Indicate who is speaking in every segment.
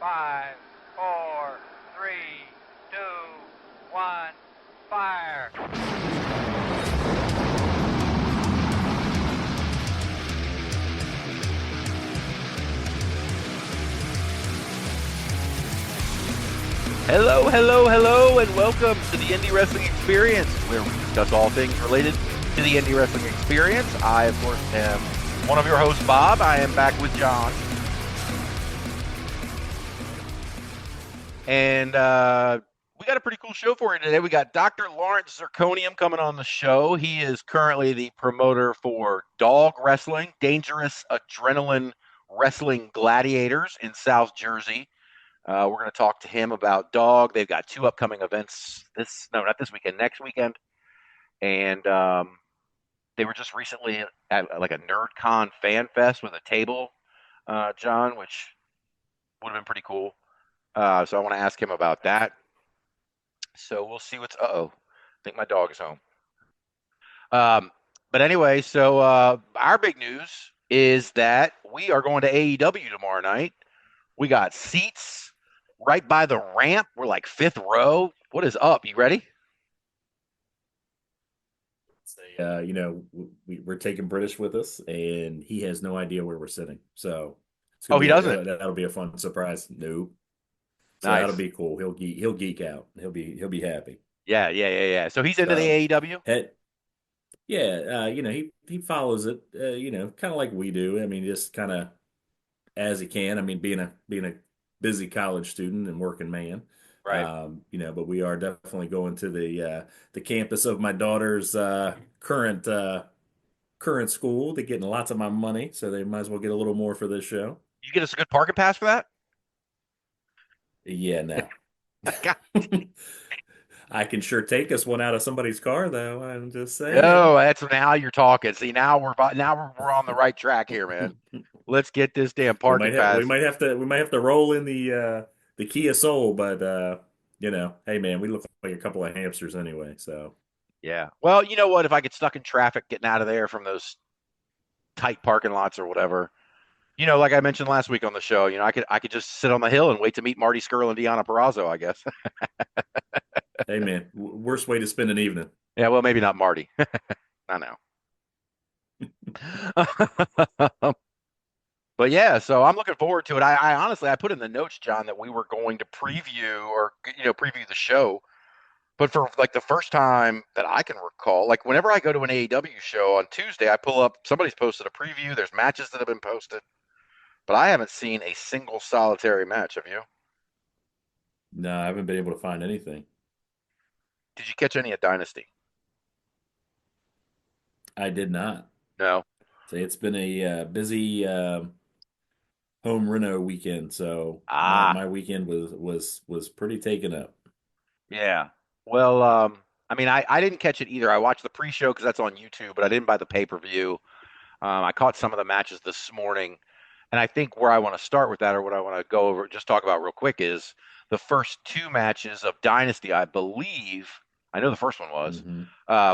Speaker 1: 5, 4, 3, 2, 1, fire.
Speaker 2: Hello, hello, hello, and welcome to the Indie Wrestling Experience, where we discuss all things related to the Indie Wrestling Experience. I, of course, am one of your hosts, Bob. I am back with John. And we got a pretty cool show for you today. We got Dr. Lawrence Zirconium coming on the show. He is currently the promoter for DAWG Wrestling, Dangerous Adrenaline Wrestling Gladiators in South Jersey. We're going to talk to him about DAWG. They've got 2 upcoming events not this weekend, next weekend. And they were just recently at like a NerdCon fan fest with a table, John, which would have been pretty cool. So I want to ask him about that. So we'll see what's, I think my dog is home. But anyway, so our big news is that we are going to AEW tomorrow night. We got seats right by the ramp. We're like 5th row. What is up? You ready?
Speaker 3: We're taking British with us, and he has no idea where we're sitting. So it's
Speaker 2: Oh,
Speaker 3: gonna
Speaker 2: he
Speaker 3: be
Speaker 2: doesn't?
Speaker 3: that'll be a fun surprise. Nope. So that'll
Speaker 2: Nice.
Speaker 3: be cool. He'll geek out. He'll be happy.
Speaker 2: Yeah. So he's into the
Speaker 3: So
Speaker 2: AEW?
Speaker 3: head, yeah, he follows it. Kind of like we do. I mean, just kind of as he can. I mean, being a busy college student and working man.
Speaker 2: Right.
Speaker 3: But we are definitely going to the campus of my daughter's current school. They're getting lots of my money, so they might as well get a little more for this show.
Speaker 2: You get us a good parking pass for that?
Speaker 3: Yeah, now
Speaker 2: God.
Speaker 3: I can sure take us one out of somebody's car, though. I'm just saying.
Speaker 2: Oh, that's now you're talking. See, now we're on the right track here, man. Let's get this damn
Speaker 3: We
Speaker 2: parking
Speaker 3: might have we
Speaker 2: pass.
Speaker 3: might have to we might have to roll in the Kia Soul, but hey man, we look like a couple of hamsters anyway. So
Speaker 2: Yeah. Well, you know what? If I get stuck in traffic getting out of there from those tight parking lots or whatever, like I mentioned last week on the show, I could just sit on the hill and wait to meet Marty Skrull and Deanna Purrazzo, I guess.
Speaker 3: hey man, worst way to spend an evening.
Speaker 2: Yeah, well, maybe not Marty. I know. But yeah, so I'm looking forward to it. I honestly, I put in the notes, John, that we were going to preview the show. But for like the first time that I can recall, like whenever I go to an AEW show on Tuesday, I pull up, somebody's posted a preview. There's matches that have been posted, but I haven't seen a single solitary match. Have you?
Speaker 3: No, I haven't been able to find anything.
Speaker 2: Did you catch any of Dynasty?
Speaker 3: I did not.
Speaker 2: No.
Speaker 3: Say it's been a busy home reno weekend, so my
Speaker 2: Ah,
Speaker 3: my weekend was pretty taken up.
Speaker 2: yeah. Well, I mean, I didn't catch it either. I watched the pre-show because that's on YouTube, but I didn't buy the pay-per-view. I caught some of the matches this morning, and I think where I want to start with that, or what I want to go over, just talk about real quick, is the first 2 matches of Dynasty. I believe, I know the first one was,
Speaker 3: Hmm.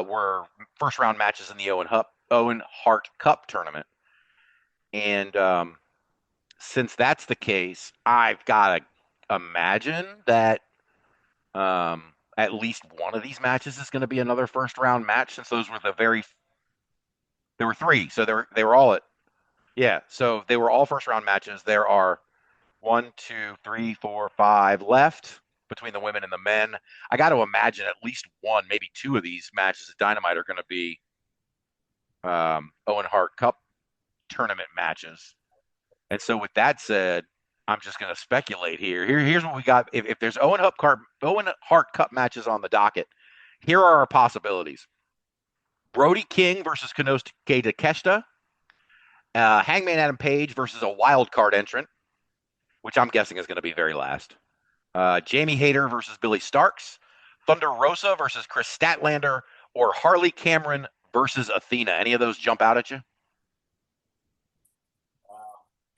Speaker 2: were first round matches in the Owen Hart Cup tournament, and since that's the case, I've got to imagine that at least one of these matches is going to be another first round match, since those were there were 3, so they were all at. Yeah, so they were all first round matches. There are 1, 2, 3, 4, 5 left between the women and the men. I got to imagine at least one, maybe 2 of these matches at Dynamite are going to be Owen Hart Cup tournament matches. And so, with that said, I'm just going to speculate here. Here's what we got. If there's Owen Hart Cup matches on the docket, here are our possibilities: Brody King versus Konosuke Takeshita, Hangman Adam Page versus a wild card entrant, which I'm guessing is going to be very last. Jamie Hayter versus Billy Starks, Thunder Rosa versus Chris Statlander, or Harley Cameron versus Athena. Any of those jump out at you?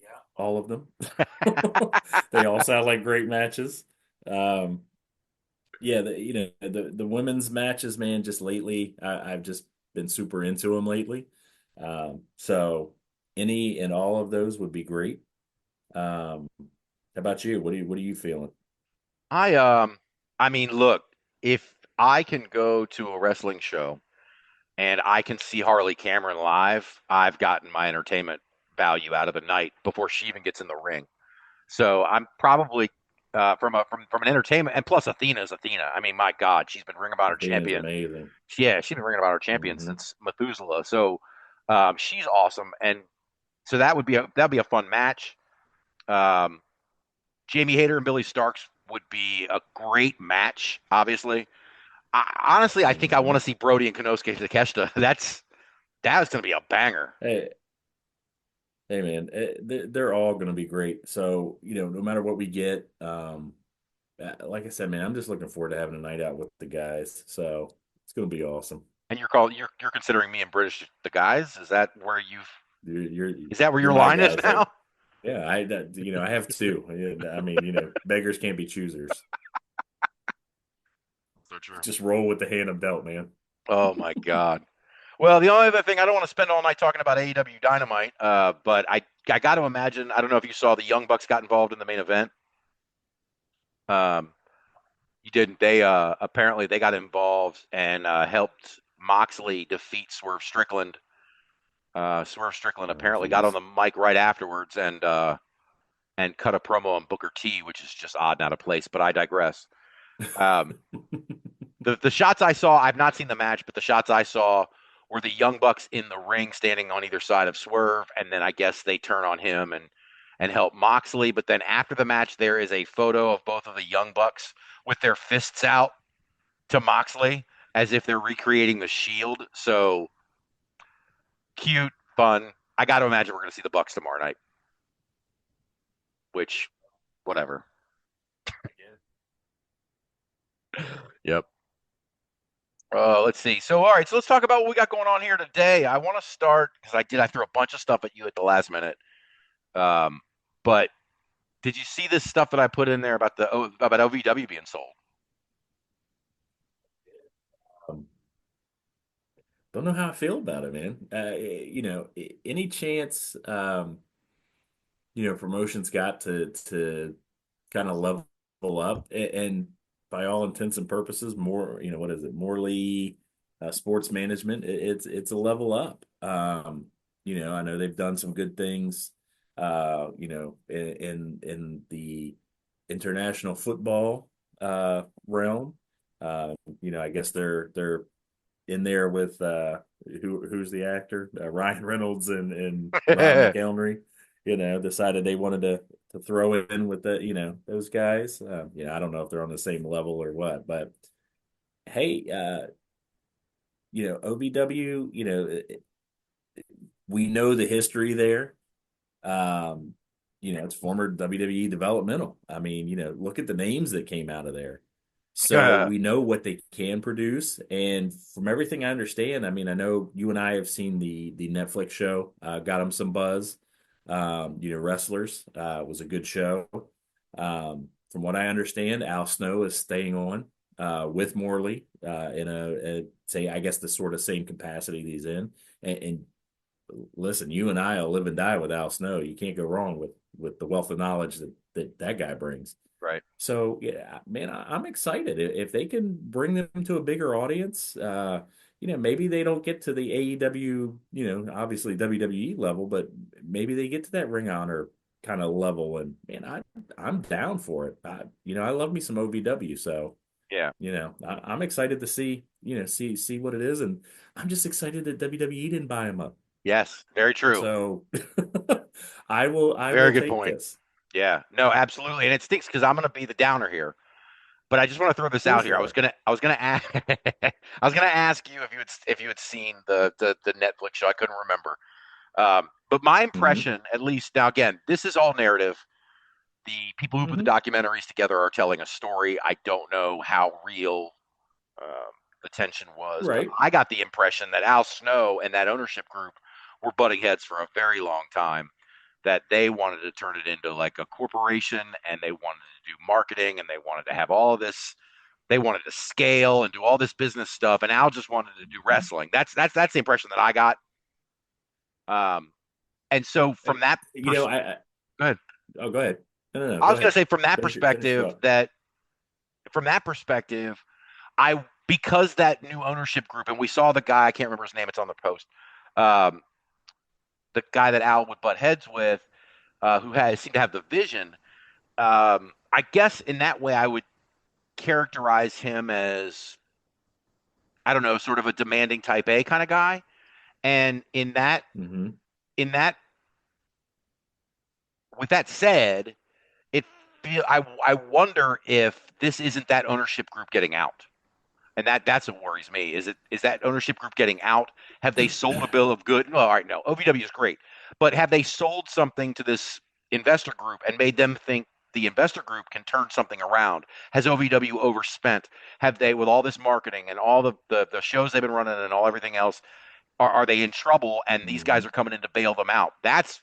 Speaker 3: Yeah, all of them. They all sound like great matches. Um, yeah, the women's matches, man. Just lately, I've just been super into them lately. So any and all of those would be great. Um, How about you? What are you feeling?
Speaker 2: I I mean, look, if I can go to a wrestling show and I can see Harley Cameron live, I've gotten my entertainment value out of the night before she even gets in the ring. So I'm probably from an entertainment, and plus Athena's Athena. I mean, my God, she's been Ring of Honor
Speaker 3: Athena's
Speaker 2: champion.
Speaker 3: amazing.
Speaker 2: Yeah, she's been Ring of Honor champion
Speaker 3: Hmm.
Speaker 2: since Methuselah. So she's awesome, and so that'd be a fun match. Um, Jamie Hayter and Billy Starks would be a great match. Obviously, honestly, I think I want
Speaker 3: Hmm.
Speaker 2: to see Brody and Konosuke Takeshita. That's going to be a banger.
Speaker 3: Hey, hey, man, they're all going to be great. So no matter what we get, like I said, man, I'm just looking forward to having a night out with the guys. So it's going to be awesome.
Speaker 2: And you're considering me and British the guys?
Speaker 3: You're you're
Speaker 2: Is that where
Speaker 3: you're
Speaker 2: your
Speaker 3: my
Speaker 2: line is
Speaker 3: guys.
Speaker 2: now?
Speaker 3: Yeah, I have two. Yeah, I mean, beggars can't be choosers.
Speaker 2: So true.
Speaker 3: Just roll with the hand of dealt, man.
Speaker 2: Oh my God. Well, the only other thing, I don't want to spend all night talking about AEW Dynamite, but I got to imagine, I don't know if you saw the Young Bucks got involved in the main event. Um, you didn't. They apparently they got involved and helped Moxley defeat Swerve Strickland. Swerve Strickland
Speaker 3: Oh,
Speaker 2: apparently got on
Speaker 3: jeez.
Speaker 2: the mic right afterwards and cut a promo on Booker T, which is just odd and out of place. But I digress. Um, the shots I saw, I've not seen the match, but the shots I saw were the Young Bucks in the ring, standing on either side of Swerve, and then I guess they turn on him and help Moxley. But then after the match, there is a photo of both of the Young Bucks with their fists out to Moxley as if they're recreating the Shield. So cute, fun. I got to imagine we're going to see the Bucks tomorrow night. Which, whatever. Yep. Let's see. So, all right. So let's talk about what we got going on here today. I want to start because I threw a bunch of stuff at you at the last minute. Um, but did you see this stuff that I put in there about about OVW being sold?
Speaker 3: Um, don't know how I feel about it, man. Any chance promotions got to kind of level up and by all intents and purposes, more, what is it, Morley sports management, it's a level up. I know they've done some good things, in the international football realm. I guess they're in there with who's the actor, Ryan Reynolds and Ron McElhenney. Decided they wanted to throw it in with those guys. I don't know if they're on the same level or what, but hey, OVW, we know the history there. Um, it's former WWE developmental. I mean, look at the names that came out of there. So we know what they can produce. And from everything I understand, I mean, I know you and I have seen the Netflix show, got them some buzz. Wrestlers was a good show. From what I understand, Al Snow is staying on with Morley in say, I guess the sort of same capacity he's in. And listen, you and I will live and die with Al Snow. You can't go wrong with the wealth of knowledge that guy brings.
Speaker 2: Right.
Speaker 3: So yeah, man, I'm excited if they can bring them to a bigger audience. Maybe they don't get to the AEW, obviously WWE level, but maybe they get to that Ring Honor kind of level. And man, I'm down for it. I love me some OVW, so
Speaker 2: Yeah.
Speaker 3: I'm excited to see what it is, and I'm just excited that WWE didn't buy him up.
Speaker 2: Yes. Very true.
Speaker 3: So I will
Speaker 2: Very good
Speaker 3: take
Speaker 2: point.
Speaker 3: this
Speaker 2: Yeah. No, absolutely. And it stinks because I'm going to be the downer here. But I just want to throw this
Speaker 3: for
Speaker 2: out here.
Speaker 3: sure.
Speaker 2: I was gonna ask I was gonna ask you if you had seen the Netflix show. I couldn't remember. But my
Speaker 3: Hmm.
Speaker 2: impression, at least now, again, this is all narrative. The people who put the
Speaker 3: Hmm.
Speaker 2: documentaries together are telling a story. I don't know how real the tension was, but
Speaker 3: Right.
Speaker 2: I got the impression that Al Snow and that ownership group were butting heads for a very long time. That they wanted to turn it into like a corporation, and they wanted to do marketing, and they wanted to have all of this. They wanted to scale and do all this business stuff, and Al just wanted to do wrestling. That's the impression that I got. Um, and so from that
Speaker 3: You know,
Speaker 2: perspective,
Speaker 3: I
Speaker 2: go ahead.
Speaker 3: oh, go ahead. No, no, no.
Speaker 2: I
Speaker 3: Go
Speaker 2: was going to
Speaker 3: ahead.
Speaker 2: say from that
Speaker 3: Finish your
Speaker 2: perspective
Speaker 3: thought.
Speaker 2: that from that perspective, I because that new ownership group, and we saw the guy, I can't remember his name, it's on the post, um, the guy that Al would butt heads with, who has seemed to have the vision. I guess in that way, I would characterize him as I don't know, sort of a demanding type A kind of guy. And
Speaker 3: Hmm.
Speaker 2: in that, with that said, it I wonder if this isn't that ownership group getting out. And that's what worries me. Is that ownership group getting out? Have they sold a bill of good? No, all right, no. OVW is great, but have they sold something to this investor group and made them think the investor group can turn something around? Has OVW overspent? Have they, with all this marketing and all the shows they've been running and all everything else, are they in trouble? And these guys
Speaker 3: Hmm.
Speaker 2: are coming in to bail them out. That's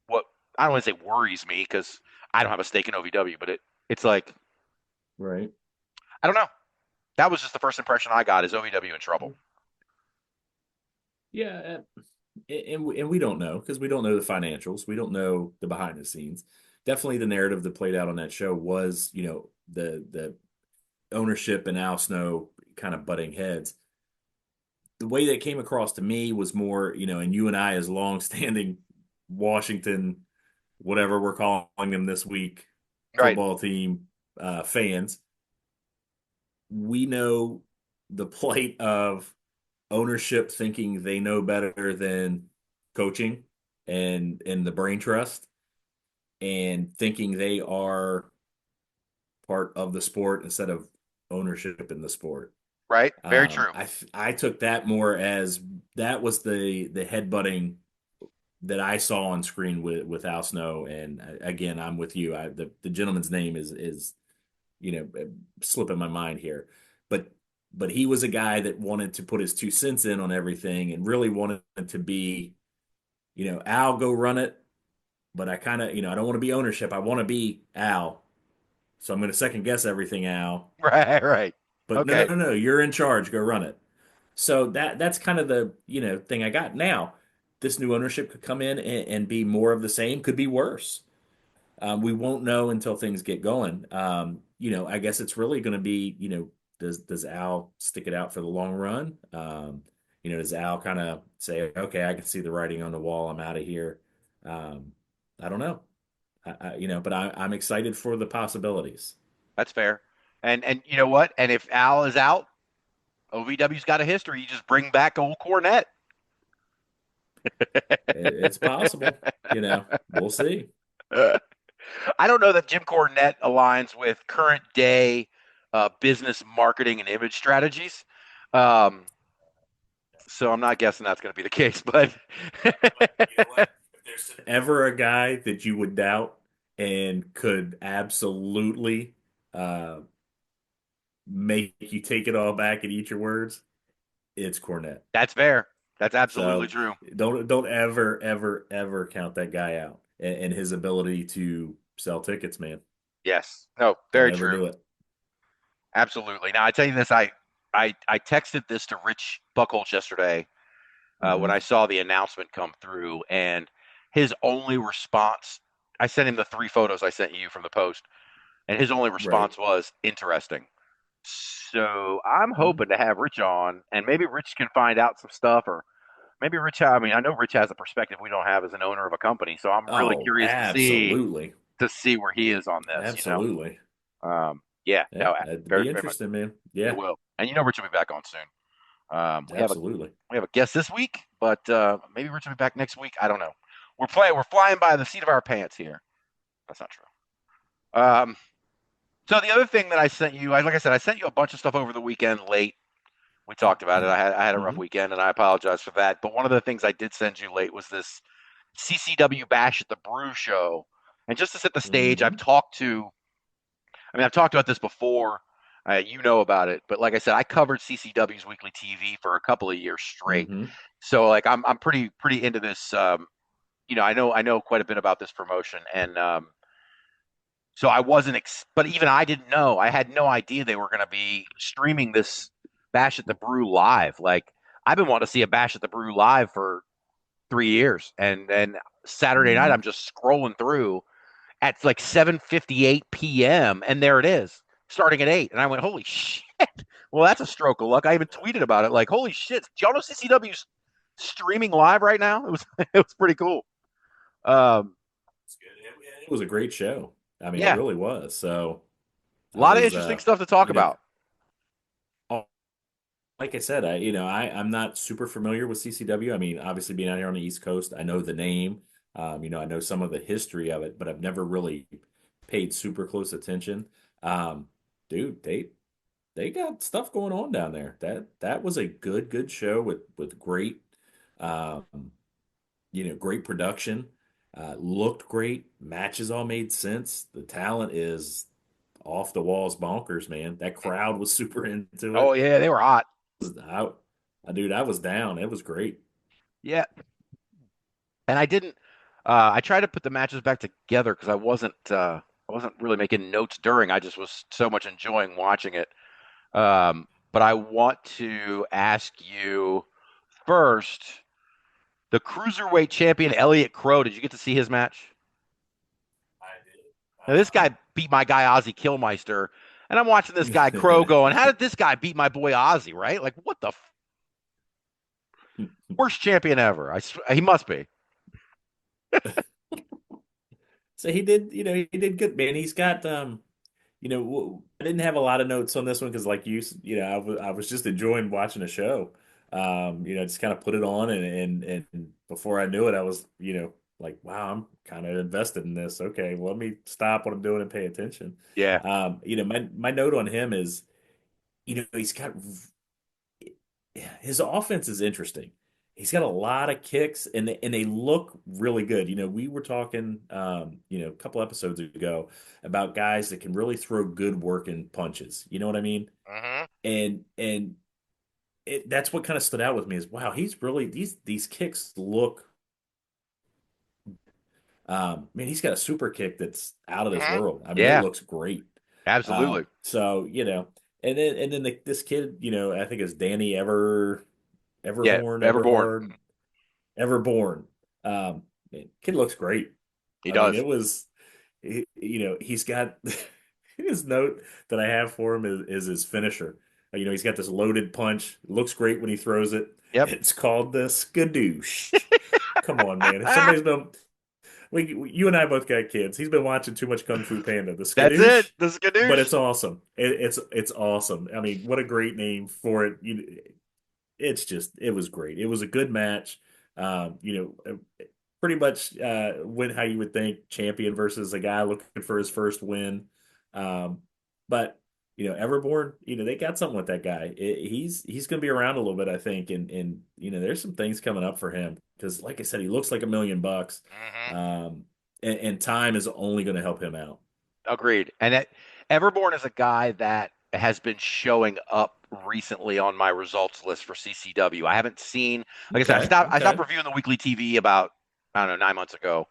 Speaker 2: what I don't want to say worries me because I don't have a stake in OVW, but it's like
Speaker 3: Right.
Speaker 2: I don't know. That was just the first impression I got is OVW in trouble.
Speaker 3: Yeah, and we don't know because we don't know the financials. We don't know the behind the scenes. Definitely, the narrative that played out on that show was, the ownership and Al Snow kind of butting heads. The way that came across to me was more, and you and I, as long-standing Washington, whatever we're calling them this week,
Speaker 2: Right,
Speaker 3: football team fans, we know the plight of ownership thinking they know better than coaching and the brain trust, and thinking they are part of the sport instead of ownership in the sport.
Speaker 2: right. Very true.
Speaker 3: I took that more as that was the headbutting that I saw on screen with Al Snow. And again, I'm with you. The gentleman's name is you know slipping my mind here, but he was a guy that wanted to put his 2 cents in on everything and really wanted to be, Al, go run it. But I kind of, I don't want to be ownership. I want to be Al. So I'm going to second guess everything, Al.
Speaker 2: Right, right.
Speaker 3: But no, no,
Speaker 2: Okay.
Speaker 3: no, no. You're in charge. Go run it. So that's kind of the, thing I got. Now, this new ownership could come in and be more of the same. Could be worse. We won't know until things get going. I guess it's really going to be, does Al stick it out for the long run? Does Al kind of say, okay, I can see the writing on the wall. I'm out of here. Um, I don't know. But I'm excited for the possibilities.
Speaker 2: That's fair. And you know what? And if Al is out, OVW's got a history. You just bring back old Cornette.
Speaker 3: It's possible. We'll see.
Speaker 2: I don't know that Jim Cornette aligns with current day business marketing and image strategies. Um, so I'm not guessing that's going to be the case, but
Speaker 3: What? If there's ever a guy that you would doubt and could absolutely uh, make you take it all back and eat your words, it's Cornette.
Speaker 2: that's fair. That's absolutely
Speaker 3: So
Speaker 2: true.
Speaker 3: don't ever ever ever count that guy out and his ability to sell tickets, man.
Speaker 2: Yes. No,
Speaker 3: Don't
Speaker 2: very
Speaker 3: ever
Speaker 2: true.
Speaker 3: do it.
Speaker 2: Absolutely. Now I tell you this, I texted this to Rich Buckholz yesterday when
Speaker 3: Hmm.
Speaker 2: I saw the announcement come through, and his only response, I sent him the 3 photos I sent you from the post, and his only
Speaker 3: Right.
Speaker 2: response was interesting. So I'm
Speaker 3: Mhm.
Speaker 2: hoping to have Rich on, and maybe Rich can find out some stuff, or maybe Rich. I mean, I know Rich has a perspective we don't have as an owner of a company, so I'm really
Speaker 3: Oh,
Speaker 2: curious
Speaker 3: absolutely.
Speaker 2: to see where he is on this.
Speaker 3: Absolutely.
Speaker 2: Yeah,
Speaker 3: Yeah,
Speaker 2: no,
Speaker 3: that'd
Speaker 2: very
Speaker 3: be
Speaker 2: very much.
Speaker 3: interesting, man.
Speaker 2: It
Speaker 3: Yeah,
Speaker 2: will, and Rich will be back on soon. We have a
Speaker 3: absolutely.
Speaker 2: guest this week, but maybe Rich will be back next week. I don't know. We're flying by the seat of our pants here. That's not true. So the other thing that I sent you, like I said, I sent you a bunch of stuff over the weekend late. We talked about it. I had a rough
Speaker 3: Hmm.
Speaker 2: weekend, and I apologize for that. But one of the things I did send you late was this CCW bash at the Brew show. And just to set the stage,
Speaker 3: Hmm.
Speaker 2: I've talked about this before. You know about it, but like I said, I covered CCW's weekly TV for a couple of years straight.
Speaker 3: Hmm.
Speaker 2: So like I'm pretty into this. I know quite a bit about this promotion, and so I wasn't. But even I didn't know. I had no idea they were going to be streaming this Bash at the Brew live. Like I've been wanting to see a Bash at the Brew live for 3 years, and then Saturday night
Speaker 3: Hmm.
Speaker 2: I'm just scrolling through. at like 7:58 p.m. and there it is, starting at 8. And I went, holy shit. Well, that's a stroke of luck. I even tweeted about it, like, holy shit. Do y'all know CCW's streaming live right now? It was it was pretty cool. Um,
Speaker 3: It's good. It was a great show. I mean, it
Speaker 2: yeah,
Speaker 3: really was. So
Speaker 2: a
Speaker 3: I
Speaker 2: lot of
Speaker 3: was,
Speaker 2: interesting stuff to talk
Speaker 3: you know,
Speaker 2: about.
Speaker 3: like I said, I'm not super familiar with CCW. I mean, obviously being out here on the East Coast, I know the name. I know some of the history of it, but I've never really paid super close attention. Um, Dude, they got stuff going on down there. That was a good show with great, um, great production. Looked great. Matches all made sense. The talent is off the walls bonkers, man. That crowd was super into
Speaker 2: Oh
Speaker 3: it.
Speaker 2: yeah, they were hot.
Speaker 3: I, Dude, I was down. It was great.
Speaker 2: Yeah, and I didn't. I tried to put the matches back together because I wasn't really making notes during. I just was so much enjoying watching it. But I want to ask you first, the cruiserweight champion Elliot Crow. Did you get to see his match?
Speaker 3: I did.
Speaker 2: Now this guy beat my guy Ozzy Killmeister, and I'm watching this guy Crow going, "How did this guy beat my boy Ozzy?" Right? Like, what the worst champion ever? He must be.
Speaker 3: So he did, he did good, man. He's got, I didn't have a lot of notes on this one because, like I was just enjoying watching the show. Just kind of put it on, and before I knew it, I was, like, wow, I'm kind of invested in this. Okay, well, let me stop what I'm doing and pay attention.
Speaker 2: Yeah.
Speaker 3: My note on him is, he's got his offense is interesting. He's got a lot of kicks, and they look really good. We were talking, a couple episodes ago about guys that can really throw good working punches. You know what I mean?
Speaker 2: Hmm.
Speaker 3: And that's what kind of stood out with me is, wow, he's really these kicks look. Man, he's got a super kick that's out of this
Speaker 2: Hmm.
Speaker 3: world. I mean, it
Speaker 2: Yeah,
Speaker 3: looks great.
Speaker 2: absolutely.
Speaker 3: So and then this kid, I think it's Danny
Speaker 2: Yeah,
Speaker 3: Everhorn,
Speaker 2: Everborn.
Speaker 3: Everhard, Everborn. Man, kid looks great.
Speaker 2: He
Speaker 3: I mean,
Speaker 2: does.
Speaker 3: it was, he's got his note that I have for him is his finisher. He's got this loaded punch. Looks great when he throws it.
Speaker 2: Yep.
Speaker 3: It's called the skadoosh. Come on, man. If somebody's been, you and I both got kids. He's been watching too much Kung Fu Panda. The
Speaker 2: That's it.
Speaker 3: skadoosh,
Speaker 2: The
Speaker 3: but
Speaker 2: skadoosh.
Speaker 3: it's awesome. It's awesome. I mean, what a great name for it. It was great. It was a good match. Pretty much went how you would think, champion versus a guy looking for his first win. Um, but Everborn, they got something with that guy. He's going to be around a little bit, I think, and there's some things coming up for him because, like I said, he looks like $1 million.
Speaker 2: Hmm.
Speaker 3: And time is only going to help him out.
Speaker 2: Agreed. And Everborn is a guy that has been showing up recently on my results list for CCW. I haven't seen, like I said,
Speaker 3: Okay,
Speaker 2: I stopped
Speaker 3: okay.
Speaker 2: reviewing the weekly TV about, I don't know, 9 months ago.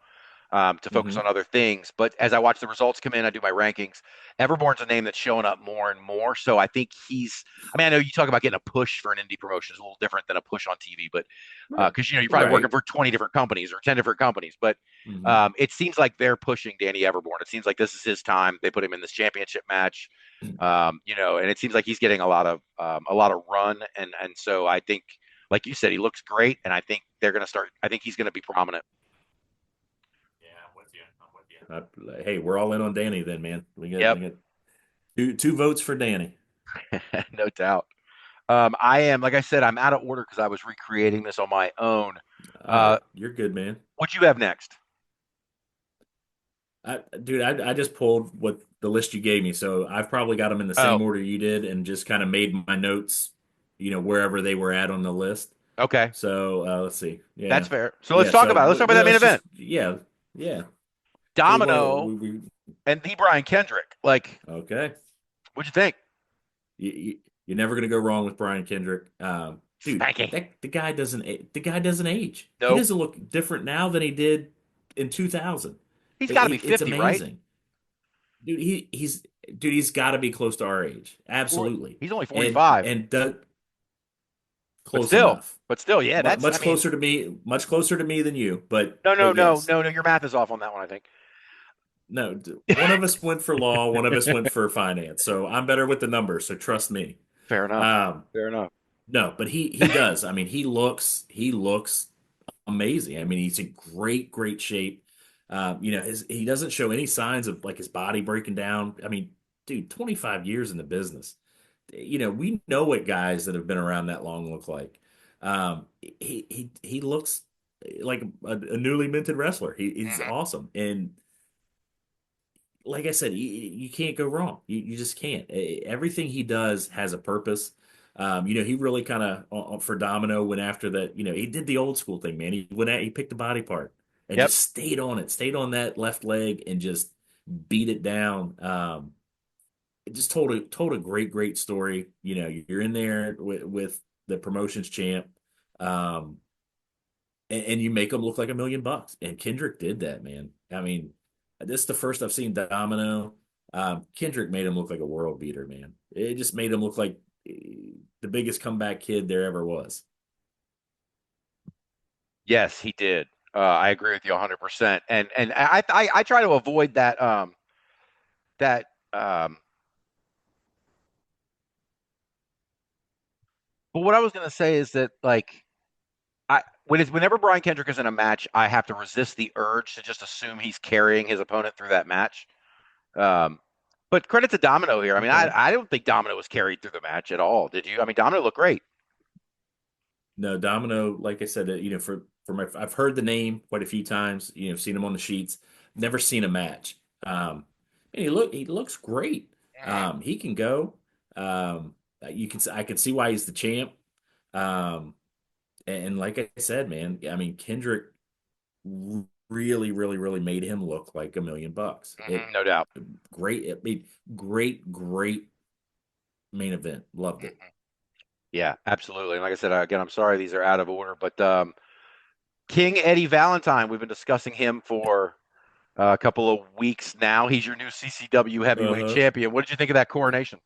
Speaker 2: To focus
Speaker 3: Hmm.
Speaker 2: on other things. But as I watch the results come in, I do my rankings. Everborn's a name that's showing up more and more. So I think I mean, I know you talk about getting a push for an indie promotion is a little different than a push on TV, but
Speaker 3: Right,
Speaker 2: because you're probably working
Speaker 3: right.
Speaker 2: for 20 different companies or 10 different companies. But
Speaker 3: Hmm.
Speaker 2: it seems like they're pushing Danny Everborn. It seems like this is his time. They put him in this championship match. And it seems like he's getting a lot of run, and so I think, like you said, he looks great, and I think they're going to start. I think he's going to be prominent.
Speaker 3: Yeah, I'm with you. I'm with you. Hey, we're all in on Danny then, man.
Speaker 2: Yep.
Speaker 3: We got two votes for Danny.
Speaker 2: No doubt. I am, like I said, I'm out of order because I was recreating this on my own. Uh,
Speaker 3: Oh, you're good, man.
Speaker 2: what you have next?
Speaker 3: I just pulled what the list you gave me, so I've probably got them in the
Speaker 2: Oh,
Speaker 3: same order you did, and just kind of made my notes, wherever they were at on the list.
Speaker 2: okay,
Speaker 3: So let's see.
Speaker 2: that's
Speaker 3: Yeah,
Speaker 2: fair. So let's
Speaker 3: yeah.
Speaker 2: talk
Speaker 3: So
Speaker 2: about it. Let's talk about that main
Speaker 3: let's just,
Speaker 2: event.
Speaker 3: yeah, yeah. So
Speaker 2: Domino
Speaker 3: we
Speaker 2: and the Brian Kendrick. Like,
Speaker 3: okay.
Speaker 2: what'd you think?
Speaker 3: You're never gonna go wrong with Brian Kendrick. Dude,
Speaker 2: Spanky.
Speaker 3: the guy doesn't age. He
Speaker 2: Nope.
Speaker 3: doesn't look different now than he did in 2000.
Speaker 2: He's got to be
Speaker 3: It's
Speaker 2: 50, right?
Speaker 3: amazing. Dude, he's got to be close to our age. Absolutely.
Speaker 2: He's only
Speaker 3: And
Speaker 2: 45,
Speaker 3: Doug,
Speaker 2: but
Speaker 3: close
Speaker 2: still,
Speaker 3: enough.
Speaker 2: yeah, that's, I mean,
Speaker 3: Much closer to me than you, but
Speaker 2: no, no, no,
Speaker 3: yes.
Speaker 2: no, no, your math is off on that one, I think.
Speaker 3: No, one of us went for law, one of us went for finance. So I'm better with the numbers, so trust me.
Speaker 2: Fair enough.
Speaker 3: Um,
Speaker 2: Fair enough.
Speaker 3: no, but he does. I mean, he looks amazing. I mean, he's in great shape. He doesn't show any signs of like his body breaking down. I mean, dude, 25 years in the business. We know what guys that have been around that long look like. He looks like a newly minted wrestler. He's
Speaker 1: Hmm.
Speaker 3: awesome, and like I said, you can't go wrong. You just can't. Everything he does has a purpose. He really kind of for Domino went after that. He did the old school thing, man. He picked a body part and
Speaker 2: Yep.
Speaker 3: just stayed on it, stayed on that left leg and just beat it down. It just told a great story. You're in there with the promotions champ. Um, and you make them look like $1 million. And Kendrick did that, man. I mean, this is the first I've seen Domino. Kendrick made him look like a world beater, man. It just made him look like the biggest comeback kid there ever was.
Speaker 2: Yes, he did. I agree with you 100%. And I try to avoid that but what I was going to say is that like whenever Brian Kendrick is in a match, I have to resist the urge to just assume he's carrying his opponent through that match. Um, but credit to Domino here. I mean,
Speaker 3: Okay.
Speaker 2: I don't think Domino was carried through the match at all. Did you? I mean, Domino looked great.
Speaker 3: No, Domino, like I said, I've heard the name quite a few times. Seen him on the sheets. Never seen a match. And he looks great.
Speaker 1: Hmm.
Speaker 3: He can go. I can see why he's the champ. Um, and like I said, man, I mean Kendrick really made him look like $1 million.
Speaker 1: Hmm.
Speaker 3: It
Speaker 1: No doubt.
Speaker 3: great. It made great main event. Loved it.
Speaker 1: Hmm.
Speaker 2: Yeah, absolutely. And like I said, again, I'm sorry these are out of order, but King Eddie Valentine, we've been discussing him for a couple of weeks now. He's your new CCW heavyweight
Speaker 3: Uh-huh.
Speaker 2: champion. What did you think of that coronation?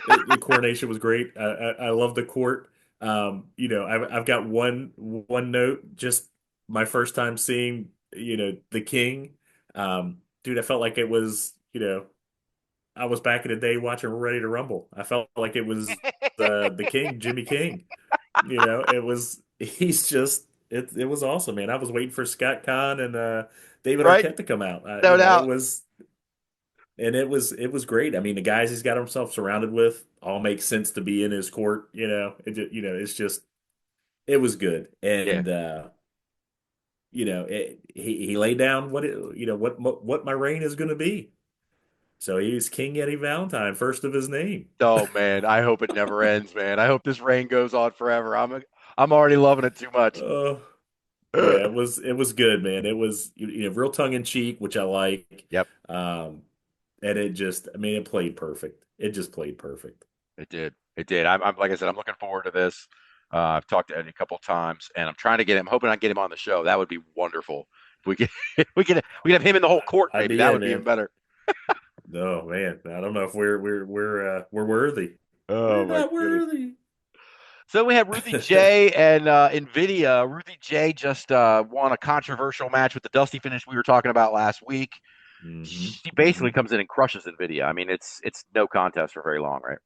Speaker 3: The coronation was great. I love the court. I've got one note. Just my first time seeing the king. Dude, I felt like it was I was back in the day watching Ready to Rumble. I felt like it was the king, Jimmy King. It was he's just it was awesome, man. I was waiting for Scott Kahn and David
Speaker 2: Right?
Speaker 3: Arquette to come out.
Speaker 2: No doubt.
Speaker 3: It was great. I mean, the guys he's got himself surrounded with all make sense to be in his court. It's just it was good,
Speaker 2: Yeah.
Speaker 3: and he laid down what my reign is going to be. So he's King Eddie Valentine, first of his name.
Speaker 2: Oh man, I hope it never ends, man. I hope this reign goes on forever. I'm already loving it too much.
Speaker 3: Oh yeah, it was good, man. It was real tongue in cheek, which I like.
Speaker 2: Yep,
Speaker 3: And I mean, it played perfect. It just played perfect.
Speaker 2: it did. It did. I'm like I said, I'm looking forward to this. I've talked to Eddie a couple times, and I'm trying to get him. Hoping I get him on the show. That would be wonderful. If we could, we could have him in the whole court.
Speaker 3: I'd
Speaker 2: Maybe
Speaker 3: be
Speaker 2: that
Speaker 3: in,
Speaker 2: would be even
Speaker 3: man.
Speaker 2: better.
Speaker 3: No, man. I don't know if we're worthy. We're
Speaker 2: Oh my
Speaker 3: not
Speaker 2: goodness.
Speaker 3: worthy.
Speaker 2: So we have Ruthie J and Nvidia. Ruthie J just won a controversial match with the Dusty finish we were talking about last week.
Speaker 3: hmm
Speaker 2: She basically
Speaker 3: hmm
Speaker 2: comes in and crushes Nvidia. I mean, it's no contest for very long, right?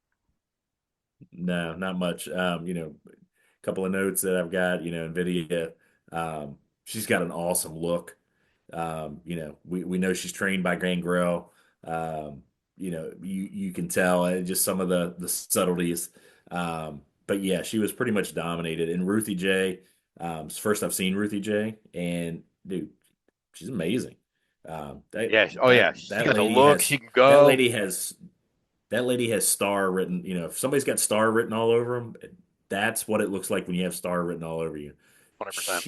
Speaker 3: No, not much. A couple of notes that I've got. Nvidia. She's got an awesome look. We know she's trained by Gangrel. You can tell just some of the subtleties. But yeah, she was pretty much dominated. And Ruthie J, it's first I've seen Ruthie J, and dude, she's amazing. That
Speaker 2: Yeah. Oh yeah.
Speaker 3: that
Speaker 2: She
Speaker 3: that
Speaker 2: got the
Speaker 3: lady
Speaker 2: look. She
Speaker 3: has
Speaker 2: can
Speaker 3: that
Speaker 2: go.
Speaker 3: lady has that lady has star written. If somebody's got star written all over them, that's what it looks like when you have star written all over you.
Speaker 2: 100%.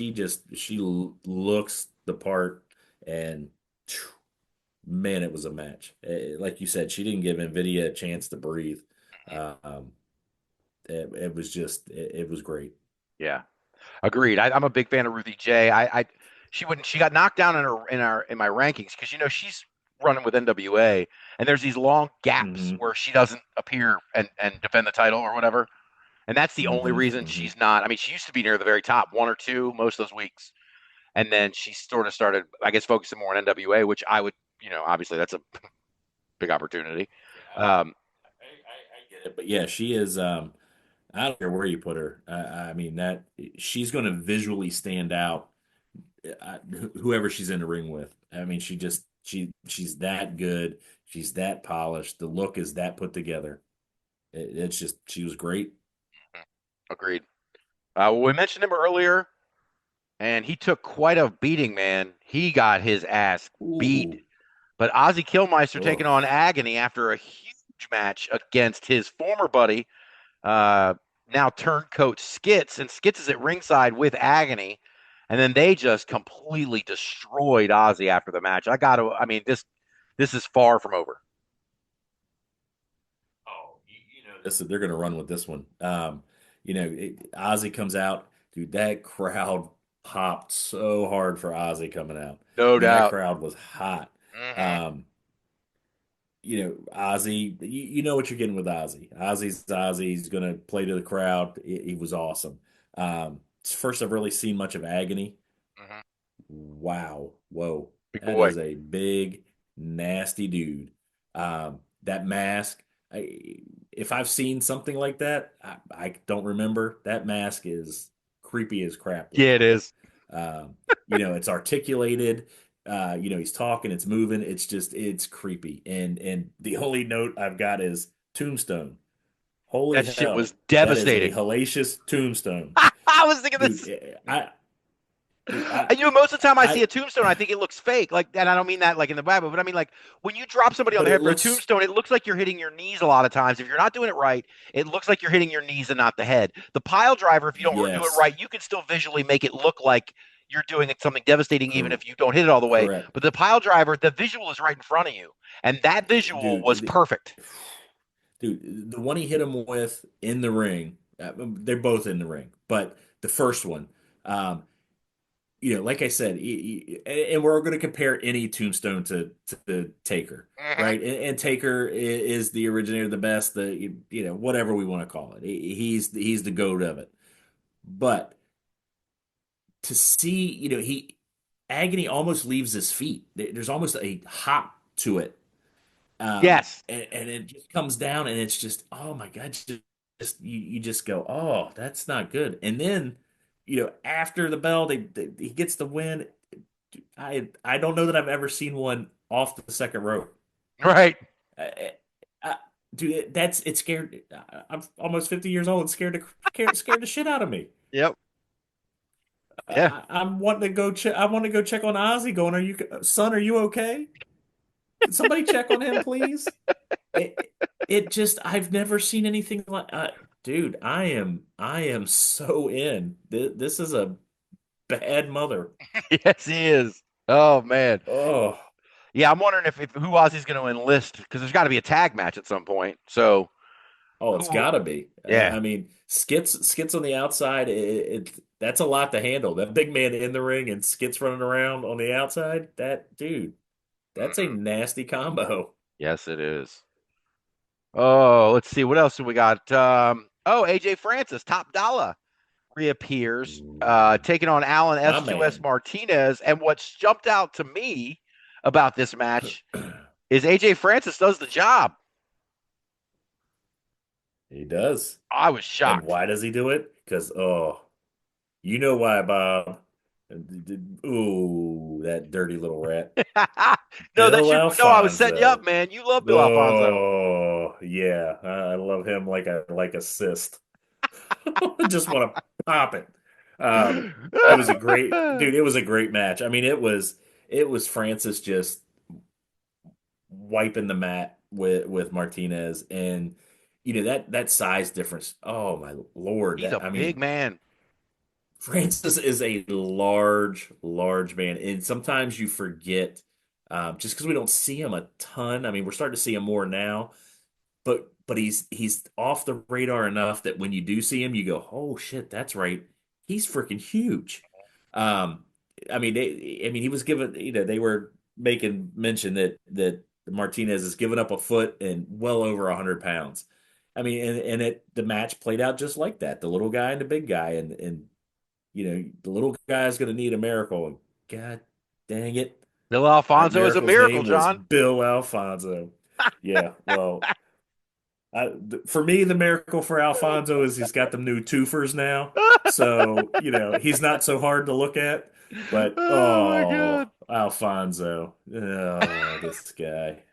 Speaker 3: Looks the part, and phew, man, it was a match. Like you said, she didn't give Nvidia a chance to breathe. Um, it was great.
Speaker 2: Yeah. Agreed. I'm a big fan of Ruthie J. She got knocked down in my rankings because she's running with NWA and there's these long gaps
Speaker 3: hmm
Speaker 2: where she doesn't appear and defend the title or whatever. And that's the only reason
Speaker 3: hmm
Speaker 2: she's not. I mean, she used to be near the very top, one or two most of those weeks. and then she sort of started, I guess, focusing more on NWA, which I would, obviously that's a big opportunity. Um,
Speaker 3: I get it, but yeah, she is. I don't care where you put her. I mean that she's going to visually stand out. uh, Whoever she's in the ring with. I mean, she's that good. She's that polished. The look is that put together. It's just she was great.
Speaker 2: Agreed. Well, we mentioned him earlier, and he took quite a beating, man. He got his ass beat.
Speaker 3: Ooh,
Speaker 2: But Ozzy Killmeister taking
Speaker 3: ugh.
Speaker 2: on Agony after a huge match against his former buddy, uh, now turncoat Skitz, and Skitz is at ringside with Agony, and then they just completely destroyed Ozzy after the match. I mean, this is far from over.
Speaker 3: Oh, they're going to run with this one. Ozzy comes out, dude. That crowd popped so hard for Ozzy coming out. I
Speaker 2: No
Speaker 3: mean, that
Speaker 2: doubt.
Speaker 3: crowd was hot.
Speaker 2: Hmm.
Speaker 3: Um, Ozzy, you know what you're getting with Ozzy. Ozzy's Ozzy. He's going to play to the crowd. He was awesome. It's first I've really seen much of Agony.
Speaker 2: Hmm.
Speaker 3: Wow. Whoa.
Speaker 2: Big
Speaker 3: That
Speaker 2: boy.
Speaker 3: is a big, nasty dude. That mask, if I've seen something like that, I don't remember. That mask is creepy as crap
Speaker 2: Yeah,
Speaker 3: looking.
Speaker 2: it is.
Speaker 3: Um, it's articulated. He's talking, it's moving. It's creepy. And the only note I've got is tombstone. Holy
Speaker 2: That shit was
Speaker 3: hell. That is a
Speaker 2: devastating.
Speaker 3: hellacious tombstone.
Speaker 2: I was thinking
Speaker 3: Dude,
Speaker 2: this.
Speaker 3: dude,
Speaker 2: Most of the time I see
Speaker 3: I,
Speaker 2: a tombstone, I think it looks fake. Like, and I don't mean that like in the Bible, but I mean like when you drop somebody on
Speaker 3: but
Speaker 2: the
Speaker 3: it
Speaker 2: head for a
Speaker 3: looks,
Speaker 2: tombstone, it looks like you're hitting your knees a lot of times. If you're not doing it right, it looks like you're hitting your knees and not the head. The pile driver, if you don't do it
Speaker 3: yes,
Speaker 2: right, you can still visually make it look like you're doing something devastating, even
Speaker 3: cor-
Speaker 2: if you don't hit it all the way.
Speaker 3: correct.
Speaker 2: But the pile driver, the visual is right in front of you, and that visual was
Speaker 3: Dude,
Speaker 2: perfect.
Speaker 3: the one he hit him with in the ring, they're both in the ring, but the first one, um, like I said, and we're going to compare any tombstone to the Taker,
Speaker 2: Hmm.
Speaker 3: right? And Taker is the originator, the best, whatever we want to call it. He's the goat of it. But to see, he Agony almost leaves his feet. There's almost a hop to it,
Speaker 2: Yes.
Speaker 3: and it just comes down, and it's just, oh my God, you just go, oh, that's not good. And then, after the bell, he gets the win. I don't know that I've ever seen one off the second rope.
Speaker 2: Right.
Speaker 3: I, I, Dude, it scared. I'm almost 50 years old. It scared the shit out of me.
Speaker 2: Yep. Yeah.
Speaker 3: I'm wanting to go check. I want to go check on Ozzy. Going, son? Are you okay? Can somebody check on him, please? It just I've never seen anything like. Dude, I am so in. This is a bad mother.
Speaker 2: Yes, he is. Oh man.
Speaker 3: Oh.
Speaker 2: Yeah, I'm wondering if who Ozzy's going to enlist because there's got to be a tag match at some point. So
Speaker 3: Oh, it's
Speaker 2: who?
Speaker 3: got to be.
Speaker 2: Yeah.
Speaker 3: I mean, skits on the outside. That's a lot to handle. That big man in the ring and skits running around on the outside. That dude, that's a
Speaker 2: Mhm.
Speaker 3: nasty combo.
Speaker 2: Yes, it is. Oh, let's see. What else do we got? AJ Francis, Top Dollar reappears,
Speaker 3: Ooh,
Speaker 2: taking on Alan
Speaker 3: my
Speaker 2: S2S
Speaker 3: man.
Speaker 2: Martinez. And what's jumped out to me about this match is AJ Francis does the job.
Speaker 3: He does.
Speaker 2: I was
Speaker 3: And
Speaker 2: shocked.
Speaker 3: why does he do it? Because you know why, Bob. Ooh, that dirty little rat.
Speaker 2: No,
Speaker 3: Bill
Speaker 2: no, I was setting you up,
Speaker 3: Alfonso.
Speaker 2: man. You love Bill Alfonso.
Speaker 3: Oh, yeah. I love him like a cyst. Just want to pop it. It was a great dude. It was a great match. I mean, it was Francis just wiping the mat with Martinez, and that size difference. Oh my Lord!
Speaker 2: He's a
Speaker 3: I
Speaker 2: big
Speaker 3: mean,
Speaker 2: man.
Speaker 3: Francis is a large, large man, and sometimes you forget just because we don't see him a ton. I mean, we're starting to see him more now, but he's off the radar enough that when you do see him, you go, "Oh shit, that's right, he's freaking huge." Um, he was given, they were making mention that Martinez has given up a foot and well over 100 pounds. I mean, and the match played out just like that. The little guy and the big guy, and the little guy is going to need a miracle. God dang it.
Speaker 2: Bill
Speaker 3: That
Speaker 2: Alfonso is a
Speaker 3: miracle's
Speaker 2: miracle,
Speaker 3: name was
Speaker 2: John.
Speaker 3: Bill Alfonso. Yeah, well, for me, the miracle for Alfonso is he's got them new twofers now. So, he's not so hard to look at. But,
Speaker 2: Oh my
Speaker 3: oh,
Speaker 2: god.
Speaker 3: Alfonso. Oh, this guy.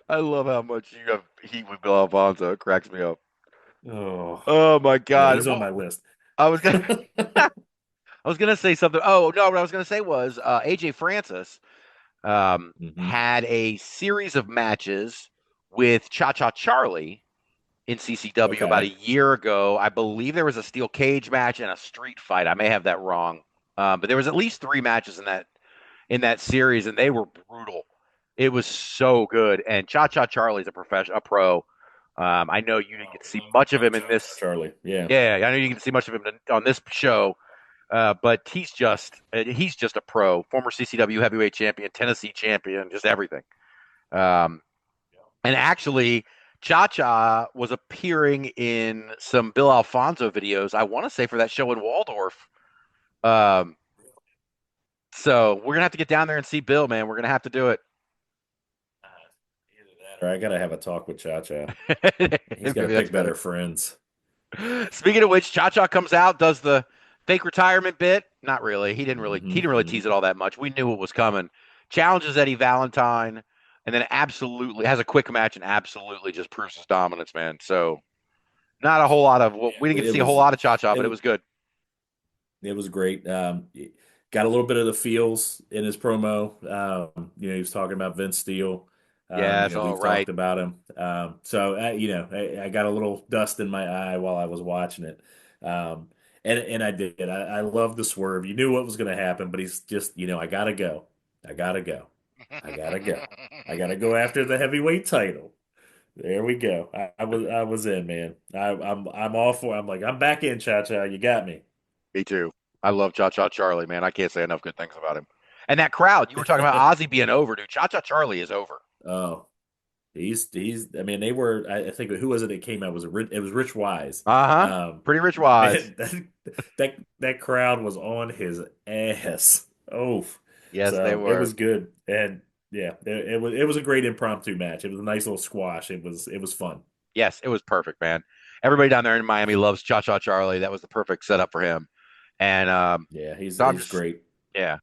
Speaker 2: I love how much you have heat with Bill Alfonso. It cracks me up.
Speaker 3: Oh,
Speaker 2: Oh my
Speaker 3: yeah,
Speaker 2: god.
Speaker 3: he's on
Speaker 2: Well,
Speaker 3: my list.
Speaker 2: I was gonna I was gonna say something. Oh no, what I was gonna say was AJ Francis
Speaker 3: Hmm.
Speaker 2: had a series of matches with Cha Cha Charlie in CCW about a
Speaker 3: Okay.
Speaker 2: year ago. I believe there was a steel cage match and a street fight. I may have that wrong, but there was at least three matches in that series, and they were brutal. It was so good. And Cha Cha Charlie's a pro. I know you didn't get to see much of
Speaker 3: Love
Speaker 2: him in
Speaker 3: Cha-Cha
Speaker 2: this.
Speaker 3: Charlie. Yeah.
Speaker 2: Yeah, I know you didn't get to see much of him on this show, but he's just a pro, former CCW heavyweight champion, Tennessee champion, just everything. Um, and actually, Cha Cha was appearing in some Bill Alfonso videos. I want to say for that show in Waldorf. Um, so we're gonna have to get down there and see Bill, man. We're gonna have to do it.
Speaker 3: Either that or I gotta have a talk with Cha-Cha. He's got to
Speaker 2: Maybe that's
Speaker 3: pick
Speaker 2: better.
Speaker 3: better friends.
Speaker 2: Speaking of which, Cha Cha comes out, does the fake retirement bit. Not really. He
Speaker 3: Hmm.
Speaker 2: didn't really tease it all that much. We knew what was coming. Challenges Eddie Valentine, and then absolutely has a quick match and absolutely just proves his dominance, man. So not a whole lot of we didn't get to
Speaker 3: It
Speaker 2: see a whole
Speaker 3: was
Speaker 2: lot of Cha Cha,
Speaker 3: it
Speaker 2: but it
Speaker 3: was
Speaker 2: was good.
Speaker 3: it was great. Got a little bit of the feels in his promo. He was talking about Vince Steele.
Speaker 2: Yes, all
Speaker 3: We've
Speaker 2: right.
Speaker 3: talked about him. So I got a little dust in my eye while I was watching it. Um, and I did. I love the swerve. You knew what was going to happen, but he's just, I gotta go. I gotta go. I gotta go. I gotta go after the heavyweight title. There we go. I was in, man. I'm all for. I'm like, I'm back in, Cha Cha. You got me.
Speaker 2: Me too. I love Cha Cha Charlie, man. I can't say enough good things about him. And that crowd, you were talking about Ozzy being over, dude. Cha Cha Charlie is over.
Speaker 3: Oh, he's. I mean, they were. I think who was it that came out? Was it was Rich Wise?
Speaker 2: Uh-huh.
Speaker 3: Um,
Speaker 2: Pretty Rich Wise.
Speaker 3: man, that crowd was on his ass. Oh,
Speaker 2: Yes, they
Speaker 3: so it
Speaker 2: were.
Speaker 3: was good, and yeah, it was a great impromptu match. It was a nice little squash. It was fun.
Speaker 2: Yes, it was perfect, man. Everybody down there in Miami loves Cha Cha Charlie. That was the perfect setup for him. And
Speaker 3: Yeah, he's
Speaker 2: so I'm
Speaker 3: he's
Speaker 2: just,
Speaker 3: great.
Speaker 2: yeah.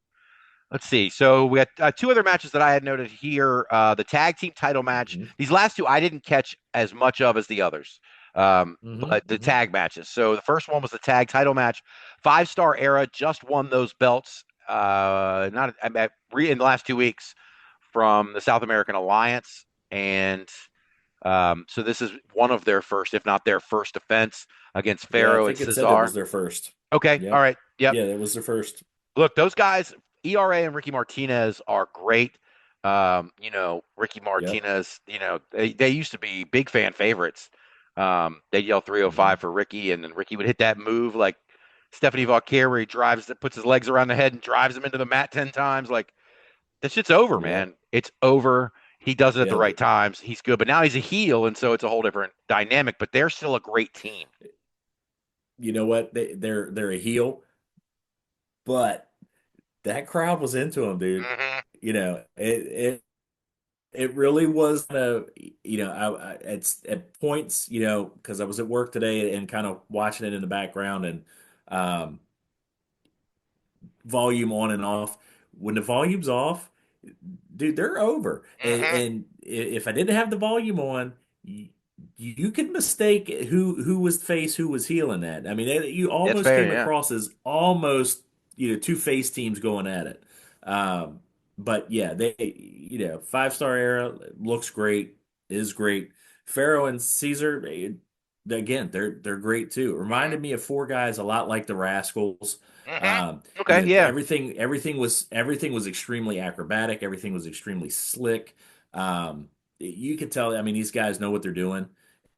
Speaker 2: Let's see. So we had two other matches that I had noted here. The tag team title match.
Speaker 3: Hmm.
Speaker 2: These last two I didn't catch as much of as the others.
Speaker 3: Hmm.
Speaker 2: But the
Speaker 3: Hmm.
Speaker 2: tag matches. So the first one was the tag title match. 5-star era just won those belts. Not in the last 2 weeks from the South American Alliance, and so this is one of their first, if not their first, defense against
Speaker 3: Yeah, I
Speaker 2: Pharaoh and
Speaker 3: think it said it was
Speaker 2: Cesar.
Speaker 3: their first.
Speaker 2: Okay, all
Speaker 3: Yep.
Speaker 2: right, yep.
Speaker 3: Yeah, that was their first.
Speaker 2: Look, those guys, ERA and Ricky Martinez are great. Ricky
Speaker 3: Yep.
Speaker 2: Martinez, they used to be big fan favorites. They'd yell
Speaker 3: Hmm.
Speaker 2: 305 for Ricky, and then Ricky would hit that move like Stephanie Vauquier, where he puts his legs around the head and drives him into the mat 10 times. Like, that shit's over,
Speaker 3: Yep.
Speaker 2: man. It's over. He does it at the
Speaker 3: Yeah.
Speaker 2: right times. He's good, but now he's a heel, and so it's a whole different dynamic. But they're still a great team.
Speaker 3: You know what? They're a heel, but that crowd was into him, dude.
Speaker 2: Hmm.
Speaker 3: It really was it's at points, because I was at work today and kind of watching it in the background and um volume on and off. When the volume's off, dude, they're over. And,
Speaker 2: Hmm.
Speaker 3: if I didn't have the volume on, you could mistake who was face, who was heel in that. I mean, you
Speaker 2: That's
Speaker 3: almost
Speaker 2: fair,
Speaker 3: came
Speaker 2: yeah.
Speaker 3: across as almost two face teams going at it. But yeah, 5-star era looks great, is great. Pharaoh and Caesar, again, they're great too. It
Speaker 2: Hmm.
Speaker 3: reminded me of four guys a lot like the Rascals.
Speaker 2: Hmm. Okay, yeah.
Speaker 3: Everything was extremely acrobatic. Everything was extremely slick. You could tell. I mean, these guys know what they're doing,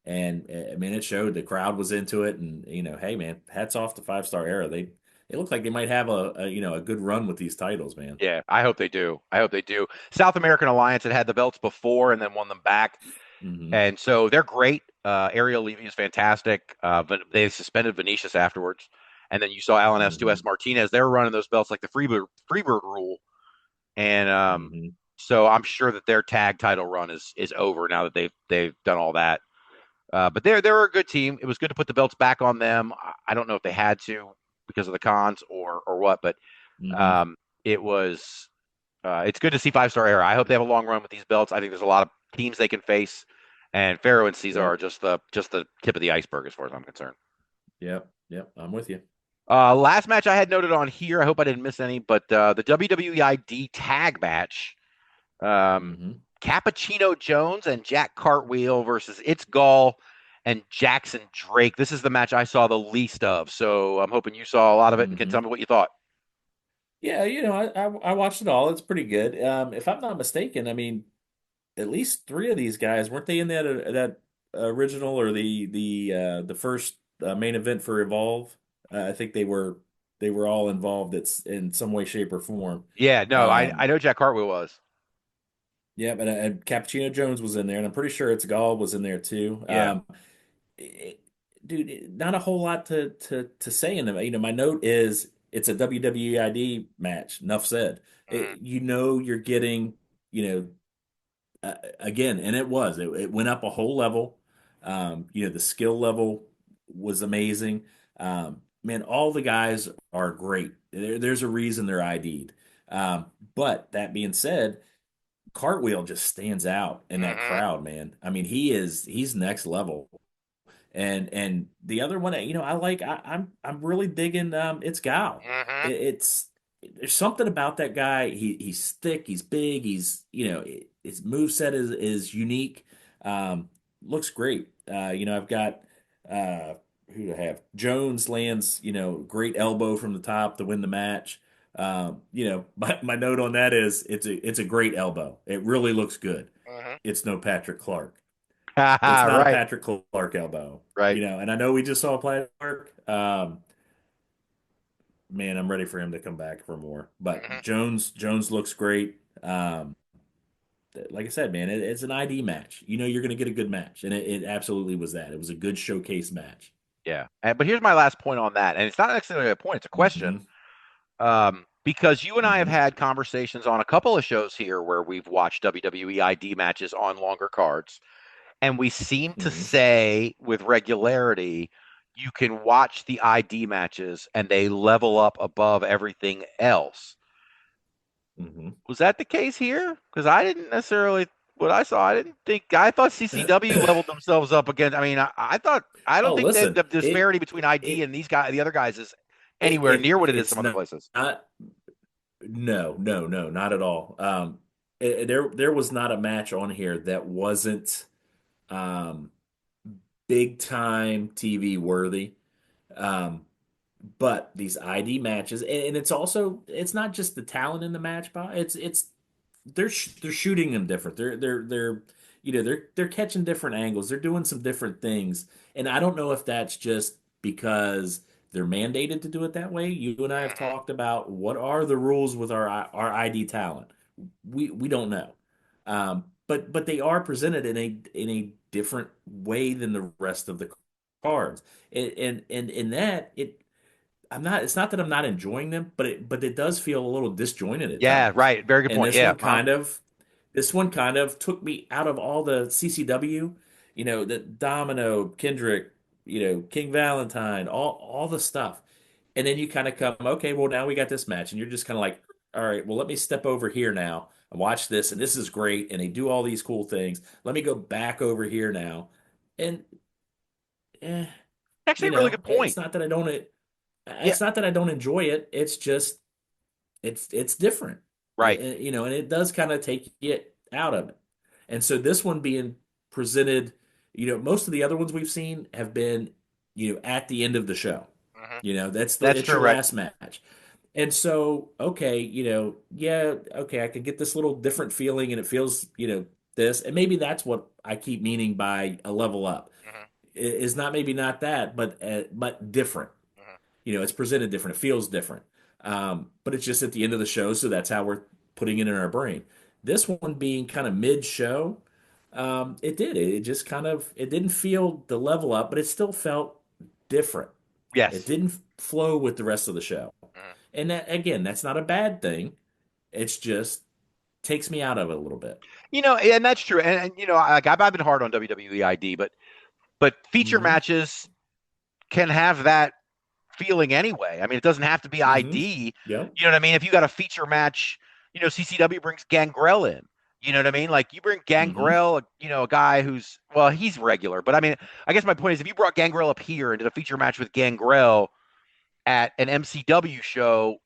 Speaker 3: and I mean, it showed. The crowd was into it, and hey, man, hats off to 5-star era. They look like they might have a good run with these titles, man.
Speaker 2: Yeah, I hope they do. I hope they do. South American Alliance had the belts before and then won them back.
Speaker 3: Hmm.
Speaker 2: And so they're great. Ariel Levy is fantastic. But they suspended Venetius afterwards. And then you saw Alan
Speaker 3: Hmm.
Speaker 2: S2S Martinez. They were running those belts like the Freebird rule. And
Speaker 3: Hmm.
Speaker 2: so I'm sure that their tag title run is over now that they've done all that. But they're a good team. It was good to put the belts back on them. I don't know if they had to because of the cons or what, but
Speaker 3: Hmm.
Speaker 2: um, it was it's good to see 5-star era. I hope they have a long run with these belts. I think there's a lot of teams they can face, and Pharaoh and Caesar are
Speaker 3: Yep.
Speaker 2: just the tip of the iceberg as far as I'm concerned.
Speaker 3: Yep. Yep. I'm with you.
Speaker 2: Last match I had noted on here. I hope I didn't miss any, but the WWE ID tag match. Um,
Speaker 3: Hmm.
Speaker 2: Cappuccino Jones and Jack Cartwheel versus It's Gall and Jackson Drake. This is the match I saw the least of, so I'm hoping you saw a lot of it and can tell
Speaker 3: Hmm.
Speaker 2: me what you thought.
Speaker 3: Yeah, I watched it all. It's pretty good. If I'm not mistaken, I mean, at least three of these guys weren't they in that original or the first main event for Evolve? I think they were all involved. It's in some way, shape, or form.
Speaker 2: Yeah, no, I
Speaker 3: Um,
Speaker 2: know Jack Cartwheel was.
Speaker 3: yeah, and Cappuccino Jones was in there, and I'm pretty sure it's Gall was in there too.
Speaker 2: Yeah.
Speaker 3: It- not a whole lot to say in them. My note is it's a WWE ID match. Enough said.
Speaker 2: Mhm.
Speaker 3: You're getting, you know, again, and it went up a whole level. The skill level was amazing. Man, all the guys are great. There's a reason they're ID'd. But that being said, Cartwheel just stands out in that
Speaker 2: Mhm.
Speaker 3: crowd, man. I mean, he's next level. And the other one, I like. I'm really digging. It's Gal.
Speaker 2: Mhm.
Speaker 3: It's there's something about that guy. He's thick. He's big. His moveset is unique. Looks great. I've got uh, who do I have? Jones lands. Great elbow from the top to win the match. My note on that is it's a great elbow. It really looks good.
Speaker 2: Mhm.
Speaker 3: It's no Patrick Clark. It's
Speaker 2: Haha,
Speaker 3: not a
Speaker 2: right.
Speaker 3: Patrick Clark elbow,
Speaker 2: Right.
Speaker 3: and I know we just saw Patrick Clark. Man, I'm ready for him to come back for more. But
Speaker 2: Mhm.
Speaker 3: Jones looks great. Like I said, man, it's an ID match. You're going to get a good match, and it absolutely was that. It was a good showcase match.
Speaker 2: Yeah. But here's my last point on that, and it's not necessarily a point; it's a question.
Speaker 3: Hmm.
Speaker 2: Because you and I have
Speaker 3: Hmm.
Speaker 2: had conversations on a couple of shows here where we've watched WWE ID matches on longer cards, and we seem to
Speaker 3: Hmm.
Speaker 2: say with regularity, you can watch the ID matches and they level up above everything else.
Speaker 3: Hmm.
Speaker 2: Was that the case here? Because I didn't necessarily what I saw. I didn't think I thought CCW leveled themselves up against. I mean, I don't
Speaker 3: Oh,
Speaker 2: think that
Speaker 3: listen,
Speaker 2: the disparity between ID
Speaker 3: it
Speaker 2: and the other guys, is
Speaker 3: it,
Speaker 2: anywhere near
Speaker 3: it
Speaker 2: what it is
Speaker 3: it's
Speaker 2: some other places.
Speaker 3: not. No, no, no, not at all. There was not a match on here that wasn't um, big time TV worthy. Um, but these ID matches, and it's not just the talent in the match, Bob. It's they're shooting them different. They're catching different angles. They're doing some different things, and I don't know if that's just because they're mandated to do it that way. You and I have
Speaker 2: Hmm.
Speaker 3: talked about what are the rules with our ID talent. We don't know, but they are presented in a different way than the rest of the cards, and in that it. I'm not. It's not that I'm not enjoying them, but it does feel a little disjointed at
Speaker 2: Yeah,
Speaker 3: times.
Speaker 2: right. Very good
Speaker 3: And
Speaker 2: point. Yeah. Huh?
Speaker 3: this one kind of took me out of all the CCW. The Domino, Kendrick, King Valentine, all the stuff. And then you kind of come, okay, well now we got this match, and you're just kind of like, all right, well let me step over here now and watch this, and this is great, and they do all these cool things. Let me go back over here now, and eh,
Speaker 2: Actually, a really good point.
Speaker 3: it's not that I don't.
Speaker 2: Yeah.
Speaker 3: It's not that I don't enjoy it. It's just it's different.
Speaker 2: Right.
Speaker 3: And it does kind of take you out of it. And so this one being presented, most of the other ones we've seen have been, at the end of the show.
Speaker 2: Hmm. That's
Speaker 3: It's
Speaker 2: true.
Speaker 3: your
Speaker 2: Right.
Speaker 3: last match. And so, okay, yeah, okay, I could get this little different feeling and it feels, this, and maybe that's what I keep meaning by a level up.
Speaker 2: Hmm.
Speaker 3: Is not maybe not that, but different.
Speaker 2: Hmm.
Speaker 3: It's presented different. It feels different. But it's just at the end of the show, so that's how we're putting it in our brain. This one being kind of mid-show, it did. It just kind of it didn't feel the level up, but it still felt different. It
Speaker 2: Yes.
Speaker 3: didn't flow with the rest of the show.
Speaker 2: Mhm.
Speaker 3: And that, again, that's not a bad thing. It's just takes me out of it a little bit.
Speaker 2: And that's true. And like I've been hard on WWE ID, but feature
Speaker 3: Hmm.
Speaker 2: matches can have that feeling anyway. I mean, it doesn't have to be
Speaker 3: Hmm.
Speaker 2: ID.
Speaker 3: Yep.
Speaker 2: You know what I mean? If you got a feature match, CCW brings Gangrel in. You know what I mean? Like you bring
Speaker 3: Hmm.
Speaker 2: Gangrel, a guy who's well, he's regular, but I mean, I guess my point is if you brought Gangrel up here and did a feature match with Gangrel at an MCW show,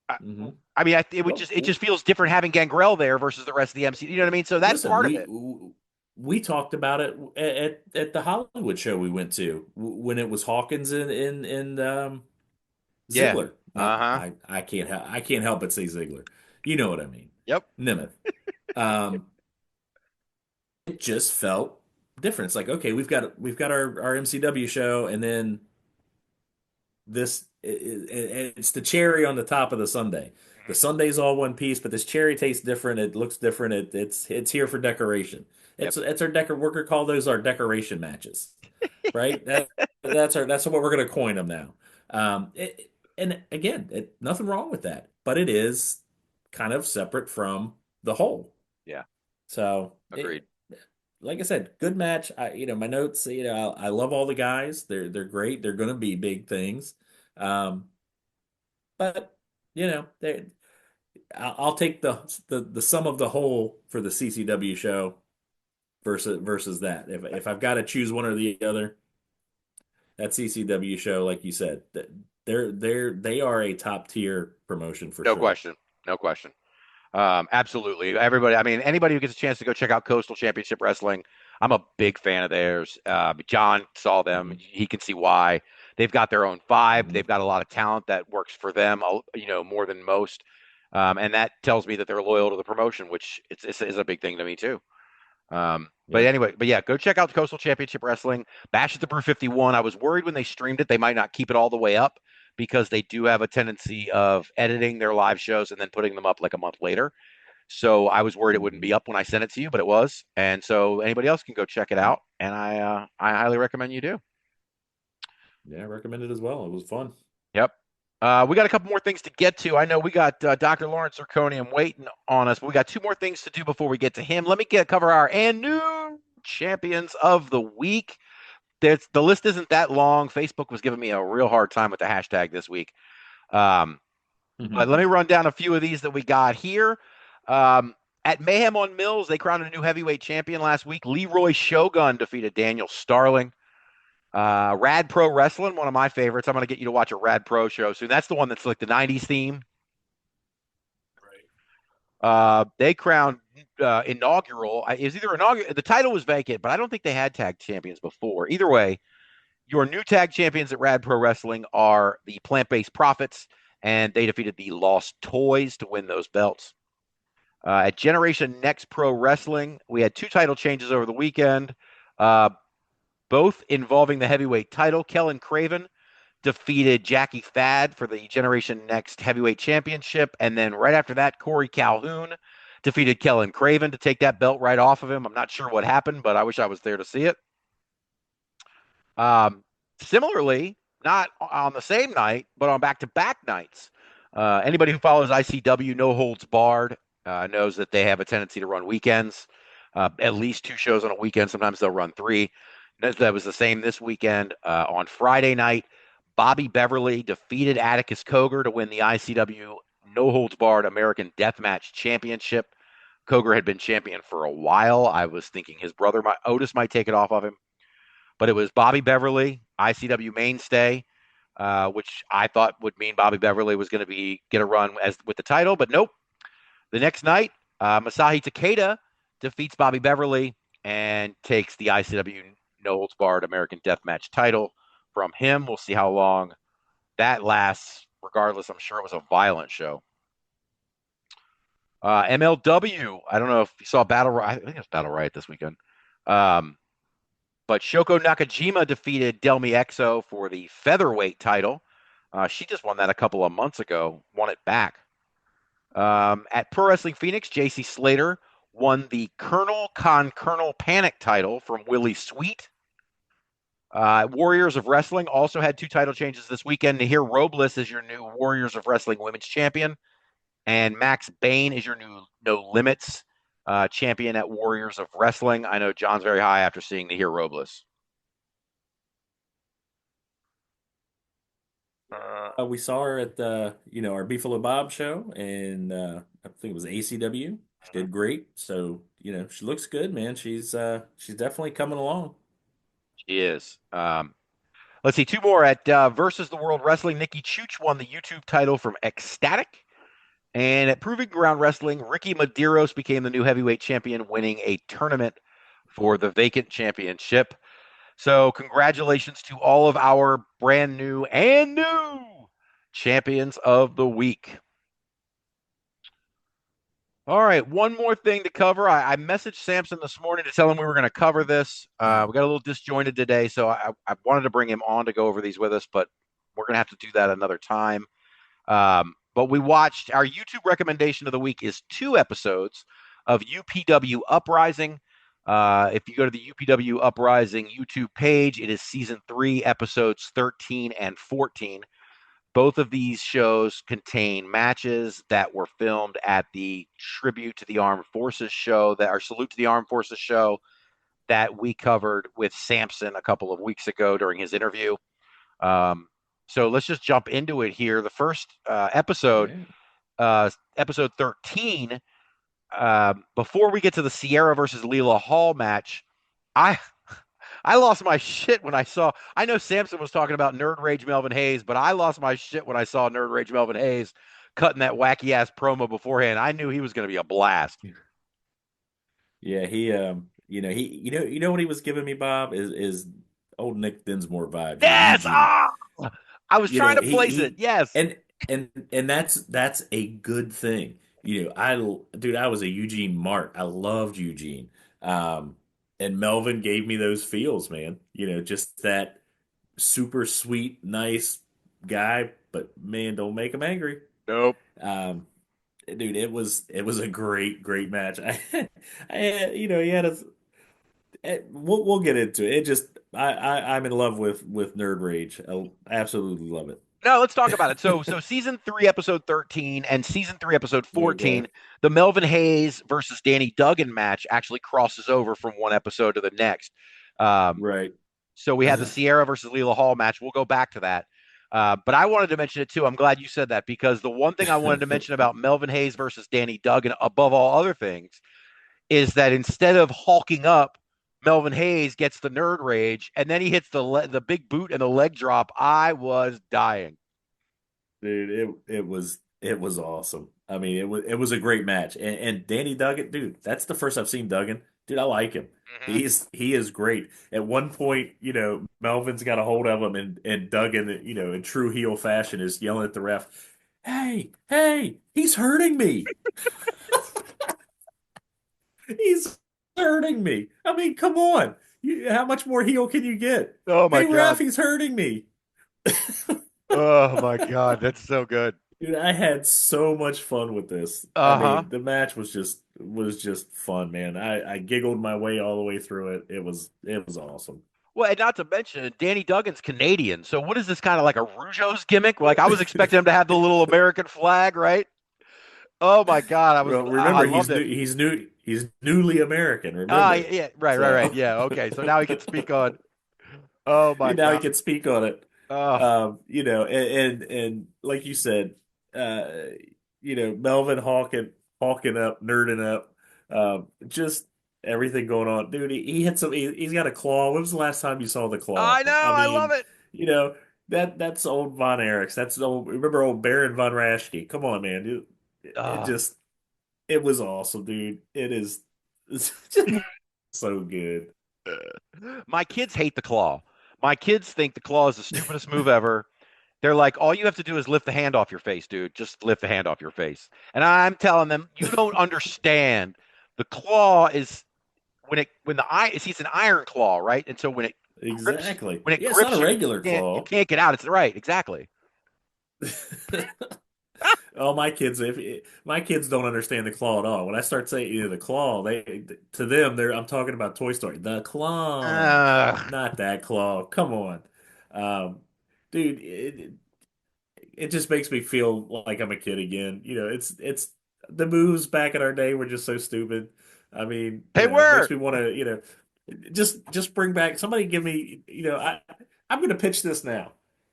Speaker 2: I,
Speaker 3: Hmm.
Speaker 2: I mean, it just
Speaker 3: Well,
Speaker 2: feels different having Gangrel there versus the rest of the MC. You know what I mean? So that's
Speaker 3: listen,
Speaker 2: part of it.
Speaker 3: we talked about it at the Hollywood show we went to when it was Hawkins and
Speaker 2: Yeah.
Speaker 3: Ziggler.
Speaker 2: Uh
Speaker 3: Not
Speaker 2: huh.
Speaker 3: I can't help but say Ziggler. You know what I mean?
Speaker 2: Yep.
Speaker 3: Nemeth. Um, it just felt different. It's like, okay, we've got our MCW show, and then it's the cherry on the top of the sundae. The sundae's all one piece, but this cherry tastes different. It looks different. It's here for decoration.
Speaker 2: Yep.
Speaker 3: It's our we're gonna call those our decoration matches, right? That's what we're gonna coin them now. And again, nothing wrong with that, but it is kind of separate from the whole.
Speaker 2: Yeah.
Speaker 3: So
Speaker 2: Agreed.
Speaker 3: like I said, good match. My notes. I love all the guys. They're great. They're going to be big things. Um, but they I'll take the sum of the whole for the CCW show versus that. If I've got to choose one or the other, that CCW show, like you said, they are a top tier promotion for
Speaker 2: No
Speaker 3: sure.
Speaker 2: question. No question. Absolutely. Everybody, I mean, anybody who gets a chance to go check out Coastal Championship Wrestling, I'm a big fan of theirs. John saw them.
Speaker 3: Hmm.
Speaker 2: He can see why. They've got their own vibe.
Speaker 3: Hmm.
Speaker 2: They've got a lot of talent that works for them, more than most. And that tells me that they're loyal to the promotion, which is a big thing to me too. But
Speaker 3: Yeah.
Speaker 2: anyway, but yeah, go check out Coastal Championship Wrestling. Bash at the Brew 51. I was worried when they streamed it, they might not keep it all the way up because they do have a tendency of editing their live shows and then putting them up like a month later. So I was worried it wouldn't
Speaker 3: Hmm.
Speaker 2: be up when I sent it to you, but it was. And so anybody else can go check it out, and I highly recommend you do.
Speaker 3: Yeah, I recommend it as well. It was fun.
Speaker 2: Yep. We got a couple more things to get to. I know we got Dr. Lawrence Zirconium waiting on us, but we got two more things to do before we get to him. Let me cover our and new champions of the week. The list isn't that long. Facebook was giving me a real hard time with the hashtag this week. Um, but let me run down a few of these that we got here. Um, at Mayhem on Mills, they crowned a new heavyweight champion last week. Leroy Shogun defeated Daniel Starling. Rad Pro Wrestling, one of my favorites. I'm going to get you to watch a Rad Pro show soon. That's the one that's like the 90s theme. They crowned inaugural. It was either inaugural. The title was vacant, but I don't think they had tag champions before. Either way, your new tag champions at Rad Pro Wrestling are the Plant Based Profits, and they defeated the Lost Toys to win those belts. At Generation Next Pro Wrestling, we had two title changes over the weekend, both involving the heavyweight title. Kellen Craven defeated Jackie Thad for the Generation Next Heavyweight Championship. And then right after that, Corey Calhoun defeated Kellen Craven to take that belt right off of him. I'm not sure what happened, but I wish I was there to see it. Similarly, not on the same night, but on back-to-back nights. Anybody who follows ICW No Holds Barred knows that they have a tendency to run weekends, at least two shows on a weekend. Sometimes they'll run three. That was the same this weekend. On Friday night, Bobby Beverly defeated Atticus Cogar to win the ICW No Holds Barred American Deathmatch Championship. Cogar had been champion for a while. I was thinking his brother, Otis, might take it off of him. But it was Bobby Beverly, ICW mainstay, which I thought would mean Bobby Beverly was going to get a run with the title. But nope. The next night, Masahi Takeda defeats Bobby Beverly and takes the ICW No Holds Barred American Deathmatch title from him. We'll see how long that lasts. Regardless, I'm sure it was a violent show. MLW, I don't know if you saw Battle Riot. I think it was Battle Riot this weekend. But Shoko Nakajima defeated Delmi Exo for the featherweight title. She just won that a couple of months ago, won it back. At Pro Wrestling Phoenix, JC Slater won the Colonel Panic title from Willie Sweet. Warriors of Wrestling also had 2 title changes this weekend. Nahir Robles is your new Warriors of Wrestling Women's Champion, and Max Bain is your new No Limits champion at Warriors of Wrestling. I know John's very high after seeing Nahir Robles.
Speaker 3: We saw her at the our Beefalo Bob show, and I think it was ACW. She did great, so she looks good, man. She's definitely coming along.
Speaker 2: She is. Let's see, 2 more at Versus the World Wrestling. Nikki Chooch won the YouTube title from Ecstatic. And at Proving Ground Wrestling, Ricky Medeiros became the new heavyweight champion, winning a tournament for the vacant championship. So congratulations to all of our brand new and new champions of the week. All right, one more thing to cover. I messaged Samson this morning to tell him we were going to cover this. We got a little disjointed today, so I wanted to bring him on to go over these with us, but we're going to have to do that another time. But we watched, our YouTube recommendation of the week is 2 episodes of UPW Uprising. If you go to the UPW Uprising YouTube page, it is season 3, episodes 13 and 14. Both of these shows contain matches that were filmed at the Tribute to the Armed Forces show, that our Salute to the Armed Forces show that we covered with Samson a couple of weeks ago during his interview. So let's just jump into it here. The first episode, episode 13, before we get to the Sierra versus Leela Hall match, I lost my shit when I saw, I know Samson was talking about Nerd Rage Melvin Hayes, but I lost my shit when I saw Nerd Rage Melvin Hayes cutting that wacky ass promo beforehand. I knew he was going to be a blast.
Speaker 3: Yeah, he what he was giving me, Bob, is old Nick Dinsmore vibes.
Speaker 2: Yes. I was trying to place it. Yes.
Speaker 3: And that's a good thing. I was a Eugene mark. I loved Eugene. And Melvin gave me those feels, man. Just that super sweet, nice guy, but man, don't make him angry.
Speaker 2: Nope.
Speaker 3: Dude, it was a great match. He had a. We'll get into it. It just I'm in love with Nerd Rage. I absolutely love it.
Speaker 2: No, let's talk about it. So season 3, episode 13 and season 3, episode 14, the Melvin Hayes versus Danny Duggan match actually crosses over from one episode to the next.
Speaker 3: Right.
Speaker 2: So we had the Sierra versus Leela Hall match. We'll go back to that. But I wanted to mention it too. I'm glad you said that, because the one thing I wanted to mention about Melvin Hayes versus Danny Duggan, above all other things, is that instead of hulking up, Melvin Hayes gets the Nerd Rage, and then he hits the big boot and the leg drop. I was dying.
Speaker 3: Dude, it was awesome. I mean, it was a great match. And Danny Duggan, dude, that's the first I've seen Duggan. Dude, I like him. Mm-hmm. He is great. At one point, Melvin's got a hold of him, and Duggan, in true heel fashion, is yelling at the ref, "Hey, he's hurting me." He's hurting me. I mean, come on. How much more heel can you get?
Speaker 2: Oh my God.
Speaker 3: Ref, he's hurting me.
Speaker 2: Oh my God, that's so good.
Speaker 3: Dude, I had so much fun with this. I mean, the match was just fun, man. I giggled my way all the way through it. It was awesome.
Speaker 2: Well, and not to mention, Danny Duggan's Canadian. So what is this, kind of like a Rougeau's gimmick? Like, I was expecting him to have the little American flag, right? Oh my God,
Speaker 3: he's newly American. Remember?
Speaker 2: Yeah, right. Yeah, okay. So now he can speak on. Oh my God.
Speaker 3: Now he can speak on it. And like you said, Melvin hawking up, nerding up, just everything going on, dude. He hit some. He's got a claw. When was the last time you saw the claw?
Speaker 2: I know. I love it.
Speaker 3: That's old Von Erichs. That's old. Remember old Baron Von Raschke? Come on, man. Dude, it was awesome, dude. It's just so good.
Speaker 2: My kids hate the claw. My kids think the claw is the stupidest move ever. They're like, all you have to do is lift the hand off your face, dude. Just lift the hand off your face. And I'm telling them, you don't understand. The claw is it's an iron claw, right? And so when it
Speaker 3: exactly
Speaker 2: grips,
Speaker 3: it's not a regular claw.
Speaker 2: You can't get out. It's right, exactly.
Speaker 3: Oh, my kids don't understand the claw at all. When I start saying the claw, they to them I'm talking about Toy Story. The claw,
Speaker 2: Ugh.
Speaker 3: not that claw. Come on, um, dude. It just makes me feel like I'm a kid again. It's the moves back in our day were just so stupid. I mean,
Speaker 2: They
Speaker 3: it makes
Speaker 2: were.
Speaker 3: me want to, just bring back somebody give me, I'm going to pitch this now.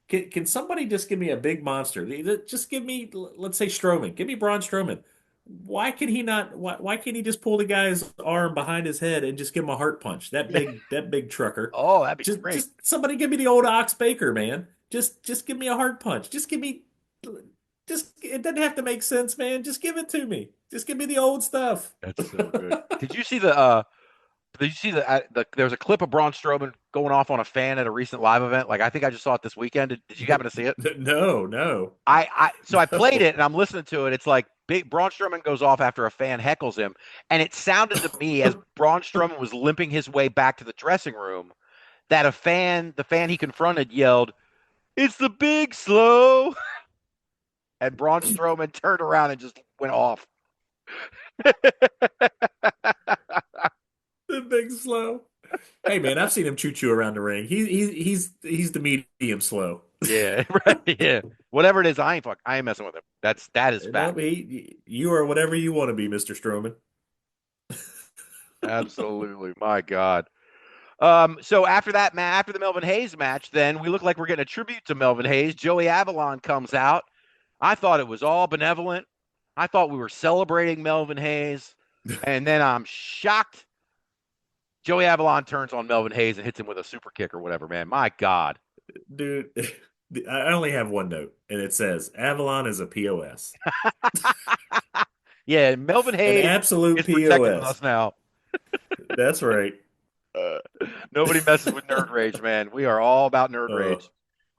Speaker 3: Can somebody just give me a big monster? Just give me, let's say Strowman. Give me Braun Strowman. Why can he not? Why can't he just pull the guy's arm behind his head and just give him a heart punch?
Speaker 2: Yeah.
Speaker 3: That big trucker.
Speaker 2: Oh, that'd be great.
Speaker 3: Just somebody give me the old Ox Baker, man. Just give me a heart punch. Just give me. Just it doesn't have to make sense, man. Just give it to me. Just give me the old stuff.
Speaker 2: That's so good. Did you see did you see there's a clip of Braun Strowman going off on a fan at a recent live event? Like I think I just saw it this weekend. Did you happen to see it?
Speaker 3: No, no,
Speaker 2: So I played
Speaker 3: no.
Speaker 2: it and I'm listening to it. It's like big Braun Strowman goes off after a fan heckles him, and it sounded to me as Braun Strowman was limping his way back to the dressing room that the fan he confronted yelled, "It's the big slow," and Braun Strowman turned around and just went off.
Speaker 3: The big slow. Hey, man, I've seen him choo choo around the ring. He's the medium slow.
Speaker 2: Yeah, right. Yeah, whatever it is, I ain't messing with him. That is
Speaker 3: No,
Speaker 2: fact.
Speaker 3: you are whatever you want to be, Mr. Strowman.
Speaker 2: Absolutely, my God. So after after the Melvin Hayes match, then we look like we're getting a tribute to Melvin Hayes. Joey Avalon comes out. I thought it was all benevolent. I thought we were celebrating Melvin Hayes, and then I'm shocked. Joey Avalon turns on Melvin Hayes and hits him with a super kick or whatever. Man, my God.
Speaker 3: Dude, I only have one note, and it says Avalon is a POS.
Speaker 2: Yeah, Melvin
Speaker 3: An
Speaker 2: Hayes
Speaker 3: absolute
Speaker 2: is protected with
Speaker 3: POS.
Speaker 2: us now.
Speaker 3: That's right.
Speaker 2: Uh, Nobody messes with Nerd Rage, man. We are all about Nerd
Speaker 3: Uh,
Speaker 2: Rage.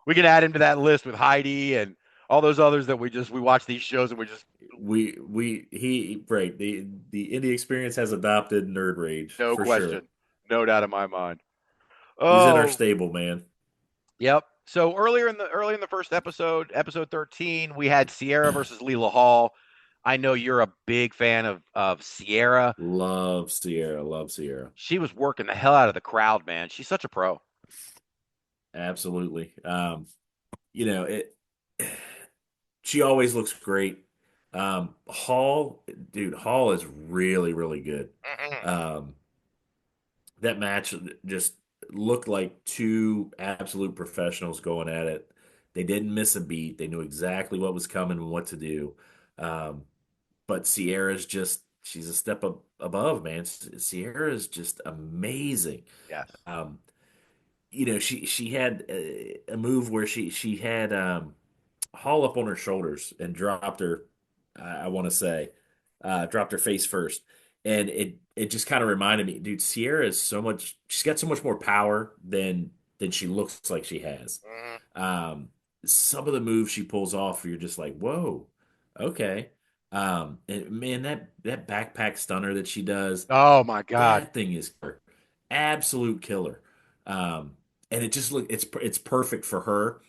Speaker 2: We can add him to that list with Heidi and all those others that we watch these shows and we just
Speaker 3: he right. The indie experience has adopted Nerd Rage
Speaker 2: no
Speaker 3: for sure.
Speaker 2: question, no doubt in my mind.
Speaker 3: He's in our
Speaker 2: Oh,
Speaker 3: stable, man.
Speaker 2: yep. So early in the first episode, episode 13, we had Sierra versus Leela Hall. I know you're a big fan of Sierra.
Speaker 3: Love Sierra, love Sierra.
Speaker 2: She was working the hell out of the crowd, man. She's such a pro.
Speaker 3: Absolutely. It she always looks great. Hall, dude, Hall is really, really good.
Speaker 2: Mhm.
Speaker 3: Um, that match just looked like two absolute professionals going at it. They didn't miss a beat. They knew exactly what was coming and what to do. Um, but Sierra's just she's a step above, man. Sierra is just amazing.
Speaker 2: Yes.
Speaker 3: Um, she had a move where she had Hall up on her shoulders and dropped her. I want to say, dropped her face first, and it just kind of reminded me, dude. Sierra is so much. She's got so much more power than she looks like she has.
Speaker 2: Mhm.
Speaker 3: Um, some of the moves she pulls off, you're just like, whoa, okay. And man, that backpack stunner that she does,
Speaker 2: Oh my God.
Speaker 3: that thing is killer. Absolute killer. Um, and it just it's perfect for her.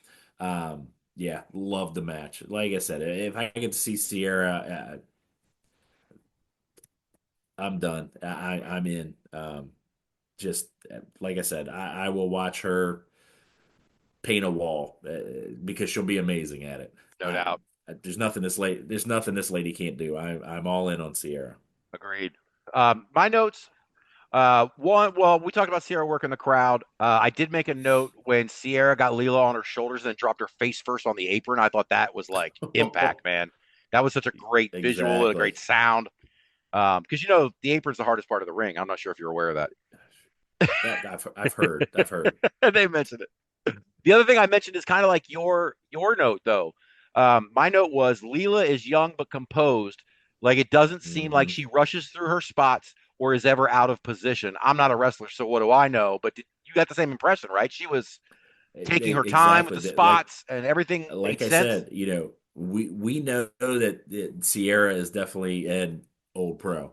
Speaker 3: Yeah, love the match. Like I said, if I get to see Sierra, I'm done. I'm in. Just like I said, I will watch her paint a wall because she'll be amazing at it.
Speaker 2: No doubt.
Speaker 3: There's nothing this lady can't do. I'm all in on Sierra.
Speaker 2: Agreed. My notes. One, well, we talked about Sierra working the crowd. I did make a note when Sierra got Leela on her shoulders and then dropped her face first on the apron. I thought that was like impact, man. That was such a great visual and a
Speaker 3: Exactly.
Speaker 2: great sound. Because the apron's the hardest part of the ring. I'm not sure if you're aware of that.
Speaker 3: That I've heard. I've heard.
Speaker 2: They mentioned it. The other thing I mentioned is kind of like your note though. My note was Leela is young but composed. Like it doesn't seem like
Speaker 3: Hmm.
Speaker 2: she rushes through her spots or is ever out of position. I'm not a wrestler, so what do I know? But you got the same impression, right? She was taking her time with
Speaker 3: Exactly.
Speaker 2: the
Speaker 3: Like
Speaker 2: spots and everything made
Speaker 3: like I
Speaker 2: sense.
Speaker 3: said, we know that Sierra is definitely an old pro.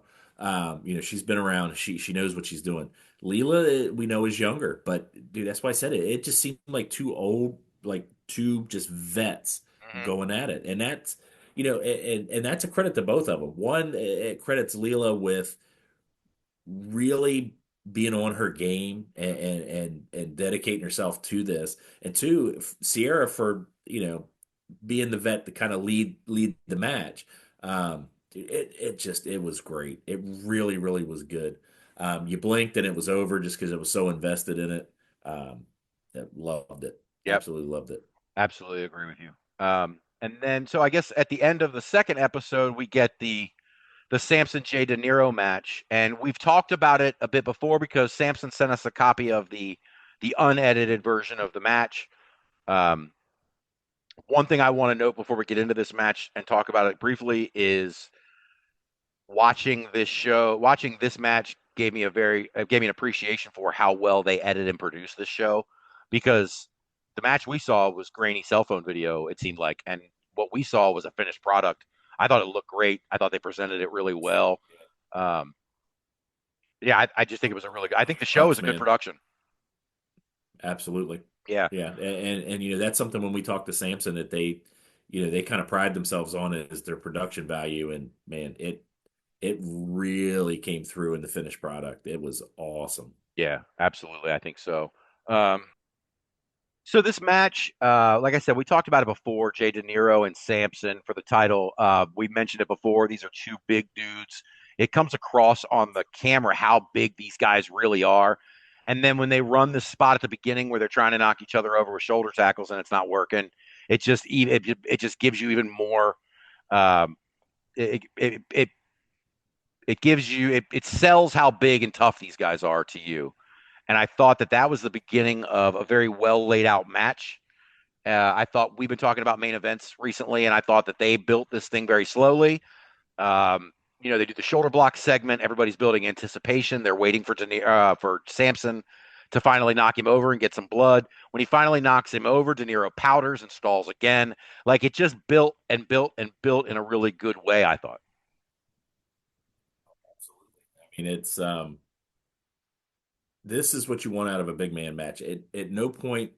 Speaker 3: She's been around. She knows what she's doing. Leela, we know is younger, but dude, that's why I said it. It just seemed like two old, like two just vets
Speaker 2: Mhm.
Speaker 3: going at it, and and that's a credit to both of them. One, it credits Leela with really being on her game and dedicating herself to this, and two, Sierra for being the vet to kind of lead the match. It was great. It really was good. You blinked and it was over just because it was so invested in it. Um, Loved it.
Speaker 2: Yep,
Speaker 3: Absolutely loved it.
Speaker 2: absolutely agree with you. And then, so I guess at the end of the second episode, we get the Samson J De Niro match, and we've talked about it a bit before because Samson sent us a copy of the unedited version of the match. Um, One thing I want to note before we get into this match and talk about it briefly is watching this match gave me an appreciation for how well they edit and produce this show, because the match we saw was grainy cell phone video, it seemed like, and what we saw was a finished product. I thought it looked great. I thought they presented it really well. Um, yeah, I just think it was a really good. I think the show is
Speaker 3: Props,
Speaker 2: a good
Speaker 3: man.
Speaker 2: production.
Speaker 3: Absolutely.
Speaker 2: Yeah,
Speaker 3: Yeah. And that's something when we talk to Samson that they kind of pride themselves on it as their production value. And man, it really came through in the finished product. It was awesome.
Speaker 2: yeah, absolutely. I think so. Um, So this match, like I said, we talked about it before. Jay De Niro and Samson for the title. We mentioned it before. These are two big dudes. It comes across on the camera how big these guys really are. And then when they run this spot at the beginning where they're trying to knock each other over with shoulder tackles and it's not working, it just gives you even more. Um, it, it it it gives you it sells how big and tough these guys are to you. And I thought that was the beginning of a very well laid out match. I thought we've been talking about main events recently, and I thought that they built this thing very slowly. They do the shoulder block segment. Everybody's building anticipation. They're waiting for Samson to finally knock him over and get some blood. When he finally knocks him over, De Niro powders and stalls again. Like it just built and built and built in a really good way, I thought.
Speaker 3: Absolutely. I mean, this is what you want out of a big man match. At no point,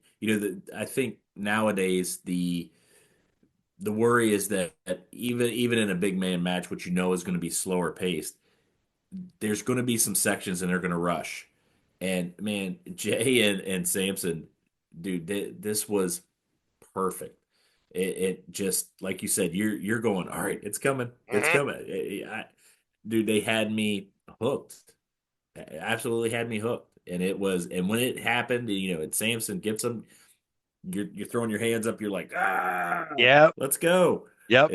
Speaker 3: I think nowadays the worry is that even in a big man match, which is going to be slower paced, there's going to be some sections and they're going to rush. And man, Jay and Samson, dude, this was perfect. It just like you said, you're going, all right, it's
Speaker 2: Mm-hmm.
Speaker 3: coming. Dude, they had me hooked. Absolutely had me hooked. And when it happened, and Samson gets him, you're throwing your hands up. You're like,
Speaker 2: Yep.
Speaker 3: let's go.
Speaker 2: Yep.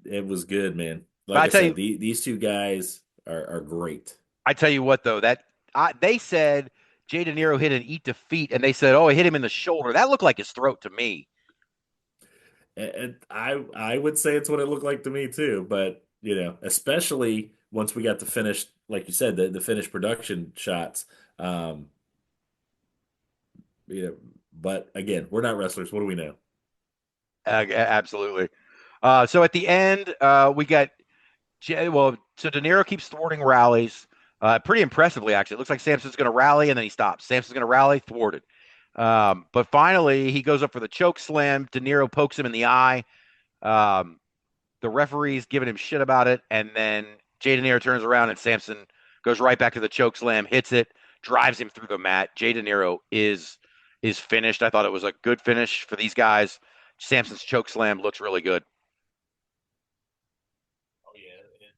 Speaker 3: It was good, man.
Speaker 2: But
Speaker 3: Like I said, these two guys are great.
Speaker 2: I tell you what though, they said Jay De Niro hit an eat defeat, and they said, "Oh, it hit him in the shoulder." That looked like his throat to me.
Speaker 3: And I would say it's what it looked like to me too. But especially once we got to finish, like you said, the finished production shots. Um, you know, but again, we're not wrestlers. What do we know?
Speaker 2: Absolutely. So at the end, we got so De Niro keeps thwarting rallies, pretty impressively actually. It looks like Samson's going to rally and then he stops. Samson's going to rally, thwarted. But finally, he goes up for the choke slam. De Niro pokes him in the eye. Um, the referee's giving him shit about it, and then Jay De Niro turns around and Samson goes right back to the choke slam, hits it, drives him through the mat. Jay De Niro is finished. I thought it was a good finish for these guys. Samson's choke slam looks really good.
Speaker 3: Oh yeah,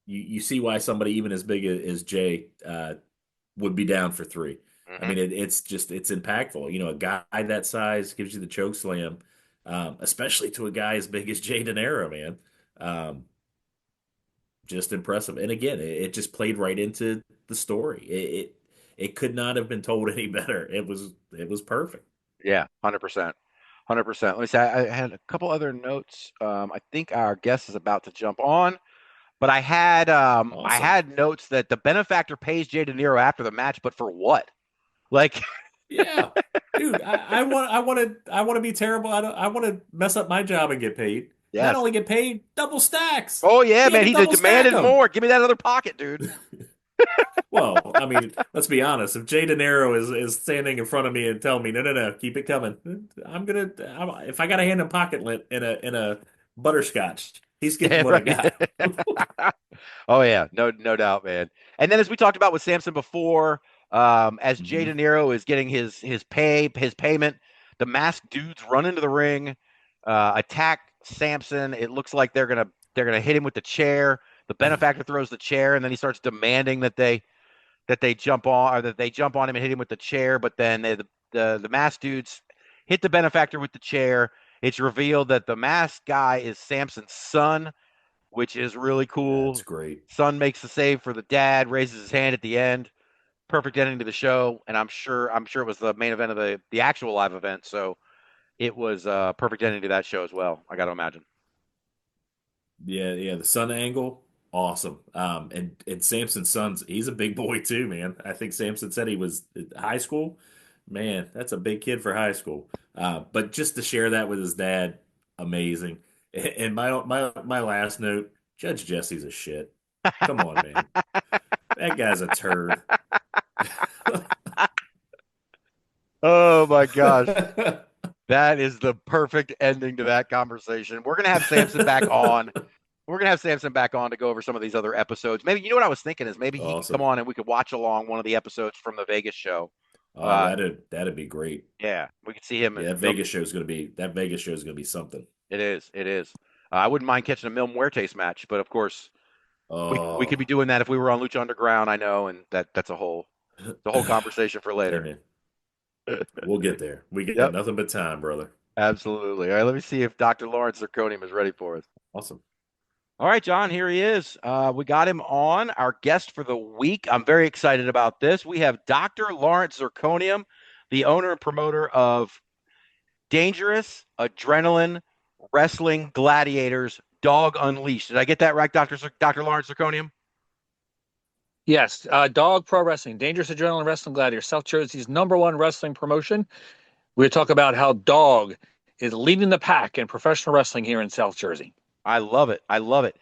Speaker 3: you see why somebody even as big as Jay would be down for three. I
Speaker 2: Mm-hmm.
Speaker 3: mean, it's impactful. A guy that size gives you the choke slam, especially to a guy as big as Jay De Niro, man. Um, just impressive. And again, it just played right into the story. It could not have been told any better. It was perfect.
Speaker 2: Yeah, 100%. 100%. Let me say, I had a couple other notes. I think our guest is about to jump on, but I
Speaker 3: Awesome.
Speaker 2: had notes that the benefactor pays Jay De Niro after the match, but for what? Like,
Speaker 3: Yeah, dude, I want to be terrible. I want to mess up my job and get paid. Not
Speaker 2: yes.
Speaker 3: only get paid, double stacks.
Speaker 2: Oh yeah,
Speaker 3: He had
Speaker 2: man,
Speaker 3: to
Speaker 2: he
Speaker 3: double stack
Speaker 2: demanded
Speaker 3: them.
Speaker 2: more. Give me that other pocket, dude.
Speaker 3: Well, I mean, let's be honest. If Jay De Niro is standing in front of me and telling me, no, no, no, keep it coming, if I got a hand in pocket lint in a butterscotch, He's getting
Speaker 2: Yeah,
Speaker 3: what I got.
Speaker 2: right. Oh yeah, no doubt, man. And then as we talked about with Samson before, as Jay
Speaker 3: Hmm.
Speaker 2: De Niro is getting his payment, the masked dudes run into the ring, attack Samson. It looks like they're gonna hit him with the chair. The benefactor throws the chair, and then he starts demanding that they jump on or that they jump on him and hit him with the chair. But then the masked dudes hit the benefactor with the chair. It's revealed that the masked guy is Samson's son, which is really
Speaker 3: That's
Speaker 2: cool.
Speaker 3: great.
Speaker 2: Son makes the save for the dad, raises his hand at the end. Perfect ending to the show, and I'm sure it was the main event of the actual live event, so it was a perfect ending to that show as well. I got to imagine.
Speaker 3: Yeah, yeah, the son angle, awesome. And Samson's son's he's a big boy too, man. I think Samson said he was at high school. Man, that's a big kid for high school. But just to share that with his dad, amazing. And my last note, Judge Jesse's a shit. Come on, man. That guy's a turd.
Speaker 2: Oh my gosh. That is the perfect ending to that conversation. We're gonna have Samson back on. We're gonna have Samson back on to go over some of these other episodes. Maybe you know what I was thinking is maybe he could come
Speaker 3: Awesome.
Speaker 2: on and we could watch along one of the episodes from the Vegas show.
Speaker 3: Oh,
Speaker 2: Uh,
Speaker 3: that'd be great.
Speaker 2: yeah, we could see him.
Speaker 3: Yeah, that Vegas show is gonna be something.
Speaker 2: It is. It is. I wouldn't mind catching a Mil Muertes match, but of course we could be
Speaker 3: Oh,
Speaker 2: doing that if we were on Lucha Underground. I know, and that's a whole conversation for
Speaker 3: hey
Speaker 2: later.
Speaker 3: man, we'll get there. We got
Speaker 2: Yep,
Speaker 3: nothing but time, brother.
Speaker 2: absolutely. All right, let me see if Dr. Lawrence Zirconium is ready for us.
Speaker 3: Awesome.
Speaker 2: All right, John, here he is. We got him on, our guest for the week. I'm very excited about this. We have Dr. Lawrence Zirconium, the owner and promoter of Dangerous Adrenaline Wrestling Gladiators Dog Unleashed. Did I get that right, Dr. Lawrence Zirconium?
Speaker 4: Yes, Dog Pro Wrestling, Dangerous Adrenaline Wrestling Gladiator, South Jersey's #1 wrestling promotion. We talk about how Dog is leading the pack in professional wrestling here in South Jersey.
Speaker 2: I love it. I love it.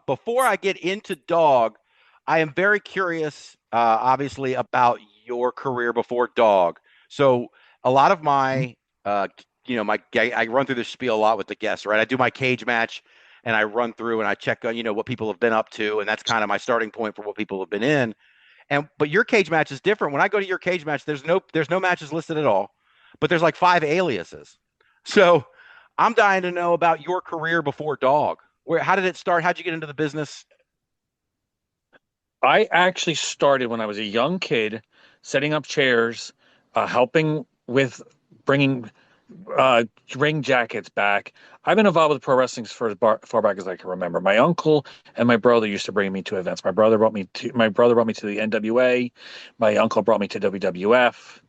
Speaker 2: Before I get into Dog, I am very curious, obviously, about your career before Dog. So a lot of my, I run through this spiel a lot with the guests, right? I do my cage match, and I run through and I check, what people have been up to, and that's kind of my starting point for what people have been in. But your cage match is different. When I go to your cage match, there's no matches listed at all, but there's like 5 aliases. So I'm dying to know about your career before Dog. How did it start? How'd you get into the business?
Speaker 4: I actually started when I was a young kid, setting up chairs, helping with bringing ring jackets back. I've been involved with pro wrestling for as far back as I can remember. My uncle and my brother used to bring me to events. My brother brought me to the NWA. My uncle brought me to WWF.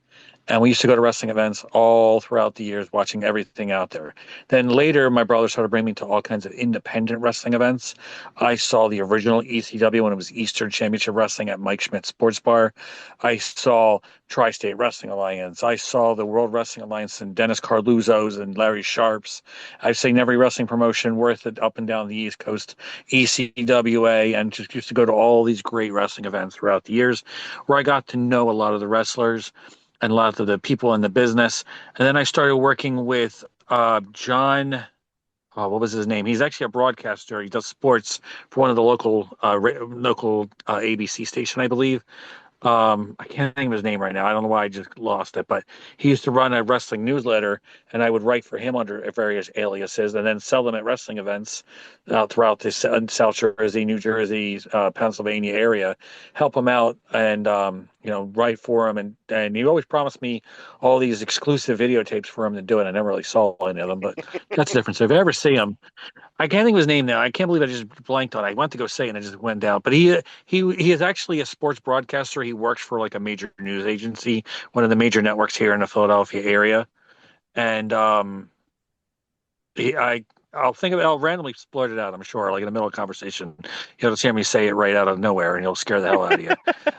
Speaker 4: And we used to go to wrestling events all throughout the years, watching everything out there. Then later, my brother started bringing me to all kinds of independent wrestling events. I saw the original ECW when it was Eastern Championship Wrestling at Mike Schmidt's Sports Bar. I saw Tri-State Wrestling Alliance. I saw the World Wrestling Alliance and Dennis Carluzzo's and Larry Sharp's. I've seen every wrestling promotion worth it up and down the East Coast, ECWA, and just used to go to all these great wrestling events throughout the years where I got to know a lot of the wrestlers and a lot of the people in the business. And then I started working with John. What was his name? He's actually a broadcaster. He does sports for one of the local ABC station, I believe. I can't think of his name right now. I don't know why I just lost it, but he used to run a wrestling newsletter, and I would write for him under various aliases, and then sell them at wrestling events throughout the South Jersey, New Jersey, Pennsylvania area. Help him out, and write for him, and he always promised me all these exclusive videotapes for him to do it. I never really saw any of them, but that's the difference. If I ever see him, I can't think of his name now. I can't believe I just blanked on it. I went to go say it and I just went down. But he is actually a sports broadcaster. He works for like a major news agency, one of the major networks here in the Philadelphia area. And I'll randomly blurt it out, I'm sure, like in the middle of a conversation. He'll just hear me say it right out of nowhere and he'll scare the hell out of you.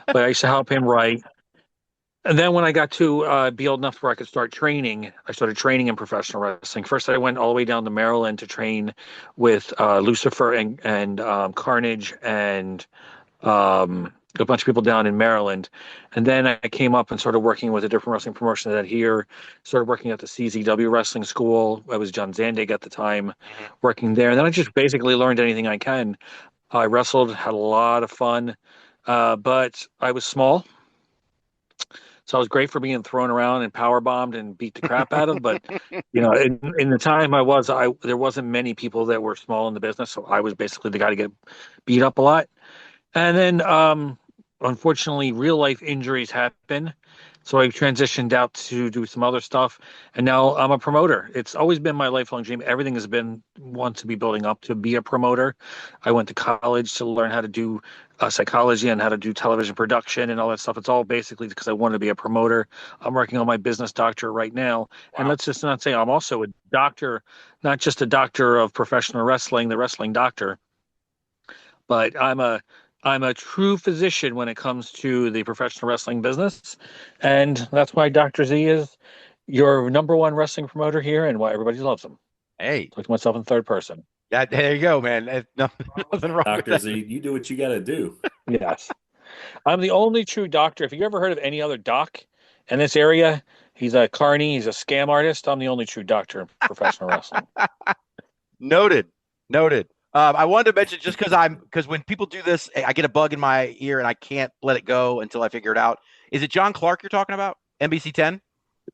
Speaker 4: But I used to help him write. And then when I got to be old enough where I could start training, I started training in professional wrestling. First, I went all the way down to Maryland to train with Lucifer and Carnage and a bunch of people down in Maryland. And then I came up and started working with a different wrestling promotion that here, started working at the CZW Wrestling School. I was John Zandig at the time,
Speaker 2: Mhm.
Speaker 4: working there. And then I just basically learned anything I can. I wrestled, had a lot of fun, but I was small. So I was great for being thrown around and power bombed and beat the crap out of. But in the time there wasn't many people that were small in the business, so I was basically the guy to get beat up a lot. And then, unfortunately, real life injuries happen. So I transitioned out to do some other stuff, and now I'm a promoter. It's always been my lifelong dream. Everything has been one to be building up to be a promoter. I went to college to learn how to do psychology and how to do television production and all that stuff. It's all basically because I wanted to be a promoter. I'm working on my business doctorate right now, and
Speaker 2: Wow.
Speaker 4: let's just not say I'm also a doctor, not just a doctor of professional wrestling, the wrestling doctor, but I'm a true physician when it comes to the professional wrestling business. And that's why Dr. Z is your number one wrestling promoter here and why everybody loves him.
Speaker 2: Hey,
Speaker 4: Talk to myself in third person.
Speaker 2: there you go, man. Nothing wrong with
Speaker 3: Dr.
Speaker 2: that.
Speaker 3: Z, you do what you got to do.
Speaker 4: Yes. I'm the only true doctor. If you ever heard of any other doc in this area, he's a carny, he's a scam artist. I'm the only true doctor in professional wrestling.
Speaker 2: Noted. Noted. I wanted to mention just because when people do this, I get a bug in my ear and I can't let it go until I figure it out. Is it John Clark you're talking about? NBC 10?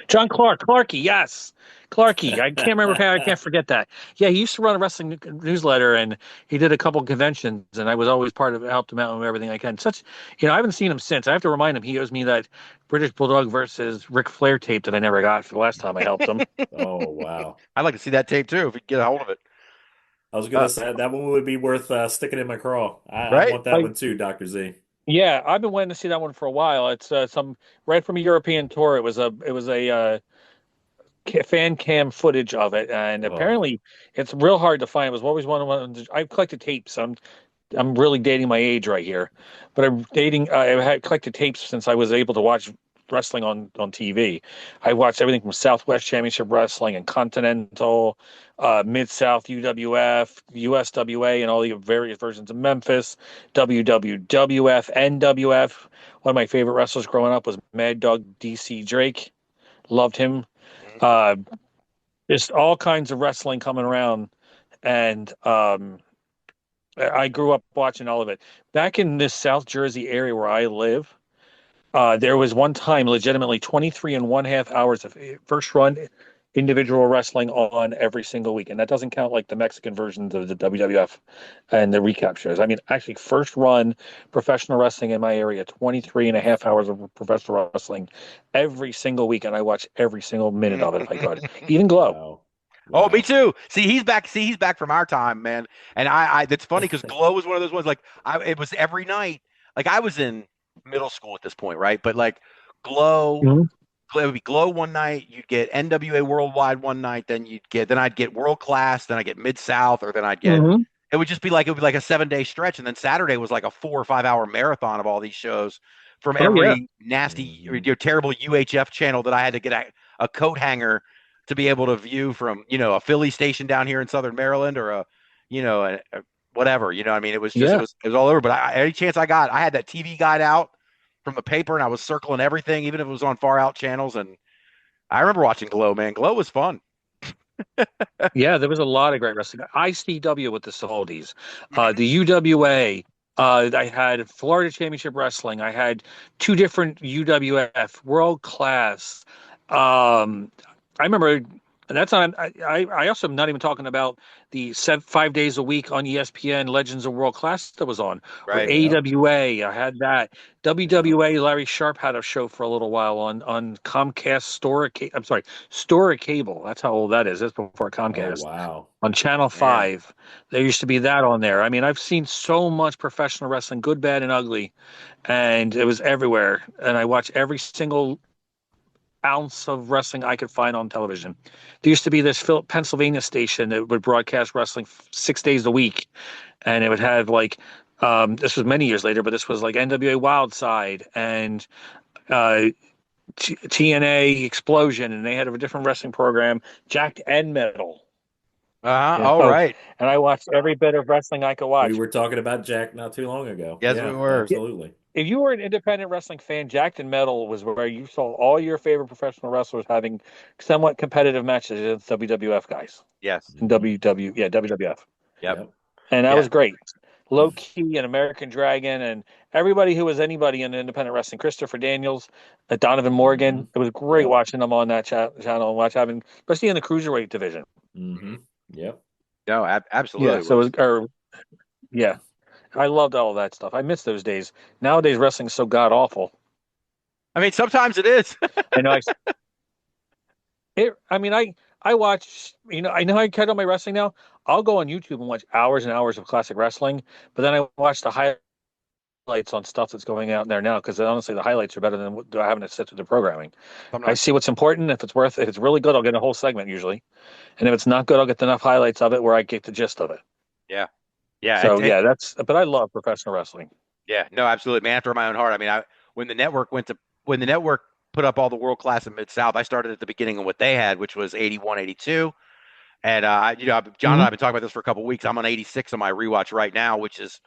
Speaker 4: John Clarky, yes. Clarky. I can't remember. I can't forget that. Yeah, he used to run a wrestling newsletter, and he did a couple conventions, and I was always part of helped him out with everything I can. I haven't seen him since. I have to remind him he owes me that British Bulldog versus Ric Flair tape that I never got for the last time I helped him.
Speaker 3: Oh, wow.
Speaker 2: I'd like to see that tape too if we can get a hold of it.
Speaker 3: I was going to say that one would be worth sticking in my craw. I
Speaker 2: Right?
Speaker 3: want that one too, Dr. Z.
Speaker 4: Yeah, I've been waiting to see that one for a while. It's some right from a European tour. It was a fan cam footage of it, and
Speaker 3: Oh,
Speaker 4: apparently it's real hard to find. It was always one. I've collected tapes. I'm really dating my age right here, but I'm dating. I've had collected tapes since I was able to watch wrestling on TV. I watched everything from Southwest Championship Wrestling and Continental, Mid South UWF, USWA, and all the various versions of Memphis, WWWF, NWF. One of my favorite wrestlers growing up was Mad Dog DC Drake. Loved him. Uh, just all kinds of wrestling coming around, and I grew up watching all of it. Back in this South Jersey area where I live, there was one time legitimately 23 and one half hours of first run individual wrestling on every single week. And that doesn't count like the Mexican versions of the WWF and the recap shows. I mean, actually, first run professional wrestling in my area, 23 and a half hours of professional wrestling every single week. And I watched every single minute of it if I could. Even Glow.
Speaker 3: wow.
Speaker 2: Oh, me
Speaker 3: Wow.
Speaker 2: too. See, he's back. See, he's back from our time, man. And that's funny because Glow was one of those ones. Like, it was every night. Like, I was in middle school at this point, right? But like, Glow,
Speaker 4: Mhm.
Speaker 2: it would be Glow one night. You'd get NWA Worldwide one night. Then I'd get World Class. Then I get Mid South, or then I'd get.
Speaker 4: Mhm.
Speaker 2: It would just be like a 7 day stretch, and then Saturday was like a 4 or 5 hour marathon of all these shows from
Speaker 4: Oh, yeah.
Speaker 2: every nasty or
Speaker 3: Mhm.
Speaker 2: terrible UHF channel that I had to get a coat hanger to be able to view from a Philly station down here in Southern Maryland or whatever. I mean, it was just
Speaker 4: Yeah.
Speaker 2: it was all over. But any chance I got, I had that TV guide out from the paper and I was circling everything, even if it was on far out channels. And I remember watching Glow, man. Glow was fun.
Speaker 4: Yeah, there was a lot of great wrestling. ICW with the Soldies,
Speaker 2: Mhm.
Speaker 4: the UWA. I had Florida Championship Wrestling. I had two different UWF World Class. I remember that's not. I also am not even talking about the 5 days a week on ESPN Legends of World Class that was on, or
Speaker 2: Right.
Speaker 3: Yep.
Speaker 4: AWA. I had that.
Speaker 3: Yep.
Speaker 4: WWA. Larry Sharp had a show for a little while on Comcast Store. I'm sorry, Store Cable. That's how old that is. That's before
Speaker 3: Oh,
Speaker 4: Comcast
Speaker 3: wow.
Speaker 4: on Channel
Speaker 2: Man.
Speaker 4: 5. There used to be that on there. I mean, I've seen so much professional wrestling, good, bad, and ugly, and it was everywhere. And I watched every single ounce of wrestling I could find on television. There used to be this Pennsylvania station that would broadcast wrestling 6 days a week, and it would have like, this was many years later, but this was like NWA Wildside and uh, TNA Explosion, and they had a different wrestling program, Jacked and Metal.
Speaker 2: All
Speaker 4: So,
Speaker 2: right.
Speaker 4: and I watched every bit of wrestling I could
Speaker 3: We
Speaker 4: watch.
Speaker 3: were talking about Jack not too long ago.
Speaker 2: Yes, we
Speaker 3: Yeah,
Speaker 2: were.
Speaker 4: Yeah,
Speaker 3: absolutely.
Speaker 4: if you were an independent wrestling fan, Jacked and Metal was where you saw all your favorite professional wrestlers having somewhat competitive matches against WWF guys
Speaker 2: Yes.
Speaker 4: and WWF,
Speaker 2: Yep.
Speaker 3: Yep.
Speaker 4: and that
Speaker 2: Yeah.
Speaker 4: was great. Low Key and American Dragon and everybody who was anybody in independent wrestling. Christopher Daniels, Donovan Morgan. It was great
Speaker 3: Yep.
Speaker 4: watching them on that channel and having, especially in the cruiserweight division.
Speaker 3: Yep.
Speaker 2: No, absolutely.
Speaker 4: Yeah. So it was, yeah. I loved all of that stuff. I miss those days. Nowadays, wrestling is so god awful.
Speaker 2: I mean, sometimes it is.
Speaker 4: I know. I watch. I know I cut on my wrestling now. I'll go on YouTube and watch hours and hours of classic wrestling, but then I watch the highlights on stuff that's going out there now because honestly, the highlights are better than having to sit through the programming. I see what's important. If it's really good, I'll get a whole segment usually, and if it's not good, I'll get enough highlights of it where I get the gist of it.
Speaker 2: Yeah. Yeah.
Speaker 4: So that's. But I love professional wrestling.
Speaker 2: Yeah. No, absolutely. Man after my own heart. I mean, when the network put up all the world class in Mid-South, I started at the beginning of what they had, which was 81, 82. And, John and I have been talking about this for a couple of weeks. I'm on 86 on my rewatch right now, which is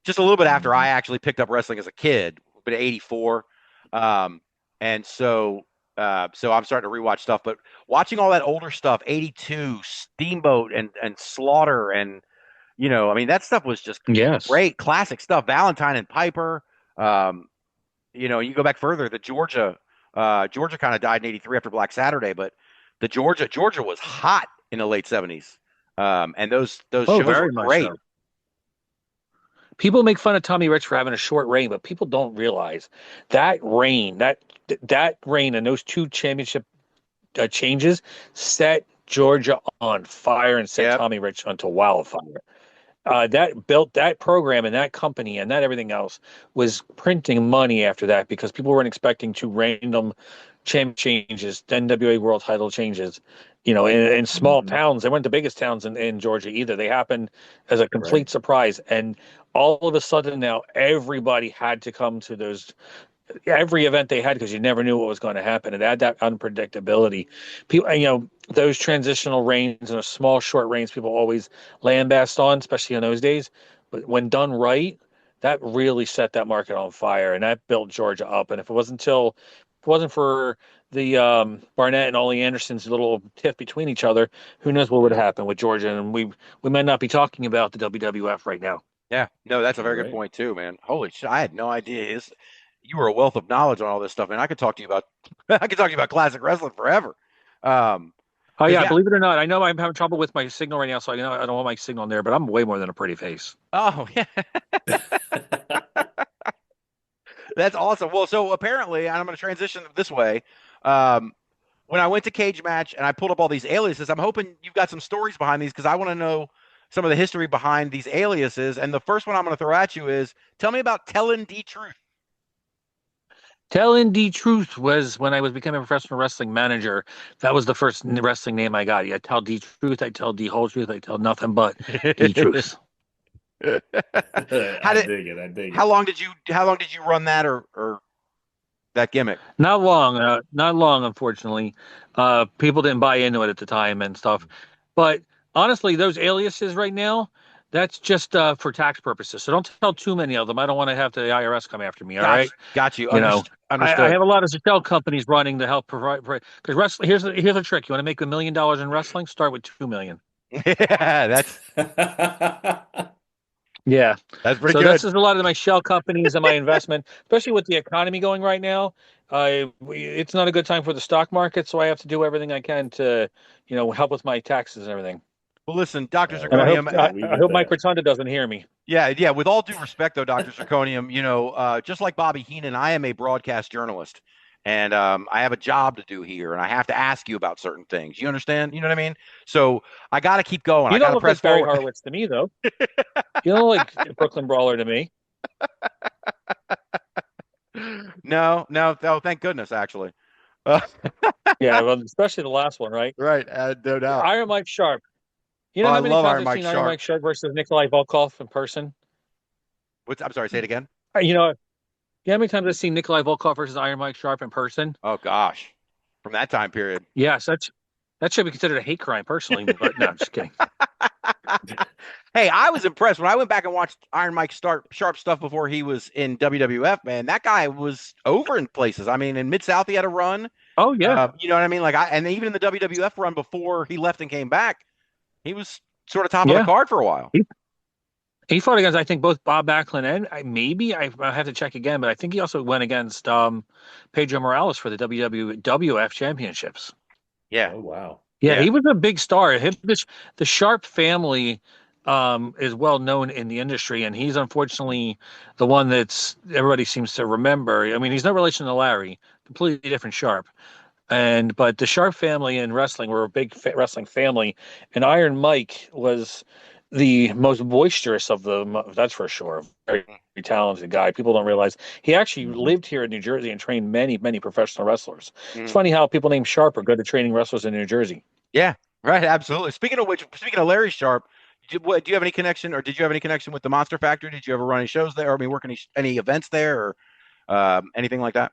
Speaker 2: just a little bit after I actually picked up wrestling as a kid, but 84. And so I'm starting to rewatch stuff, but watching all that older stuff, 82, Steamboat and Slaughter and, I mean, that stuff was just great classic stuff. Valentine and Piper. You go back further, the Georgia kind of died in 83 after Black Saturday, but the Georgia was hot in the late 70s. And those shows were great. So.
Speaker 4: People make fun of Tommy Rich for having a short reign, but people don't realize that reign, that reign and those two championship changes set Georgia on fire and set Tommy Rich onto wildfire. That built that program and that company and that everything else was printing money after that because people weren't expecting two random champ changes, NWA world title changes, in small towns. They weren't the biggest towns in Georgia either. They happened as a complete surprise. And all of a sudden now everybody had to come to those every event they had because you never knew what was going to happen. It had that unpredictability. People, those transitional reigns and those small, short reigns, people always lambast on, especially in those days. But when done right, that really set that market on fire, and that built Georgia up. And if it wasn't for the Barnett and Ollie Anderson's little tiff between each other, who knows what would have happened with Georgia? And we might not be talking about the WWF right now.
Speaker 2: Yeah, no, that's a very good point too, man. Holy shit, I had no idea. You were a wealth of knowledge on all this stuff, man. I could talk to you about classic wrestling forever.
Speaker 4: Believe it or not, I know I'm having trouble with my signal right now, so I don't want my signal in there, but I'm way more than a pretty face.
Speaker 2: Oh, yeah. That's awesome. Well, so apparently, and I'm going to transition this way. When I went to Cage Match and I pulled up all these aliases, I'm hoping you've got some stories behind these because I want to know some of the history behind these aliases. And the first one I'm going to throw at you is, tell me about Tellin' D Truth.
Speaker 4: Tellin' D Truth was when I was becoming a professional wrestling manager. That was the first wrestling name I got. I tell D Truth, I tell D Whole Truth, I tell nothing but D Truth.
Speaker 3: I dig it.
Speaker 2: How long did you run that or that gimmick?
Speaker 4: Not long, unfortunately. People didn't buy into it at the time and stuff. But honestly, those aliases right now, that's just for tax purposes. So don't tell too many of them. I don't want to have the IRS come after me. All right.
Speaker 2: Got you.
Speaker 4: Understood.
Speaker 2: I
Speaker 4: have a lot of shell companies running to help provide. Because wrestling, here's the trick. You want to make $1 million in wrestling? Start with $2 million.
Speaker 2: Yeah, that's.
Speaker 4: Yeah,
Speaker 2: that's pretty good.
Speaker 4: So this is a lot of my shell companies and my investment, especially with the economy going right now. It's not a good time for the stock market, so I have to do everything I can to, help with my taxes and everything.
Speaker 2: Well, listen, Dr. Zirconium.
Speaker 4: I hope Mike Rotunda doesn't hear me.
Speaker 2: Yeah. With all due respect, though, Dr. Zirconium, just like Bobby Heenan, I am a broadcast journalist, and I have a job to do here, and I have to ask you about certain things. You understand? You know what I mean? So I got to keep going.
Speaker 4: You
Speaker 2: I got to press
Speaker 4: Barry
Speaker 2: forward.
Speaker 4: Horowitz to me, though. You don't like Brooklyn Brawler to me.
Speaker 2: No. Thank goodness, actually.
Speaker 4: Yeah, well, especially the last one, right?
Speaker 2: Right, no doubt.
Speaker 4: Iron Mike Sharp. You know how many times I've seen
Speaker 2: Sharp.
Speaker 4: Iron Mike Sharp versus Nikolai Volkov in person?
Speaker 2: I'm sorry, say it again.
Speaker 4: How many times I've seen Nikolai Volkov versus Iron Mike Sharp in person?
Speaker 2: Oh gosh, from that time period.
Speaker 4: Yes, that should be considered a hate crime, personally. But no, I'm just kidding.
Speaker 2: Hey, I was impressed when I went back and watched Iron Mike Sharp stuff before he was in WWF. Man, that guy was over in places. I mean, in Mid South, he had a run.
Speaker 4: Oh yeah,
Speaker 2: You know what I mean? Like, and even in the WWF run before he left and came back, he was sort of top of the
Speaker 4: yeah.
Speaker 2: card for a while.
Speaker 4: He fought against, I think, both Bob Backlund and I have to check again, but I think he also went against Pedro Morales for the WWF championships.
Speaker 2: Yeah.
Speaker 3: Oh wow.
Speaker 4: Yeah, he was a big star. The Sharp family is well known in the industry, and he's unfortunately the one that's everybody seems to remember. I mean, he's no relation to Larry, completely different Sharp. But the Sharp family in wrestling were a big wrestling family, and Iron Mike was the most boisterous of them. That's for sure. Very talented guy. People don't realize he actually lived here in New Jersey and trained many, many professional wrestlers. It's funny how people named Sharp are good at training wrestlers in New Jersey.
Speaker 2: Yeah, right. Absolutely. Speaking of which, speaking of Larry Sharp, do you have any connection, or did you have any connection with the Monster Factory? Did you ever run any shows there? Or, I mean, work any events there, or anything like that?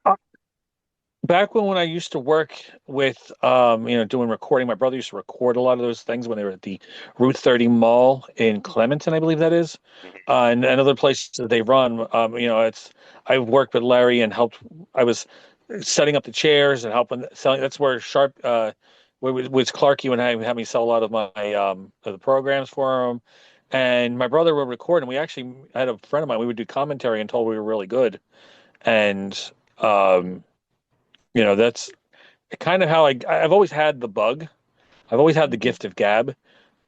Speaker 4: Back when I used to work with, doing recording, my brother used to record a lot of those things when they were at the Route 30 Mall in Clementon, I believe that is, and other places that they run. I worked with Larry and helped. I was setting up the chairs and helping selling. That's where Sharp, was Clarky when I had me sell a lot of my the programs for him. And my brother would record, and we actually had a friend of mine. We would do commentary and told we were really good, and that's kind of how I've always had the bug. I've always had the gift of gab.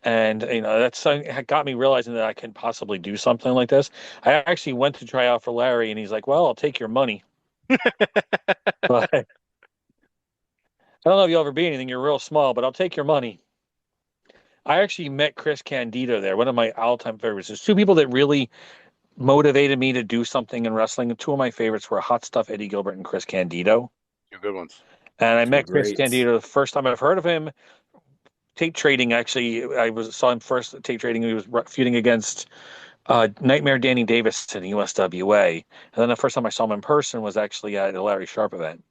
Speaker 4: And, that's something that got me realizing that I can possibly do something like this. I actually went to try out for Larry, and he's like, well, I'll take your money. But I don't know if you'll ever be anything. You're real small, but I'll take your money. I actually met Chris Candido there, one of my all-time favorites. There's two people that really motivated me to do something in wrestling. And two of my favorites were Hot Stuff Eddie Gilbert and Chris Candido.
Speaker 2: Two good ones.
Speaker 4: And I
Speaker 3: Two
Speaker 4: met Chris
Speaker 3: greats.
Speaker 4: Candido the first time I've heard of him. Tape trading, actually, saw him first at tape trading. He was feuding against Nightmare Danny Davis in USWA. And then the first time I saw him in person was actually at a Larry Sharp event.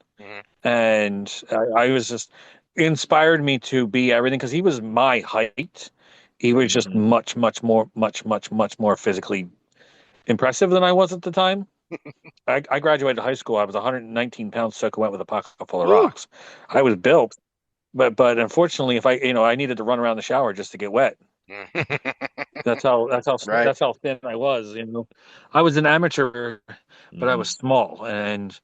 Speaker 4: And I was just inspired me to be everything because he was my height. He was just much more physically impressive than I was at the time. I graduated high school. I was 119 pounds soaking wet with a pocket full of rocks. I was built, but unfortunately, if I needed to run around the shower just to get wet. That's how thin I was. I was an amateur, but I was small, and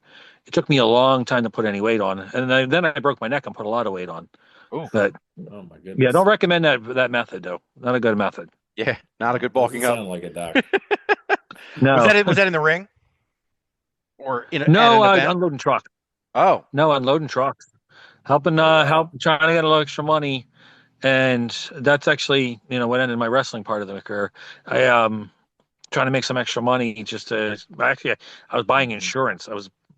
Speaker 4: it took me a long time to put any weight on. And then I broke my neck and put a lot of weight on. But
Speaker 3: oh my goodness,
Speaker 4: yeah, don't recommend that method though. Not a good method.
Speaker 2: Yeah, not a good bulking up.
Speaker 3: Sound like a doc.
Speaker 4: No,
Speaker 2: was that in the ring? Or
Speaker 4: no,
Speaker 2: at an event?
Speaker 4: unloading truck.
Speaker 2: Oh,
Speaker 4: no, unloading trucks, helping trying to get a little extra money, and that's actually what ended my wrestling part of the career. I trying to make some extra money just to I was buying insurance.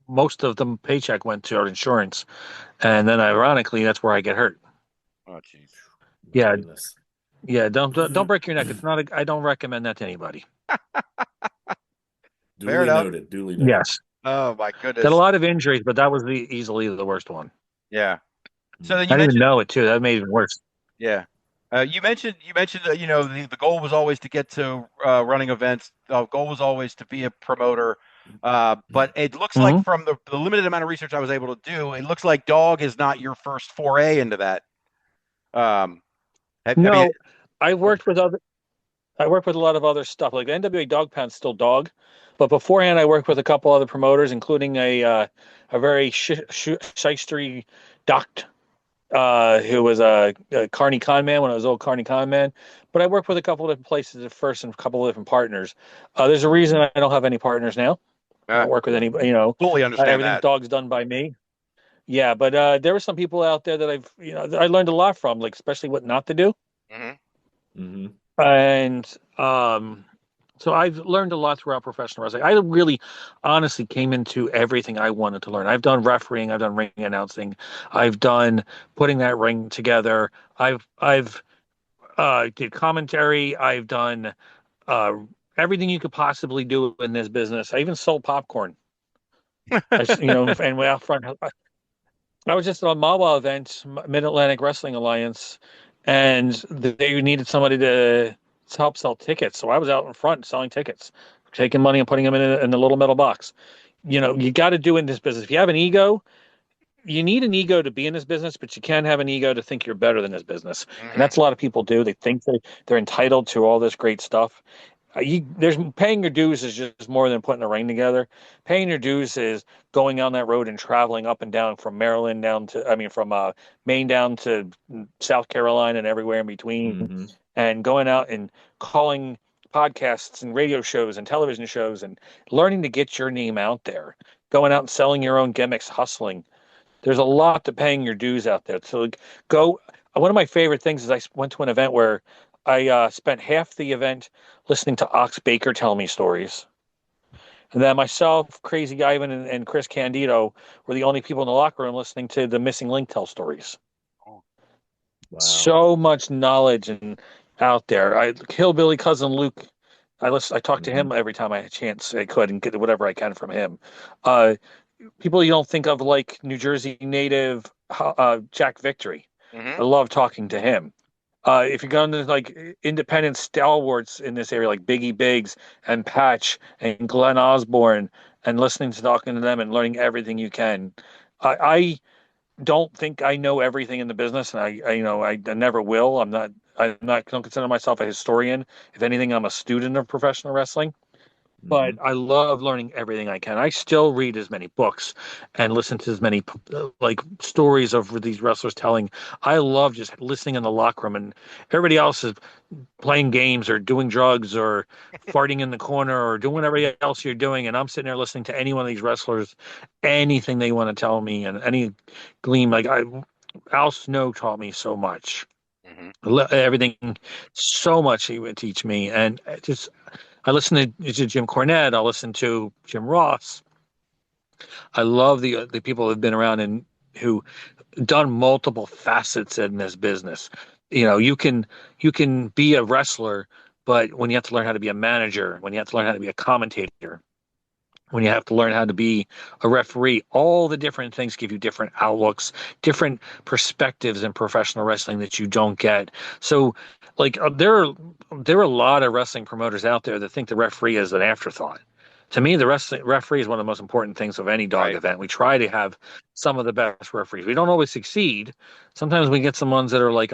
Speaker 4: Most of the paycheck went to our insurance, and then ironically, that's where I get hurt.
Speaker 2: Oh, jeez.
Speaker 4: Yeah, yeah. Don't break your neck. It's not. I don't recommend that to anybody.
Speaker 3: Duly noted. Duly noted.
Speaker 4: Yes.
Speaker 2: Oh my goodness.
Speaker 4: Had a lot of injuries, but that was easily the worst one.
Speaker 2: Yeah. So then
Speaker 4: I didn't even know it too. That made it even worse.
Speaker 2: Yeah. You mentioned that the goal was always to get to running events. The goal was always to be a promoter. But it looks like from the limited amount of research I was able to do, it looks like DAWG is not your first foray into that.
Speaker 4: I worked with a lot of other stuff. Like the NWA Dog Pound's still DAWG, but beforehand I worked with a couple other promoters, including a very shystery doc, who was a Carney Con Man when I was old Carney Con Man. But I worked with a couple of different places at first and a couple of different partners. There's a reason I don't have any partners now. I don't work with anybody.
Speaker 2: Fully understand
Speaker 4: everything
Speaker 2: that.
Speaker 4: DAWG's done by me. Yeah, but there were some people out there that I learned a lot from, like especially what not to do. And so I've learned a lot throughout professional wrestling. I really honestly came into everything I wanted to learn. I've done refereeing, I've done ring announcing, I've done putting that ring together. I've did commentary, I've done everything you could possibly do in this business. I even sold popcorn. And way out front. I was just at a MAWA event, Mid-Atlantic Wrestling Alliance, and they needed somebody to help sell tickets. So I was out in front selling tickets, taking money and putting them in a little metal box. You got to do in this business. If you have an ego, you need an ego to be in this business, but you can't have an ego to think you're better than this business. And that's a lot of people do. They think they're entitled to all this great stuff. There's paying your dues is just more than putting a ring together. Paying your dues is going on that road and traveling up and down from Maryland from Maine down to South Carolina and everywhere in between, and going out and calling podcasts and radio shows and television shows and learning to get your name out there, going out and selling your own gimmicks, hustling. There's a lot to paying your dues out there. So go. One of my favorite things is I went to an event where I spent half the event listening to Ox Baker tell me stories. And then myself, Crazy Ivan, and Chris Candido were the only people in the locker room listening to the Missing Link tell stories.
Speaker 3: Wow.
Speaker 4: So much knowledge out there. Hillbilly Cousin Luke, I talked to him every time I had a chance I could and get whatever I can from him. People you don't think of, like New Jersey native Jack Victory. I love talking to him. If you're going to like independent stalwarts in this area, like Biggie Biggs and Patch and Glenn Osborne, and talking to them and learning everything you can. I don't think I know everything in the business, and I never will. I don't consider myself a historian. If anything, I'm a student of professional wrestling. But I love learning everything I can. I still read as many books and listen to as many stories of these wrestlers telling. I love just listening in the locker room, and everybody else is playing games or doing drugs or farting in the corner or doing whatever else you're doing, and I'm sitting there listening to any one of these wrestlers, anything they want to tell me, and any gleam. Like Al Snow taught me so much. Everything, so much he would teach me, and I listen to Jim Cornette. I listen to Jim Ross. I love the people who've been around and who done multiple facets in this business. You can be a wrestler, but when you have to learn how to be a manager, when you have to learn how to be a commentator, when you have to learn how to be a referee, all the different things give you different outlooks, different perspectives in professional wrestling that you don't get. So, there are a lot of wrestling promoters out there that think the referee is an afterthought. To me, the referee is one of the most important things of any dog event. We try to have some of the best referees. We don't always succeed. Sometimes we get some ones that are like,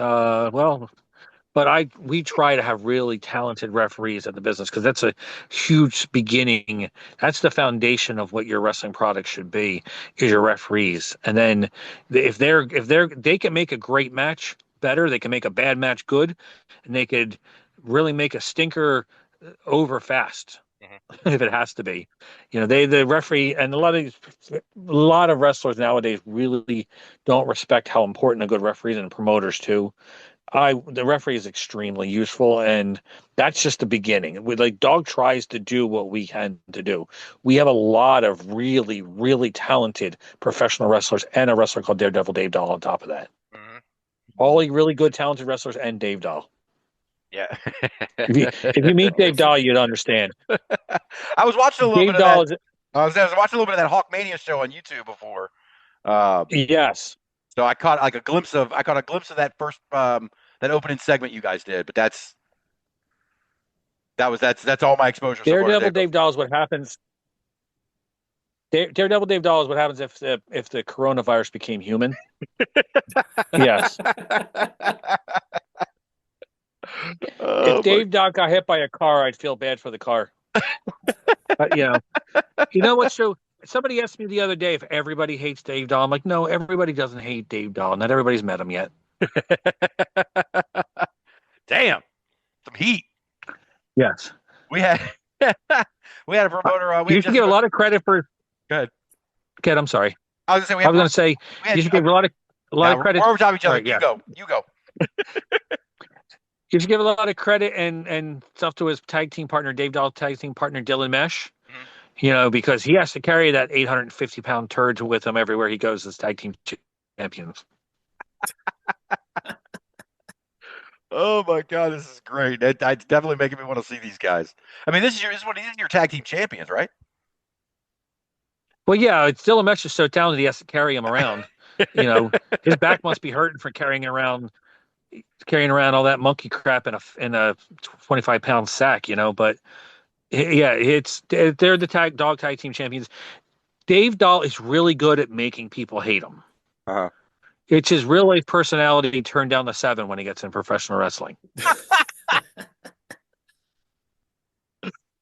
Speaker 4: but we try to have really talented referees at the business, because that's a huge beginning. That's the foundation of what your wrestling product should be, is your referees. And then if they can make a great match better, they can make a bad match good, and they could really make a stinker over fast if it has to be. The referee, and a lot of wrestlers nowadays really don't respect how important a good referee is, and promoters too. The referee is extremely useful, and that's just the beginning. DAWG tries to do what we can to do. We have a lot of really, really talented professional wrestlers, and a wrestler called Daredevil Dave Dahl on top of that. All really good, talented wrestlers, and Dave Dahl.
Speaker 2: Yeah.
Speaker 4: if you meet Dave Dahl, you'd understand.
Speaker 2: I was watching a little
Speaker 4: Dave
Speaker 2: bit
Speaker 4: Dahl
Speaker 2: of that. I was watching a little bit of that Hawkmania show on YouTube before.
Speaker 4: Yes.
Speaker 2: So I caught a glimpse of that first that opening segment you guys did, but that's all my exposure.
Speaker 4: Daredevil Dave Dahl is what happens. Daredevil Dave Dahl is what happens if the coronavirus became human. Yes. If Dave Dahl got hit by a car, I'd feel bad for the car. But, you know what? So somebody asked me the other day if everybody hates Dave Dahl. I'm like, no, everybody doesn't hate Dave Dahl. Not everybody's met him yet.
Speaker 2: Damn, some heat.
Speaker 4: Yes,
Speaker 2: we had a promoter.
Speaker 4: You should give a lot of credit for.
Speaker 2: Go ahead.
Speaker 4: Kid, I'm sorry.
Speaker 2: I was going to say
Speaker 4: you should give a lot of credit.
Speaker 2: We're over top each other.
Speaker 4: Right,
Speaker 2: You go.
Speaker 4: You should give a lot of credit and stuff to his tag team partner, Dave Dahl's tag team partner, Dylan Mesh. Because he has to carry that 850-pound turd with him everywhere he goes as tag team champions.
Speaker 2: Oh my God, this is great! It's definitely making me want to see these guys. I mean, these are your tag team champions, right?
Speaker 4: Well, yeah, it's Dylan Mesh is so talented he has to carry him around. His back must be hurting for carrying around carrying around all that monkey crap in a 25-pound sack, but yeah, they're the dog tag team champions. Dave Dahl is really good at making people hate him.
Speaker 2: Uh-huh.
Speaker 4: It's his real life personality turned down to 7 when he gets in professional wrestling.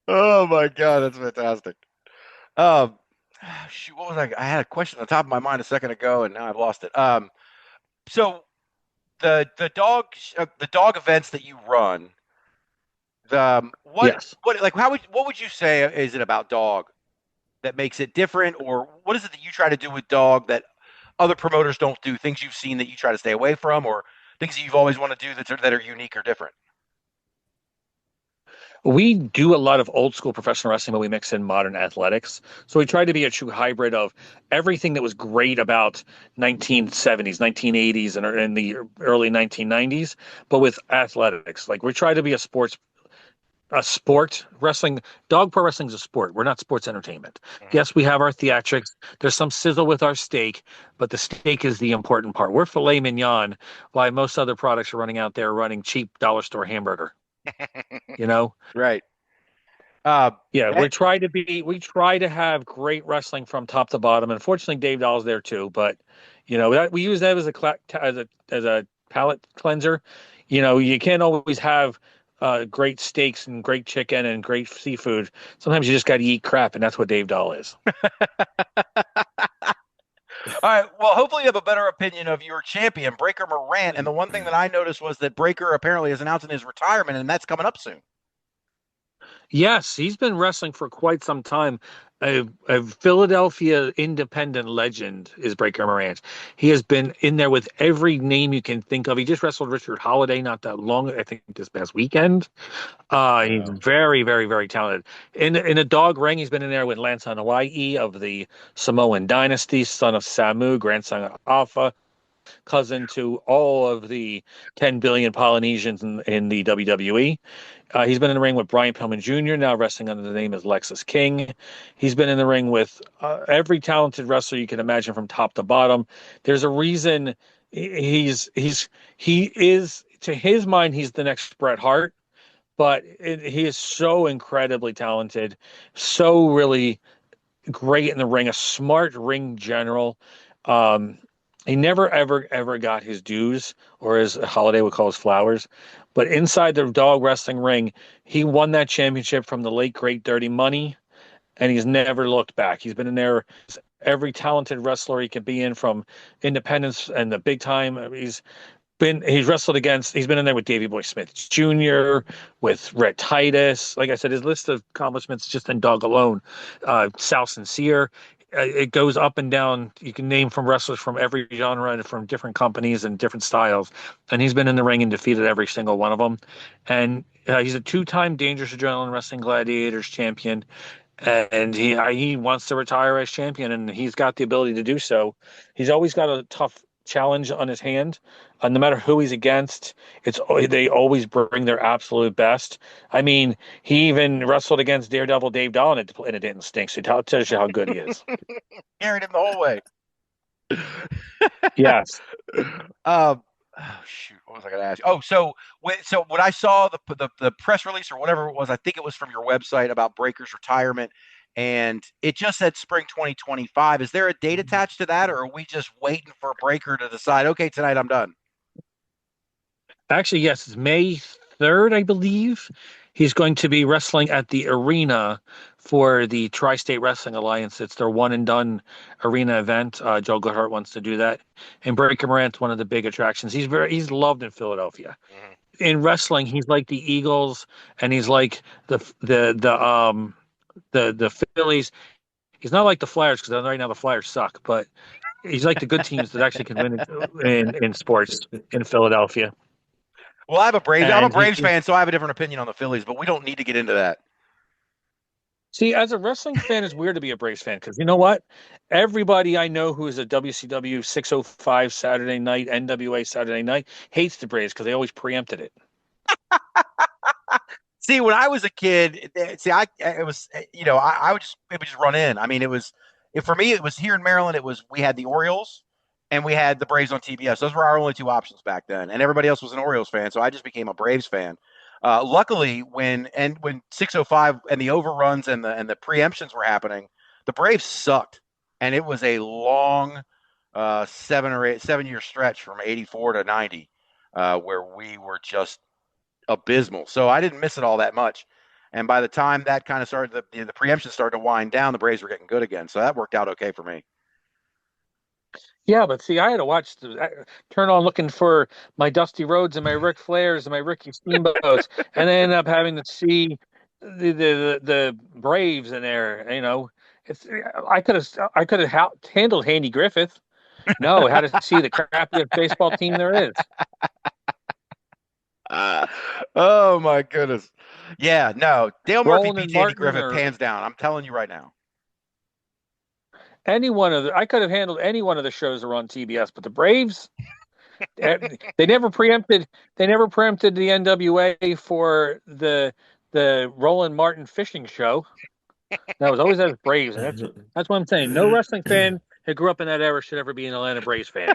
Speaker 2: Oh my God, that's fantastic. Um, shoot, what was I had a question on the top of my mind a second ago, and now I've lost it. So the dog events that you run,
Speaker 4: Yes.
Speaker 2: what would you say is it about dog that makes it different, or what is it that you try to do with dog that other promoters don't do? Things you've seen that you try to stay away from, or things that you've always want to do that are unique or different?
Speaker 4: We do a lot of old school professional wrestling, but we mix in modern athletics. So we try to be a true hybrid of everything that was great about 1970s, 1980s, and in the early 1990s, but with athletics. Like we try to be a sport wrestling. Dog pro wrestling is a sport. We're not sports entertainment. Yes, we have our theatrics. There's some sizzle with our steak, but the steak is the important part. We're filet mignon, while most other products are running out there running cheap dollar store hamburger.
Speaker 2: Right.
Speaker 4: Yeah, we try to have great wrestling from top to bottom. Unfortunately, Dave Dahl's there too, but we use that as a palate cleanser. You can't always have great steaks and great chicken and great seafood. Sometimes you just got to eat crap, and that's what Dave Dahl is.
Speaker 2: All right. Well, hopefully you have a better opinion of your champion, Breaker Morant. And the one thing that I noticed was that Breaker apparently is announcing his retirement, and that's coming up soon.
Speaker 4: Yes, he's been wrestling for quite some time. A Philadelphia independent legend is Breaker Morant. He has been in there with every name you can think of. He just wrestled Richard Holiday not that long, I think this past weekend. He's very, very, very talented. In a dog ring, he's been in there with Lance Hawaii of the Samoan dynasty, son of Samu, grandson of Alpha, cousin to all of the 10 billion Polynesians in the WWE. He's been in the ring with Brian Pillman Jr., now wrestling under the name as Lexus King. He's been in the ring with every talented wrestler you can imagine from top to bottom. There's a reason he is, to his mind, he's the next Bret Hart, but he is so incredibly talented, so really great in the ring, a smart ring general. He never, ever got his dues, or as Holiday would call his flowers. But inside the dog wrestling ring, he won that championship from the late, great Dirty Money, and he's never looked back. He's been in there every talented wrestler he could be in, from independence and the big time. He's been in there with Davey Boy Smith Jr., with Red Titus. Like I said, his list of accomplishments just in dog alone. Sal Sincere. It goes up and down. You can name from wrestlers from every genre and from different companies and different styles. And he's been in the ring and defeated every single one of them. And he's a 2-time Dangerous Adrenaline Wrestling Gladiators champion. And he wants to retire as champion, and he's got the ability to do so. He's always got a tough challenge on his hand. No matter who he's against, they always bring their absolute best. I mean, he even wrestled against Daredevil Dave Dahl, and it didn't stink. So it tells you how good he is.
Speaker 2: Carried him the whole way.
Speaker 4: Yes.
Speaker 2: Oh shoot, what was I going to ask? Oh, so when I saw the press release or whatever it was, I think it was from your website about Breaker's retirement, and it just said spring 2025. Is there a date attached to that, or are we just waiting for Breaker to decide, okay, tonight I'm done?
Speaker 4: Actually, yes, it's May 3rd, I believe. He's going to be wrestling at the arena for the Tri-State Wrestling Alliance. It's their one and done arena event. Joe Goodhart wants to do that. And Breaker Morant's one of the big attractions. He's loved in Philadelphia. Mm-hmm. In wrestling, he's like the Eagles, and he's like the Phillies. He's not like the Flyers, because right now the Flyers suck, but he's like the good teams that actually can win in sports in Philadelphia.
Speaker 2: Well, I'm a Braves fan, so I have a different opinion on the Phillies, but we don't need to get into that.
Speaker 4: See, as a wrestling fan, it's weird to be a Braves fan, because you know what? Everybody I know who is a WCW 605 Saturday night, NWA Saturday night, hates the Braves because they always preempted it.
Speaker 2: See, when I was a kid, it would just run in. I mean, for me, it was here in Maryland. We had the Orioles, and we had the Braves on TBS. Those were our only two options back then, and everybody else was an Orioles fan, so I just became a Braves fan. Luckily, when 605 and the overruns and the preemptions were happening, the Braves sucked, and it was a long 7 year stretch from 84 to 90 where we were just abysmal. So I didn't miss it all that much. And by the time that kind of started, the preemption started to wind down, the Braves were getting good again. So that worked out okay for me.
Speaker 4: Yeah, but see, I had to turn on looking for my Dusty Rhodes and my Ric Flairs and my Ricky Steamboats, and I ended up having to see the Braves in there. You know, it's I could have handled Handy Griffith. No, I had to see the crappiest baseball team there is.
Speaker 2: Oh my goodness. Yeah, no. Dale Murphy
Speaker 4: Roland and
Speaker 2: beats Andy
Speaker 4: Martin
Speaker 2: Griffith
Speaker 4: or
Speaker 2: hands down. I'm telling you right now.
Speaker 4: I could have handled any one of the shows that were on TBS, but the Braves, they never preempted. They never preempted the NWA for the Roland Martin fishing show. That was always as Braves, and that's what I'm saying. No wrestling fan who grew up in that era should ever be an Atlanta Braves fan.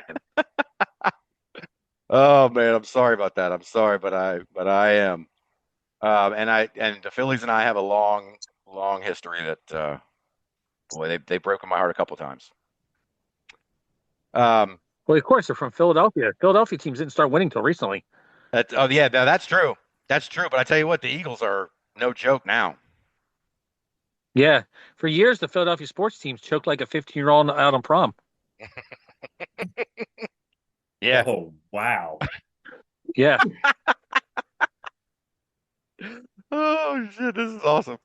Speaker 2: Oh man, I'm sorry about that. I'm sorry, but I am. And the Phillies and I have a long history that boy, they've broken my heart a couple times.
Speaker 4: Well, of course, they're from Philadelphia. Philadelphia teams didn't start winning till recently.
Speaker 2: Yeah, no, that's true. That's true. But I tell you what, the Eagles are no joke now.
Speaker 4: Yeah, for years the Philadelphia sports teams choked like a 15-year-old out on prom.
Speaker 2: Yeah.
Speaker 3: Oh, wow.
Speaker 4: Yeah.
Speaker 2: Oh shit, this is awesome.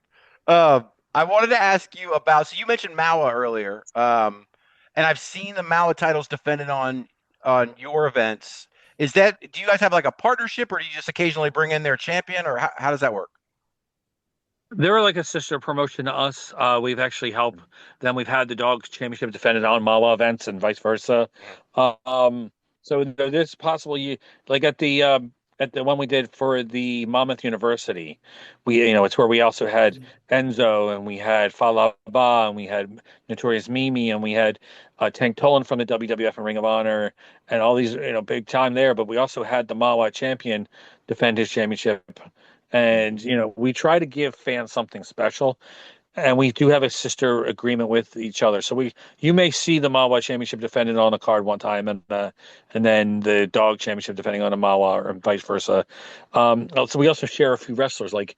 Speaker 2: I wanted to ask you about. So you mentioned Mawa earlier, and I've seen the Mawa titles defended on your events. Do you guys have like a partnership, or do you just occasionally bring in their champion, or how does that work?
Speaker 4: They're like a sister promotion to us. We've actually helped them. We've had the Dogs Championship defended on Mawa events and vice versa. So it's possible you like at the one we did for the Monmouth University. It's where we also had Enzo and we had Falaba and we had Notorious Mimi and we had Tank Tolan from the WWF and Ring of Honor and all these big time there. But we also had the Mawa champion defend his championship. And we try to give fans something special, and we do have a sister agreement with each other. So you may see the Mawa Championship defended on a card one time, and then the Dog Championship defending on a Mawa, or vice versa. So we also share a few wrestlers like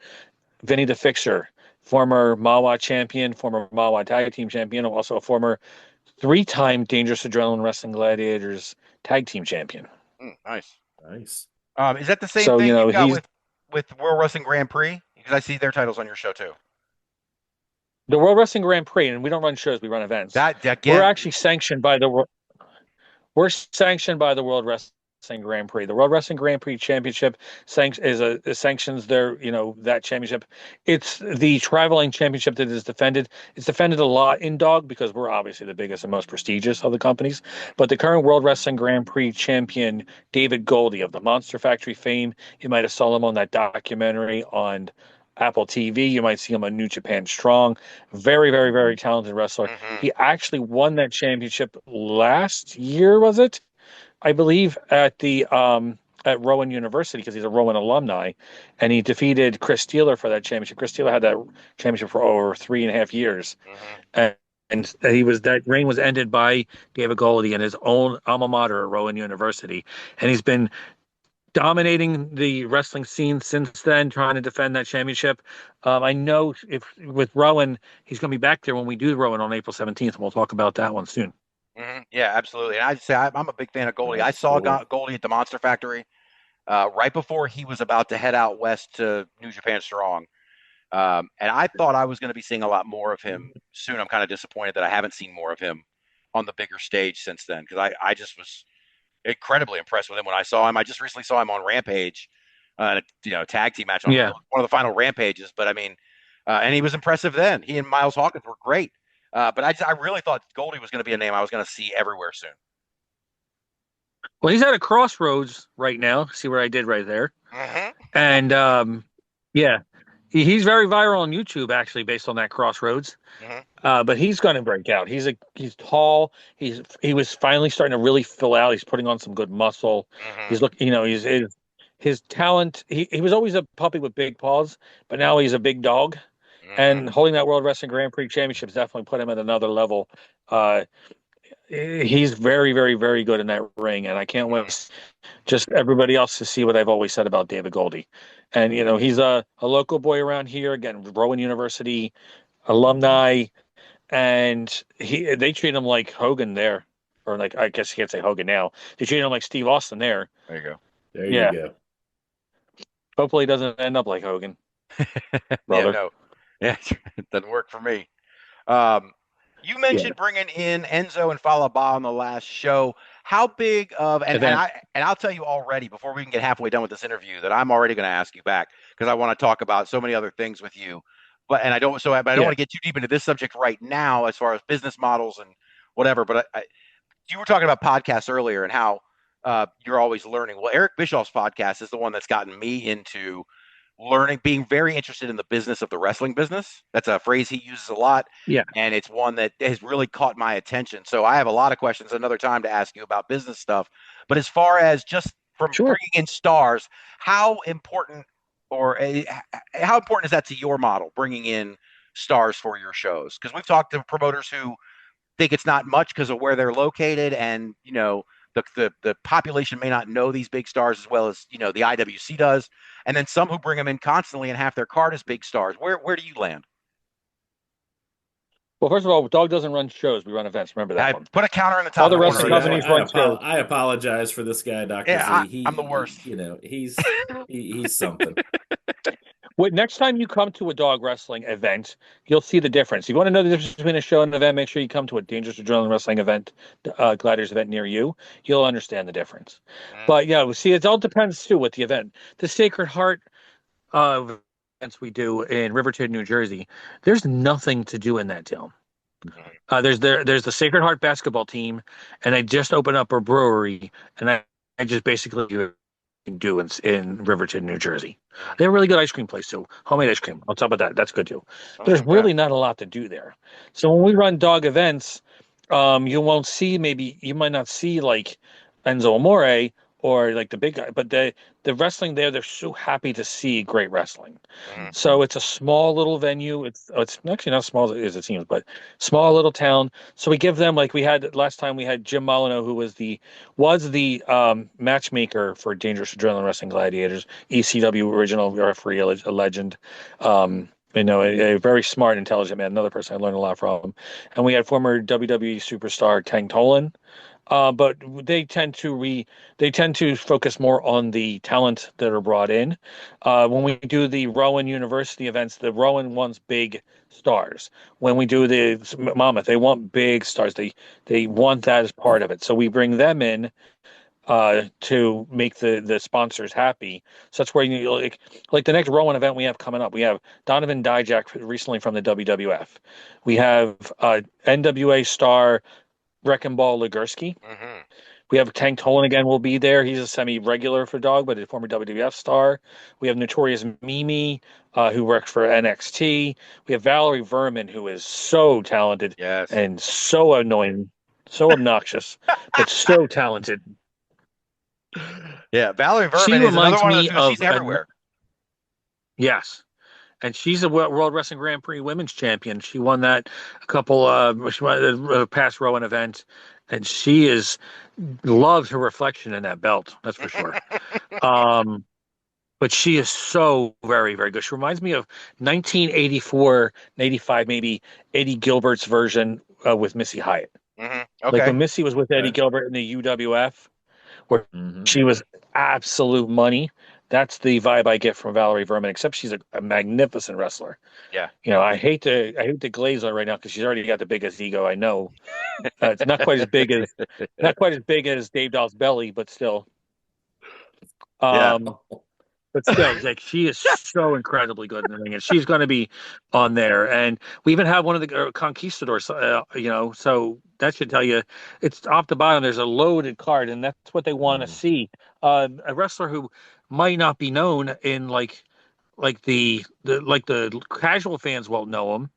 Speaker 4: Vinny the Fixer, former Mawa champion, former Mawa tag team champion, also a former 3-time Dangerous Adrenaline Wrestling Gladiators tag team champion.
Speaker 2: Nice.
Speaker 3: Nice.
Speaker 2: Is that the same
Speaker 4: So,
Speaker 2: thing you've got
Speaker 4: he's
Speaker 2: with World Wrestling Grand Prix? Because I see their titles on your show too.
Speaker 4: the World Wrestling Grand Prix, and we don't run shows; we run events. We're actually sanctioned by we're sanctioned by the World Wrestling Grand Prix. The World Wrestling Grand Prix Championship sanctions their that championship. It's the traveling championship that is defended. It's defended a lot in Dog because we're obviously the biggest and most prestigious of the companies. But the current World Wrestling Grand Prix champion, David Goldie of the Monster Factory fame, you might have saw him on that documentary on Apple TV. You might see him on New Japan Strong. Very, very, very talented wrestler.
Speaker 2: Mm-hmm.
Speaker 4: He actually won that championship last year, was it? I believe at Rowan University because he's a Rowan alumni, and he defeated Chris Steeler for that championship. Chris Steeler had that championship for over 3.5 years, and that reign was ended by David Goldie in his own alma mater at Rowan University, and he's been dominating the wrestling scene since then, trying to defend that championship. I know if with Rowan, he's going to be back there when we do Rowan on April 17th, and we'll talk about that one soon.
Speaker 2: Mm-hmm. Yeah, absolutely. And I'd say I'm a big fan of Goldie. I saw Goldie at the Monster Factory right before he was about to head out west to New Japan Strong. And I thought I was going to be seeing a lot more of him soon. I'm kind of disappointed that I haven't seen more of him on the bigger stage since then because I just was incredibly impressed with him when I saw him. I just recently saw him on Rampage, tag team match on one of the final Rampages. But I mean, and he was impressive then. He and Miles Hawkins were great. But I really thought Goldie was going to be a name I was going to see everywhere soon.
Speaker 4: Well, he's at a crossroads right now. See what I did right there?
Speaker 2: Mm-hmm.
Speaker 4: And He's very viral on YouTube, actually, based on that Crossroads.
Speaker 2: Mhm.
Speaker 4: But he's going to break out. He's tall. He was finally starting to really fill out. He's putting on some good muscle.
Speaker 2: Mhm.
Speaker 4: He's look, you know, his talent. He was always a puppy with big paws, but now he's a big dog.
Speaker 2: Mhm.
Speaker 4: And holding that World Wrestling Grand Prix Championships definitely put him at another level. Uh, he's very, very, very good in that ring, and I can't wait just everybody else to see what I've always said about David Goldie. And you know, he's a local boy around here. Again, Rowan University alumni, and they treat him like Hogan there, or like I guess you can't say Hogan now. They treat him like Steve Austin there.
Speaker 2: There you go.
Speaker 3: There you
Speaker 4: Yeah.
Speaker 3: go.
Speaker 4: Hopefully, it doesn't end up like Hogan,
Speaker 2: Yeah,
Speaker 4: brother.
Speaker 2: no. Yeah, it doesn't work for me. You mentioned bringing in Enzo and Falaba on the last show. How big of and
Speaker 4: Event.
Speaker 2: I'll tell you already before we can get halfway done with this interview that I'm already going to ask you back because I want to talk about so many other things with you. But I don't want to get too deep into this subject right now as far as business models and whatever. But you were talking about podcasts earlier and how you're always learning. Well, Eric Bischoff's podcast is the one that's gotten me into learning, being very interested in the business of the wrestling business. That's a phrase he uses a lot.
Speaker 4: Yeah.
Speaker 2: And it's one that has really caught my attention. So I have a lot of questions another time to ask you about business stuff. But as far as just from
Speaker 4: Sure.
Speaker 2: bringing in stars, how important how important is that to your model, bringing in stars for your shows? Because we've talked to promoters who think it's not much because of where they're located, and the population may not know these big stars as well as the IWC does, and then some who bring them in constantly and half their card as big stars. Where do you land?
Speaker 4: Well, first of all, Dog doesn't run shows. We run events. Remember that
Speaker 2: I
Speaker 4: one.
Speaker 2: put a counter in the top
Speaker 4: Other
Speaker 2: corner.
Speaker 4: wrestling companies run shows.
Speaker 3: I apologize for this guy, Dr.
Speaker 2: Yeah,
Speaker 3: Z.
Speaker 2: I'm the worst.
Speaker 3: He's something.
Speaker 4: Next time you come to a dog wrestling event, you'll see the difference. If you want to know the difference between a show and an event, make sure you come to a Dangerous Adrenaline Wrestling event, Gladiators event near you. You'll understand the difference. But yeah, see, it all depends too with the event. The Sacred Heart events we do in Riverton, New Jersey, there's nothing to do in that town. There's the Sacred Heart basketball team, and they just opened up a brewery, and I just basically do in Riverton, New Jersey. They have a really good ice cream place too. Homemade ice cream. On top of that, that's good too. There's really not a lot to do there. So when we run dog events, you might not see like Enzo Amore or like the big guy, but the wrestling there, they're so happy to see great wrestling. So it's a small little venue. It's actually not small as it seems, but small little town. So we give them, like we had last time, we had Jim Molyneux, who was the matchmaker for Dangerous Adrenaline Wrestling Gladiators, ECW original referee, a legend. A very smart, intelligent man. Another person I learned a lot from. And we had former WWE superstar King Tolan. But they tend to focus more on the talent that are brought in. When we do the Rowan University events, the Rowan wants big stars. When we do the Monmouth, they want big stars. They want that as part of it. So we bring them in to make the sponsors happy. So that's where like the next Rowan event we have coming up. We have Donovan Dijak recently from the WWF. We have NWA star Wrecking Ball Legursky. We have Tank Tolan again will be there. He's a semi-regular for Dog, but a former WWF star. We have Notorious Mimi, who works for NXT. We have Valerie Verman, who is so talented and so annoying, so obnoxious, but so talented.
Speaker 2: Yeah, Valerie Verman is another one of those. She's everywhere.
Speaker 4: Yes. And she's a World Wrestling Grand Prix Women's Champion. She won that she won a past Rowan event, and she loves her reflection in that belt. That's for sure. But she is so very, very good. She reminds me of 1984, 85, maybe Eddie Gilbert's version with Missy Hyatt.
Speaker 2: Okay.
Speaker 4: Like when Missy was with Eddie Gilbert in the UWF, where she was absolute money. That's the vibe I get from Valerie Verman, except she's a magnificent wrestler.
Speaker 2: Yeah.
Speaker 4: I hate to glaze on her right now because she's already got the biggest ego I know. It's not quite as big as Dave Doll's belly, but still. But still, like she is so incredibly good in the ring, and she's going to be on there. And we even have one of the conquistadors, so that should tell you it's top to bottom. There's a loaded card, and that's what they want to see. A wrestler who might not be known in like the the casual fans won't know him,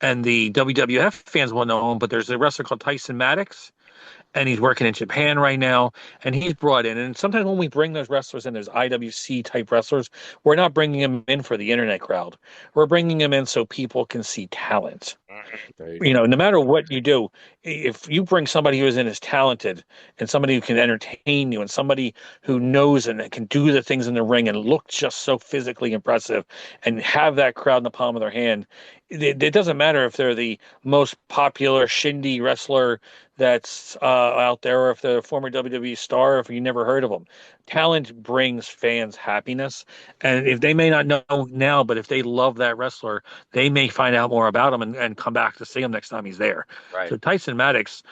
Speaker 4: and the WWF fans won't know him. But there's a wrestler called Tyson Maddox, and he's working in Japan right now, and he's brought in. And sometimes when we bring those wrestlers in, there's IWC type wrestlers, we're not bringing them in for the internet crowd. We're bringing them in so people can see talent. You know, no matter what you do, if you bring somebody who isn't as talented and somebody who can entertain you and somebody who knows and can do the things in the ring and look just so physically impressive and have that crowd in the palm of their hand, it doesn't matter if they're the most popular shindy wrestler that's out there, or if they're a former WWE star, or if you never heard of them. Talent brings fans happiness, and if they may not know now, but if they love that wrestler, they may find out more about him and come back to see him next time he's there.
Speaker 2: Right.
Speaker 4: So Tyson Maddox,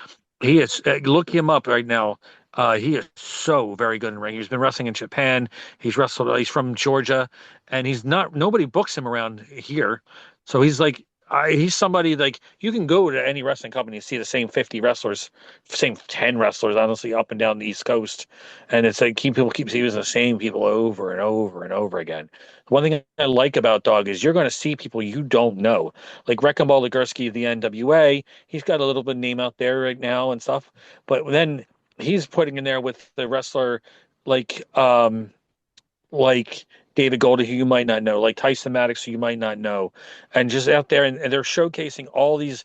Speaker 4: he is, look him up right now. He is so very good in ring. He's been wrestling in Japan. He's from Georgia, and nobody books him around here. So he's like, he's somebody like you can go to any wrestling company and see the same 50 wrestlers, same 10 wrestlers, honestly, up and down the East Coast. And it's like people keep using the same people over and over and over again. One thing I like about DAWG is you're going to see people you don't know, like Wrecking Ball Legursky of the NWA. He's got a little bit of name out there right now and stuff, but then he's putting in there with the wrestler like David Goldie, who you might not know, like Tyson Maddox, who you might not know, and just out there, and they're showcasing all this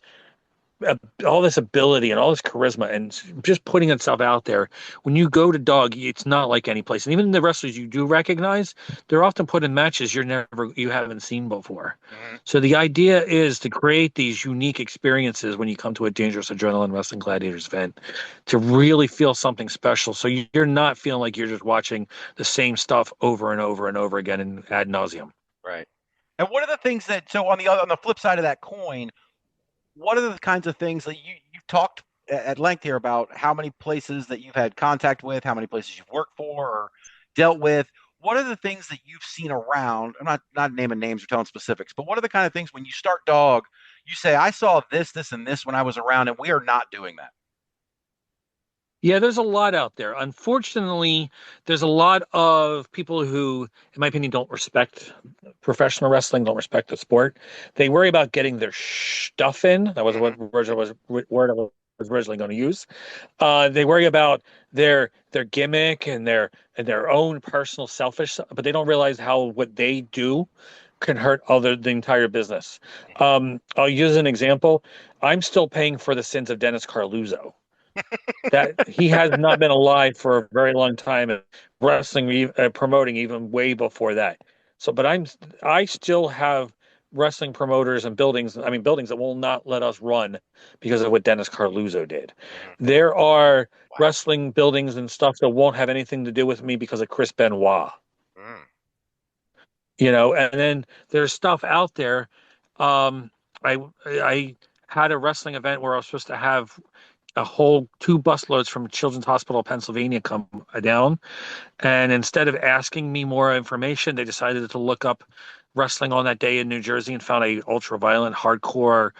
Speaker 4: ability and all this charisma, and just putting itself out there. When you go to DAWG, it's not like any place, and even the wrestlers you do recognize, they're often put in matches you haven't seen before.
Speaker 2: Mm-hmm.
Speaker 4: So the idea is to create these unique experiences when you come to a Dangerous Adrenaline Wrestling Gladiators event, to really feel something special. So you're not feeling like you're just watching the same stuff over and over and over again and ad nauseum.
Speaker 2: Right. And what are the things so on the flip side of that coin, what are the kinds of things that you've talked at length here about how many places that you've had contact with, how many places you've worked for or dealt with? What are the things that you've seen around? I'm not naming names or telling specifics, but what are the kind of things when you start DAWG, you say, I saw this, and this when I was around, and we are not doing that?
Speaker 4: Yeah, there's a lot out there. Unfortunately, there's a lot of people who, in my opinion, don't respect professional wrestling, don't respect the sport. They worry about getting their stuff in. That was what word I was originally going to use. They worry about their gimmick and their own personal selfish, but they don't realize how what they do can hurt the entire business. I'll use an example. I'm still paying for the sins of Dennis Carluzzo. That he has not been alive for a very long time, wrestling, promoting even way before that. So, but I still have wrestling promoters and buildings that will not let us run because of what Dennis Carluzzo did. There are wrestling buildings and stuff that won't have anything to do with me because of Chris Benoit. You know, and then there's stuff out there. I had a wrestling event where I was supposed to have a whole 2 busloads from Children's Hospital of Pennsylvania come down. And instead of asking me more information, they decided to look up wrestling on that day in New Jersey and found a ultra violent hardcore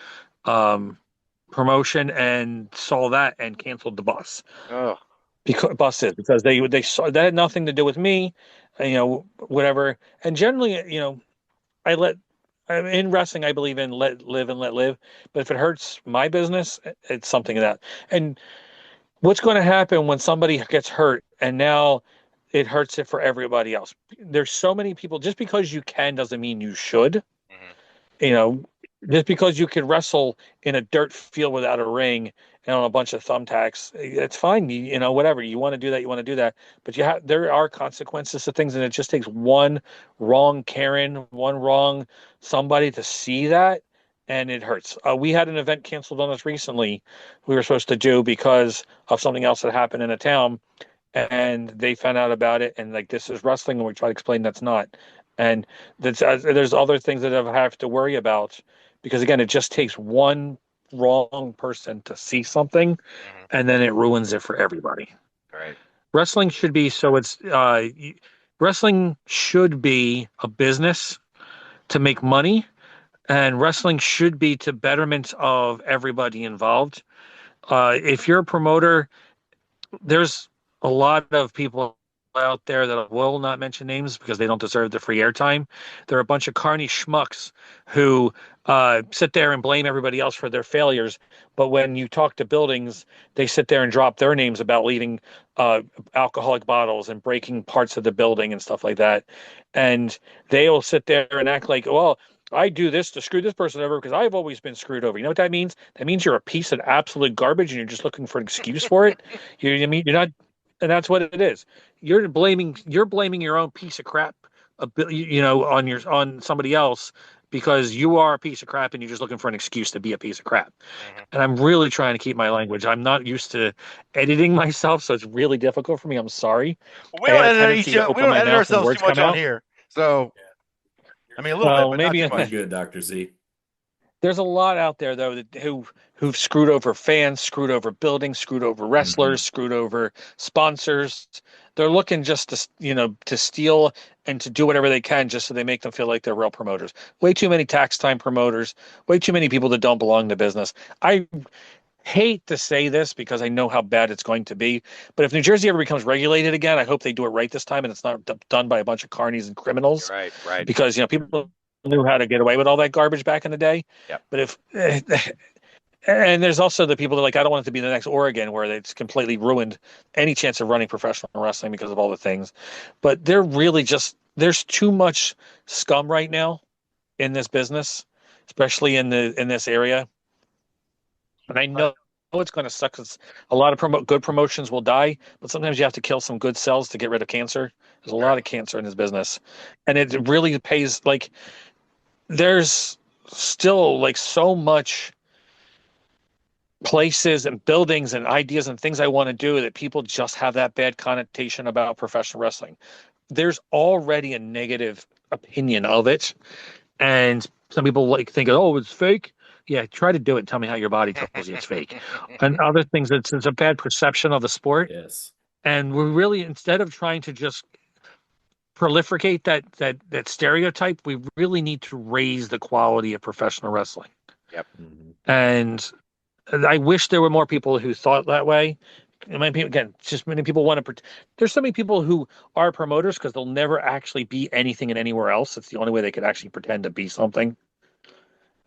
Speaker 4: promotion and saw that and canceled the bus.
Speaker 2: Oh.
Speaker 4: Because they saw that had nothing to do with me, you know, whatever. And generally, you know, in wrestling, I believe in let live and let live. But if it hurts my business, it's something of that. And what's going to happen when somebody gets hurt and now it hurts it for everybody else? There's so many people. Just because you can doesn't mean you should. You know, just because you can wrestle in a dirt field without a ring and on a bunch of thumbtacks, it's fine. You know, whatever you want to do you want to do that. But there are consequences to things, and it just takes one wrong Karen, one wrong somebody to see that, and it hurts. We had an event canceled on us recently. We were supposed to do because of something else that happened in a town, and they found out about it, and like, this is wrestling, and we try to explain that's not. And there's other things that I have to worry about because, again, it just takes one wrong person to see something, and then it ruins it for everybody.
Speaker 2: Right.
Speaker 4: Wrestling should be wrestling should be a business to make money, and wrestling should be to betterment of everybody involved. If you're a promoter, there's a lot of people out there that I will not mention names because they don't deserve the free airtime. There are a bunch of carny schmucks who sit there and blame everybody else for their failures. But when you talk to buildings, they sit there and drop their names about leaving alcoholic bottles and breaking parts of the building and stuff like that. And they'll sit there and act like, well, I do this to screw this person over because I've always been screwed over. You know what that means? That means you're a piece of absolute garbage and you're just looking for an excuse for it. I mean, you're not, and that's what it is. You're blaming your own piece of crap, on somebody else because you are a piece of crap and you're just looking for an excuse to be a piece of crap.
Speaker 2: Mm-hmm.
Speaker 4: And I'm really trying to keep my language. I'm not used to editing myself, so it's really difficult for me. I'm sorry.
Speaker 2: We don't edit ourselves too much on here. So, I mean, a little bit, but
Speaker 4: maybe
Speaker 2: not too much.
Speaker 3: Good, Dr. Z.
Speaker 4: There's a lot out there though who've screwed over fans, screwed over buildings, screwed over wrestlers, screwed over sponsors. They're looking just to steal and to do whatever they can just so they make them feel like they're real promoters. Way too many tax time promoters, way too many people that don't belong in the business. I hate to say this because I know how bad it's going to be, but if New Jersey ever becomes regulated again, I hope they do it right this time and it's not done by a bunch of carnies and criminals.
Speaker 2: Right.
Speaker 4: Because people knew how to get away with all that garbage back in the day.
Speaker 2: Yep.
Speaker 4: But and there's also the people that I don't want it to be the next Oregon where it's completely ruined any chance of running professional wrestling because of all the things. But they're really there's too much scum right now in this business, especially in this area. And I know it's going to suck because a lot of good promotions will die, but sometimes you have to kill some good cells to get rid of cancer. There's a lot of cancer in this business, and it really pays. There's still so much places and buildings and ideas and things I want to do that people just have that bad connotation about professional wrestling. There's already a negative opinion of it, and some people think, oh, it's fake. Yeah, try to do it. Tell me how your body tells you it's fake. And other things, it's a bad perception of the sport.
Speaker 3: Yes.
Speaker 4: And we're really, instead of trying to just proliferate that stereotype, we really need to raise the quality of professional wrestling.
Speaker 2: Yep.
Speaker 4: And I wish there were more people who thought that way. Again, just many people want to. There's so many people who are promoters because they'll never actually be anything in anywhere else. It's the only way they could actually pretend to be something.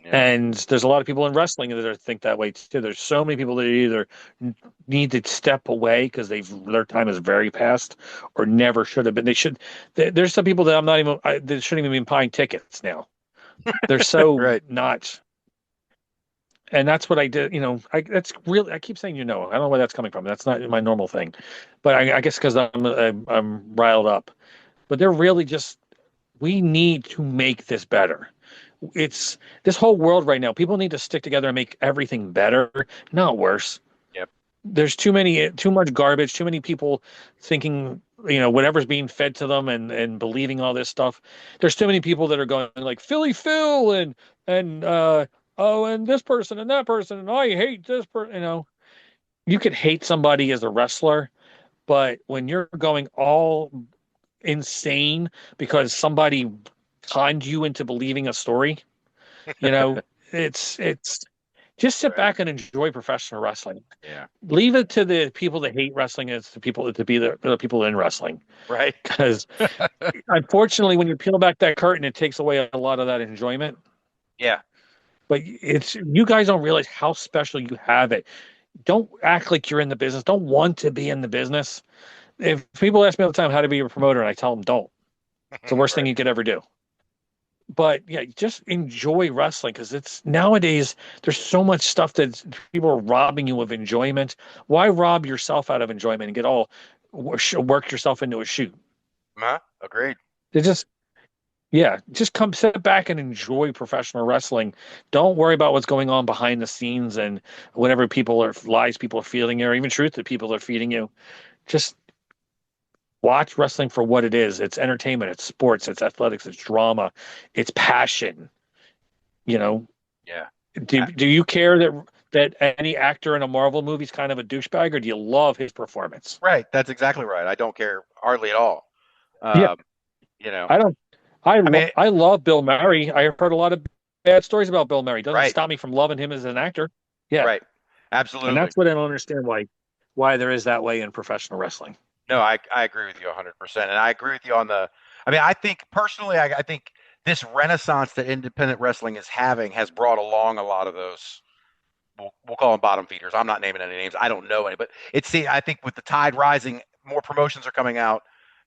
Speaker 4: Yeah. And there's a lot of people in wrestling that think that way too. There's so many people that either need to step away because their time is very past, or never should have been. There's some people that they shouldn't even be buying tickets now. They're so
Speaker 2: right.
Speaker 4: Not. And that's what I did. That's really. I keep saying I don't know where that's coming from. That's not my normal thing, but I guess because I'm riled up. But they're really just. We need to make this better. It's this whole world right now. People need to stick together and make everything better, not worse.
Speaker 2: Yep.
Speaker 4: There's too much garbage, too many people thinking, whatever's being fed to them and believing all this stuff. There's too many people that are going like Philly Phil and this person and that person and I hate this person. You could hate somebody as a wrestler, but when you're going all insane because somebody conned you into believing a story, it's just sit back and enjoy professional wrestling.
Speaker 2: Yeah.
Speaker 4: Leave it to the people that hate wrestling as the people to be the people in wrestling.
Speaker 2: Right.
Speaker 4: Because unfortunately, when you peel back that curtain, it takes away a lot of that enjoyment.
Speaker 2: Yeah.
Speaker 4: But you guys don't realize how special you have it. Don't act like you're in the business. Don't want to be in the business. If people ask me all the time how to be a promoter, and I tell them don't. It's the worst thing you could ever do. But yeah, just enjoy wrestling because it's nowadays there's so much stuff that people are robbing you of enjoyment. Why rob yourself out of enjoyment and get all work yourself into a shoot?
Speaker 2: Agreed.
Speaker 4: Just come sit back and enjoy professional wrestling. Don't worry about what's going on behind the scenes and whatever lies people are feeding you or even truth that people are feeding you. Just watch wrestling for what it is. It's entertainment. It's sports. It's athletics. It's drama. It's passion. Yeah. Do you care that any actor in a Marvel movie is kind of a douchebag, or do you love his performance?
Speaker 2: Right. That's exactly right. I don't care hardly at all.
Speaker 4: I don't. I love Bill Murray. I have heard a lot of bad stories about Bill Murray. Doesn't stop me from loving him as an actor. Yeah.
Speaker 2: Right. Absolutely.
Speaker 4: And that's what I don't understand why there is that way in professional wrestling.
Speaker 2: No, I agree with you 100%. And I agree with you on the, I mean, I think personally, I think this renaissance that independent wrestling is having has brought along a lot of those, we'll call them bottom feeders. I'm not naming any names. I don't know any, but I think with the tide rising, more promotions are coming out,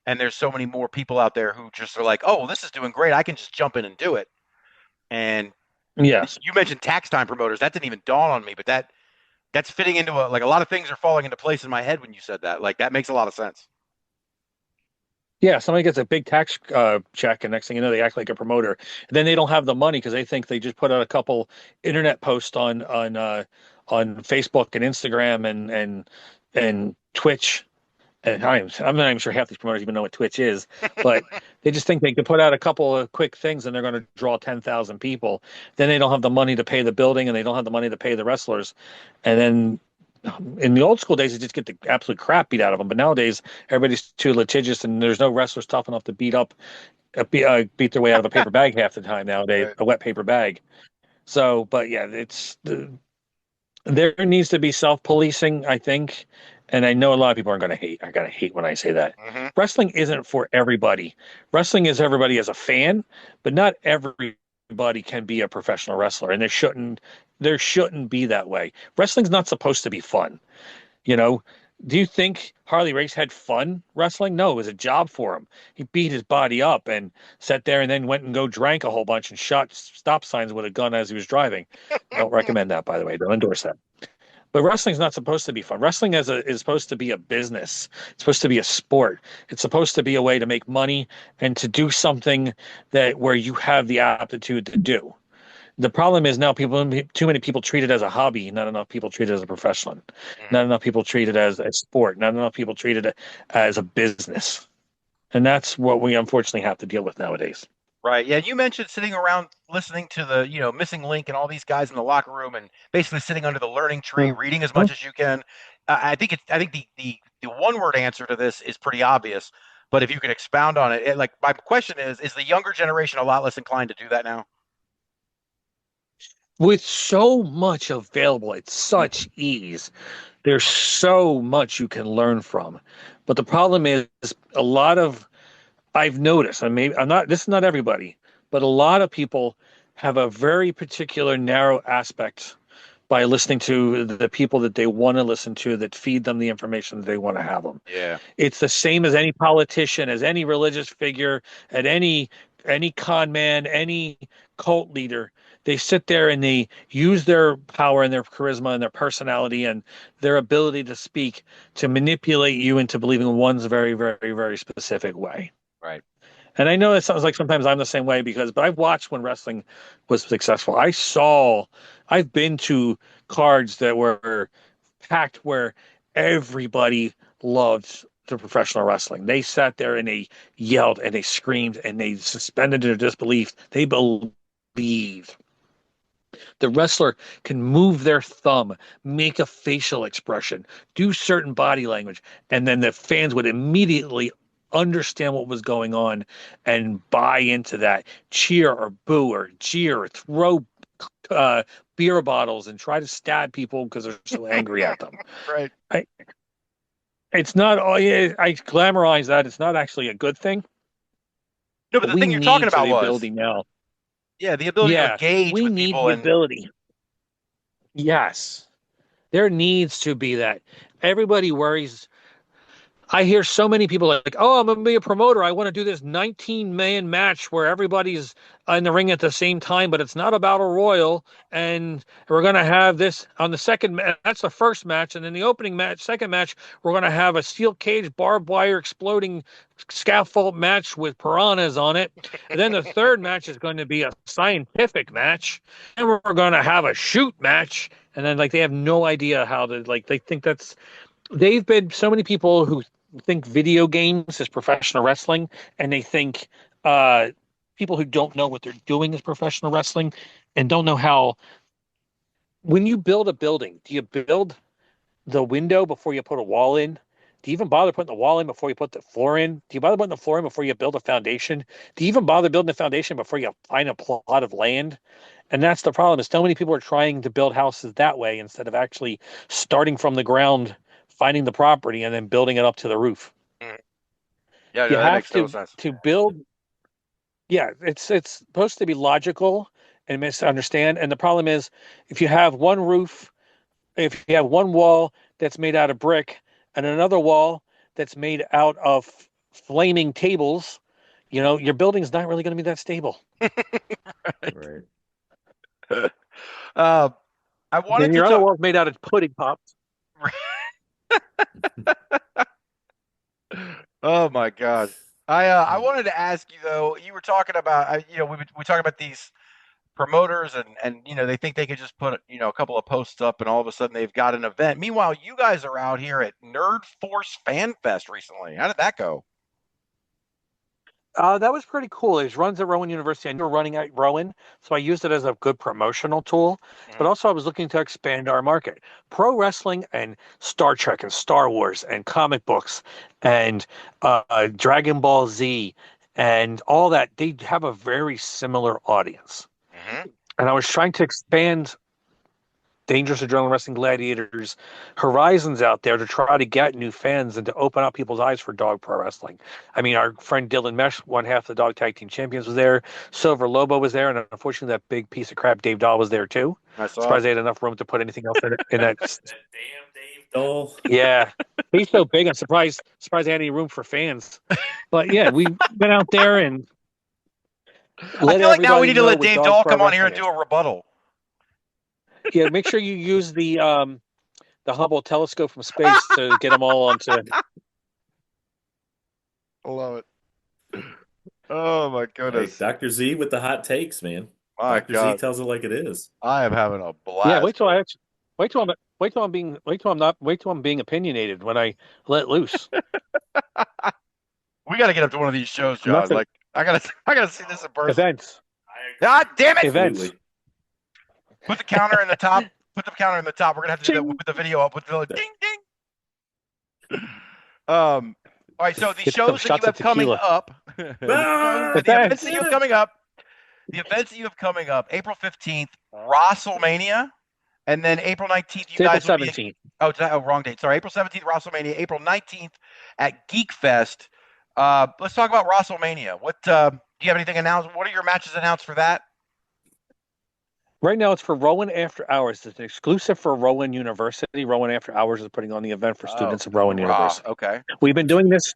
Speaker 2: and there's so many more people out there who just are like, oh, well, this is doing great. I can just jump in and do it. And
Speaker 4: Yes.
Speaker 2: you mentioned tax time promoters. That didn't even dawn on me, but that's fitting into like a lot of things are falling into place in my head when you said that. Like that makes a lot of sense.
Speaker 4: Yeah, somebody gets a big tax check, and next thing you know, they act like a promoter. Then they don't have the money because they think they just put out a couple internet posts on Facebook and Instagram and Twitch. And I'm not even sure half these promoters even know what Twitch is, but they just think they can put out a couple of quick things and they're going to draw 10,000 people. Then they don't have the money to pay the building and they don't have the money to pay the wrestlers. And then in the old school days, they just get the absolute crap beat out of them. But nowadays, everybody's too litigious and there's no wrestlers tough enough to beat their way out of a paper bag half the time nowadays,
Speaker 2: Right.
Speaker 4: a wet paper bag. So, but yeah, there needs to be self-policing, I think. And I know a lot of people are going to hate. I got to hate when I say that.
Speaker 2: Mm-hmm.
Speaker 4: Wrestling isn't for everybody. Wrestling is everybody as a fan, but not everybody can be a professional wrestler, and there shouldn't be that way. Wrestling's not supposed to be fun. You know, do you think Harley Race had fun wrestling? No, it was a job for him. He beat his body up and sat there and then went and drank a whole bunch and shot stop signs with a gun as he was driving. I don't recommend that, by the way. Don't endorse that. But wrestling's not supposed to be fun. Wrestling is supposed to be a business. It's supposed to be a sport. It's supposed to be a way to make money and to do something that where you have the aptitude to do. The problem is now too many people treat it as a hobby, not enough people treat it as a professional, not enough people treat it as a sport, not enough people treat it as a business. And that's what we unfortunately have to deal with nowadays.
Speaker 2: Right. Yeah. You mentioned sitting around listening to the, Missing Link and all these guys in the locker room and basically sitting under the learning tree, reading as much as you can. I think the one word answer to this is pretty obvious, but if you could expound on it, like my question is the younger generation a lot less inclined to do that now?
Speaker 4: With so much available at such ease, there's so much you can learn from. But the problem is a lot of I've noticed, and maybe I'm not this is not everybody, but a lot of people have a very particular narrow aspect by listening to the people that they want to listen to that feed them the information that they want to have them.
Speaker 2: Yeah.
Speaker 4: It's the same as any politician, as any religious figure, at any con man, any cult leader. They sit there and they use their power and their charisma and their personality and their ability to speak to manipulate you into believing one's very, very, very specific way.
Speaker 2: Right.
Speaker 4: And I know it sounds like sometimes I'm the same way but I've watched when wrestling was successful. I've been to cards that were packed where everybody loved the professional wrestling. They sat there and they yelled and they screamed and they suspended their disbelief. They believed. The wrestler can move their thumb, make a facial expression, do certain body language, and then the fans would immediately understand what was going on and buy into that, cheer or boo or jeer, throw beer bottles and try to stab people because they're so angry at them.
Speaker 2: Right.
Speaker 4: It's not. I glamorize that. It's not actually a good thing.
Speaker 2: No, but the thing you're talking about
Speaker 4: the
Speaker 2: was
Speaker 4: ability now.
Speaker 2: Yeah, the ability to engage
Speaker 4: we
Speaker 2: with
Speaker 4: need
Speaker 2: people
Speaker 4: the
Speaker 2: and
Speaker 4: ability. Yes, there needs to be that. Everybody worries. I hear so many people like, "Oh, I'm gonna be a promoter. I want to do this 19-man match where everybody's in the ring at the same time, but it's not a battle royal, and we're gonna have this on the second. That's the first match, and then the opening match, second match, we're gonna have a steel cage, barbed wire, exploding scaffold match with piranhas on it, and then the third match is going to be a scientific match, and we're gonna have a shoot match, and then like they have no idea how to they think that's." They've been so many people who think video games is professional wrestling, and they think people who don't know what they're doing is professional wrestling and don't know how. When you build a building, do you build the window before you put a wall in? Do you even bother putting the wall in before you put the floor in? Do you bother putting the floor in before you build a foundation? Do you even bother building the foundation before you find a plot of land? And that's the problem, is so many people are trying to build houses that way instead of actually starting from the ground, finding the property, and then building it up to the roof.
Speaker 2: Yeah,
Speaker 4: You
Speaker 2: no, that
Speaker 4: have
Speaker 2: makes total sense.
Speaker 4: to build. Yeah, it's supposed to be logical and misunderstand. And the problem is, if you have one roof, if you have one wall that's made out of brick and another wall that's made out of flaming tables, your building's not really going to be that stable.
Speaker 3: Right.
Speaker 2: Uh, I wanted
Speaker 4: Then
Speaker 2: to
Speaker 4: your other
Speaker 2: talk.
Speaker 4: wall's made out of pudding pops.
Speaker 2: Oh my God. I wanted to ask you though. You were talking about we talk about these promoters and they think they could just put a couple of posts up and all of a sudden they've got an event. Meanwhile, you guys are out here at Nerd Force Fan Fest recently. How did that go?
Speaker 4: That was pretty cool. It runs at Rowan University. I knew we were running at Rowan, so I used it as a good promotional tool. But
Speaker 2: Mhm.
Speaker 4: also, I was looking to expand our market. Pro wrestling and Star Trek and Star Wars and comic books and Dragon Ball Z and all that, they have a very similar audience.
Speaker 2: Mhm.
Speaker 4: And I was trying to expand Dangerous Adrenaline Wrestling Gladiators horizons out there to try to get new fans and to open up people's eyes for dog pro wrestling. I mean, our friend Dylan Mesh, one half the dog tag team champions, was there. Silver Lobo was there, and unfortunately, that big piece of crap Dave Dahl was there too.
Speaker 2: I saw
Speaker 4: Surprised
Speaker 2: it.
Speaker 4: they had enough room to put anything else in that.
Speaker 3: That damn Dave Doll.
Speaker 4: Yeah, he's so big. I'm surprised they had any room for fans. But yeah, we went out there and
Speaker 2: I
Speaker 4: let
Speaker 2: feel like now we
Speaker 4: everybody
Speaker 2: need to
Speaker 4: know
Speaker 2: let
Speaker 4: what
Speaker 2: Dave
Speaker 4: dog
Speaker 2: Dahl
Speaker 4: pro
Speaker 2: come on here
Speaker 4: wrestling
Speaker 2: and
Speaker 4: is.
Speaker 2: do a rebuttal.
Speaker 4: Yeah, make sure you use the Hubble telescope from space to get them all onto.
Speaker 2: I love it. Oh my
Speaker 3: Hey,
Speaker 2: goodness.
Speaker 3: Dr. Z with the hot takes, man.
Speaker 2: My
Speaker 3: Dr. Z
Speaker 2: God.
Speaker 3: tells it like it is.
Speaker 2: I am having a
Speaker 4: Yeah,
Speaker 2: blast.
Speaker 4: wait till I'm being opinionated when I let loose.
Speaker 2: We got to get up to one of these shows,
Speaker 4: I'm not
Speaker 2: John.
Speaker 4: gonna
Speaker 2: Like I gotta see this in person.
Speaker 4: events.
Speaker 2: God damn it!
Speaker 4: Events.
Speaker 2: Put the counter in the top. Put the counter in the top. We're gonna have to do that. We'll
Speaker 4: Ching.
Speaker 2: put the video up with the ding ding. All right. So the
Speaker 4: Get some
Speaker 2: shows that you
Speaker 4: shots of
Speaker 2: have coming
Speaker 4: tequila.
Speaker 2: up,
Speaker 3: Ah,
Speaker 2: the events that
Speaker 4: Events.
Speaker 2: you have coming up, April 15th, WRAHstlemania, and then April 19th, you
Speaker 4: It's April
Speaker 2: guys will be at,
Speaker 4: 17th.
Speaker 2: wrong date. Sorry, April 17th, WRAHstlemania, April 19th at Geekfest. Let's talk about WRAHstlemania. What do you have anything announced? What are your matches announced for that?
Speaker 4: Right now, it's for Rowan After Hours. It's an exclusive for Rowan University. Rowan After Hours is putting on the event for
Speaker 2: Oh,
Speaker 4: students of Rowan
Speaker 2: hoorah.
Speaker 4: University.
Speaker 2: Okay.
Speaker 4: We've been doing this.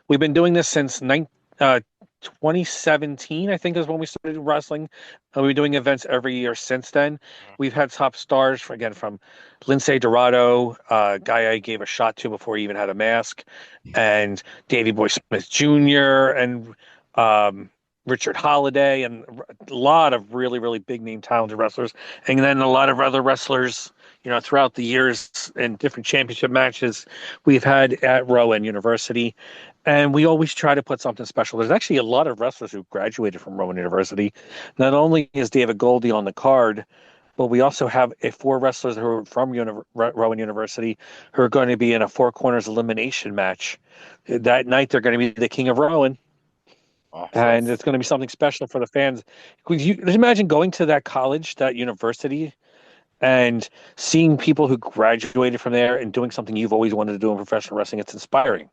Speaker 4: We've been doing this since 2017, I think, is when we started wrestling. We've been doing events every year since then. We've had top stars, from Lindsay Dorado, guy I gave a shot to before he even had a mask, and Davey Boy Smith Jr., and Richard Holiday, and a lot of really, really big name talented wrestlers. And then a lot of other wrestlers, throughout the years in different championship matches we've had at Rowan University. And we always try to put something special. There's actually a lot of wrestlers who graduated from Rowan University. Not only is David Goldie on the card, but we also have four wrestlers who are from Rowan University who are going to be in a four corners elimination match. That night, they're going to be the King of Rowan,
Speaker 2: Awesome.
Speaker 4: and it's going to be something special for the fans. Could you just imagine going to that college, that university, and seeing people who graduated from there and doing something you've always wanted to do in professional wrestling? It's inspiring.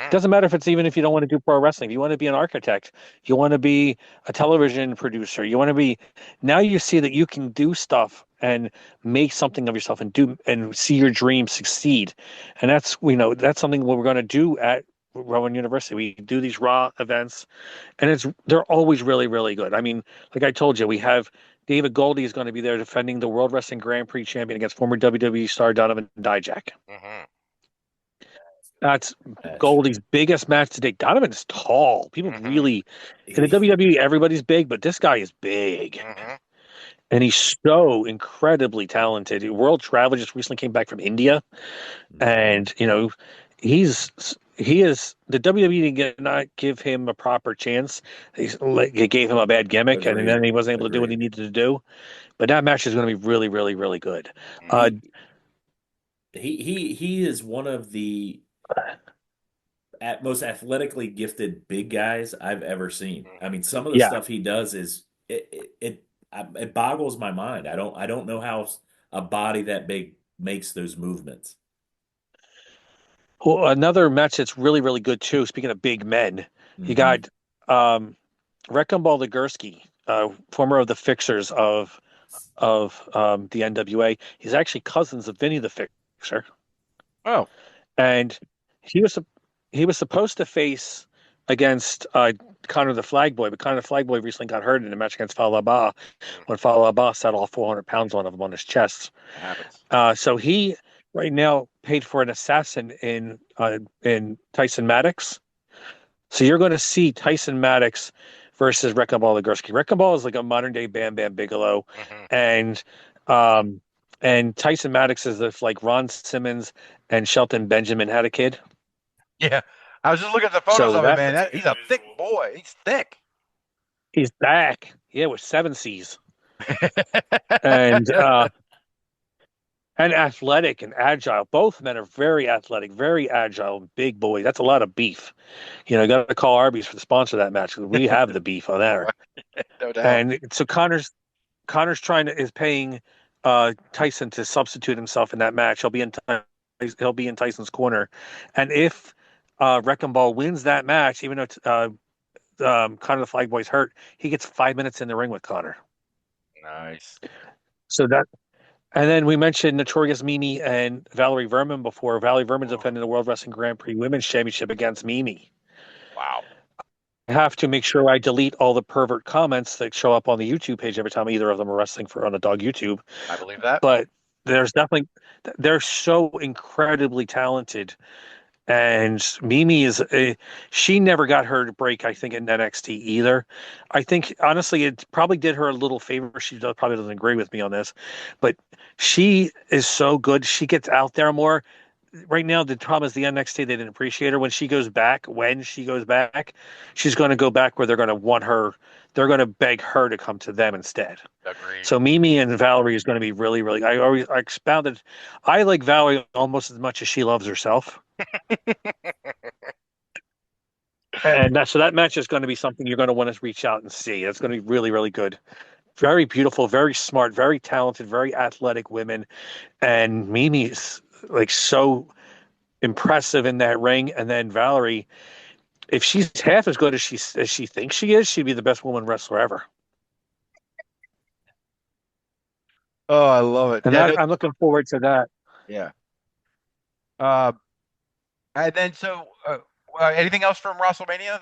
Speaker 4: It doesn't matter if you don't want to do pro wrestling. If you want to be an architect, you want to be a television producer, you want to be. Now you see that you can do stuff and make something of yourself and see your dreams succeed. And that's something what we're going to do at Rowan University. We do these raw events, and they're always really, really good. I mean, like I told you, we have David Goldie is going to be there defending the World Wrestling Grand Prix champion against former WWE star Donovan Dijak. That's Goldie's biggest match to date. Donovan's tall. People really in the WWE, everybody's big, but this guy is big, and he's so incredibly talented. World travel, just recently came back from India, and he is the WWE did not give him a proper chance. They gave him a bad gimmick, and then he wasn't able to do what he needed to do. But that match is going to be really, really, really good.
Speaker 3: He is one of the most athletically gifted big guys I've ever seen. I mean, some of the
Speaker 4: Yeah.
Speaker 3: stuff he does is it boggles my mind. I don't know how a body that big makes those movements.
Speaker 4: Well, another match that's really, really good too. Speaking of big men, you got Wrecking Ball Legursky, former of the Fixers of the NWA. He's actually cousins of Vinny the Fixer,
Speaker 2: Oh,
Speaker 4: and he was he was supposed to face against Connor the Flag Boy, but Connor the Flag Boy recently got hurt in a match against Falaba when Falaba sat all 400 pounds on him on his chest.
Speaker 2: it happens.
Speaker 4: So he right now paid for an assassin in Tyson Maddox. So you're going to see Tyson Maddox versus Wrecking Ball Legursky. Wrecking Ball is like a modern day Bam Bam Bigelow, and um, and Tyson Maddox is if like Ron Simmons and Shelton Benjamin had a kid.
Speaker 2: Yeah, I was just looking at the photos
Speaker 4: So
Speaker 2: of him,
Speaker 4: that-
Speaker 2: man. He's a thick boy. He's thick.
Speaker 4: He's back, yeah, with 7 C's, and athletic and agile. Both men are very athletic, very agile, big boys. That's a lot of beef. You got to call Arby's for the sponsor of that match. We have the beef on there.
Speaker 2: No doubt.
Speaker 4: And so Connor's is paying Tyson to substitute himself in that match. He'll be in Tyson's corner, and if Wrecking Ball wins that match, even though Connor the Flag Boy's hurt, he gets 5 minutes in the ring with Connor.
Speaker 2: Nice.
Speaker 4: So that. And then we mentioned Notorious Mimi and Valerie Verman before. Valerie Verman defending the World Wrestling Grand Prix Women's Championship against Mimi.
Speaker 2: Wow.
Speaker 4: I have to make sure I delete all the pervert comments that show up on the YouTube page every time either of them are wrestling on the DAWG YouTube.
Speaker 2: I believe that.
Speaker 4: But they're so incredibly talented. And Mimi she never got her break, I think, in NXT either. I think, honestly, it probably did her a little favor. She probably doesn't agree with me on this, but she is so good. She gets out there more. Right now, the problem is the NXT, they didn't appreciate her. When she goes back, she's going to go back where they're going to want her. They're going to beg her to come to them instead.
Speaker 2: Agreed.
Speaker 4: So Mimi and Valerie is going to be really, really. I expounded. I like Valerie almost as much as she loves herself. And that match is going to be something you're going to want to reach out and see. It's going to be really, really good. Very beautiful, very smart, very talented, very athletic women. And Mimi is like so impressive in that ring. And then Valerie, if she's half as good as she thinks she is, she'd be the best woman wrestler ever.
Speaker 2: Oh, I love it.
Speaker 4: And I'm looking forward to that.
Speaker 2: Yeah. And then anything else from WrestleMania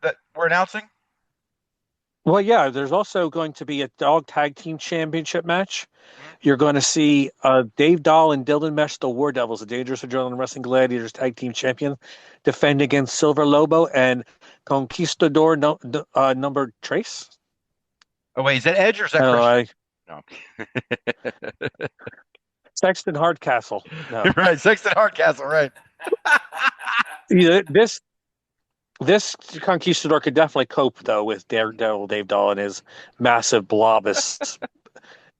Speaker 2: that we're announcing?
Speaker 4: Well, yeah, there's also going to be a Dog Tag Team Championship match. You're going to see Dave Dahl and Dylan Mesh, the War Devils, the Dangerous Adrenaline Wrestling Gladiators Tag Team Champion, defend against Silver Lobo and Conquistador number Trace.
Speaker 2: Oh, wait, is that Edge or is that Christian? No.
Speaker 4: Sexton Hardcastle. No.
Speaker 2: Right, Sexton Hardcastle, right.
Speaker 4: Yeah, this Conquistador could definitely cope, though, with Daredevil Dave Dahl and his massive blobus.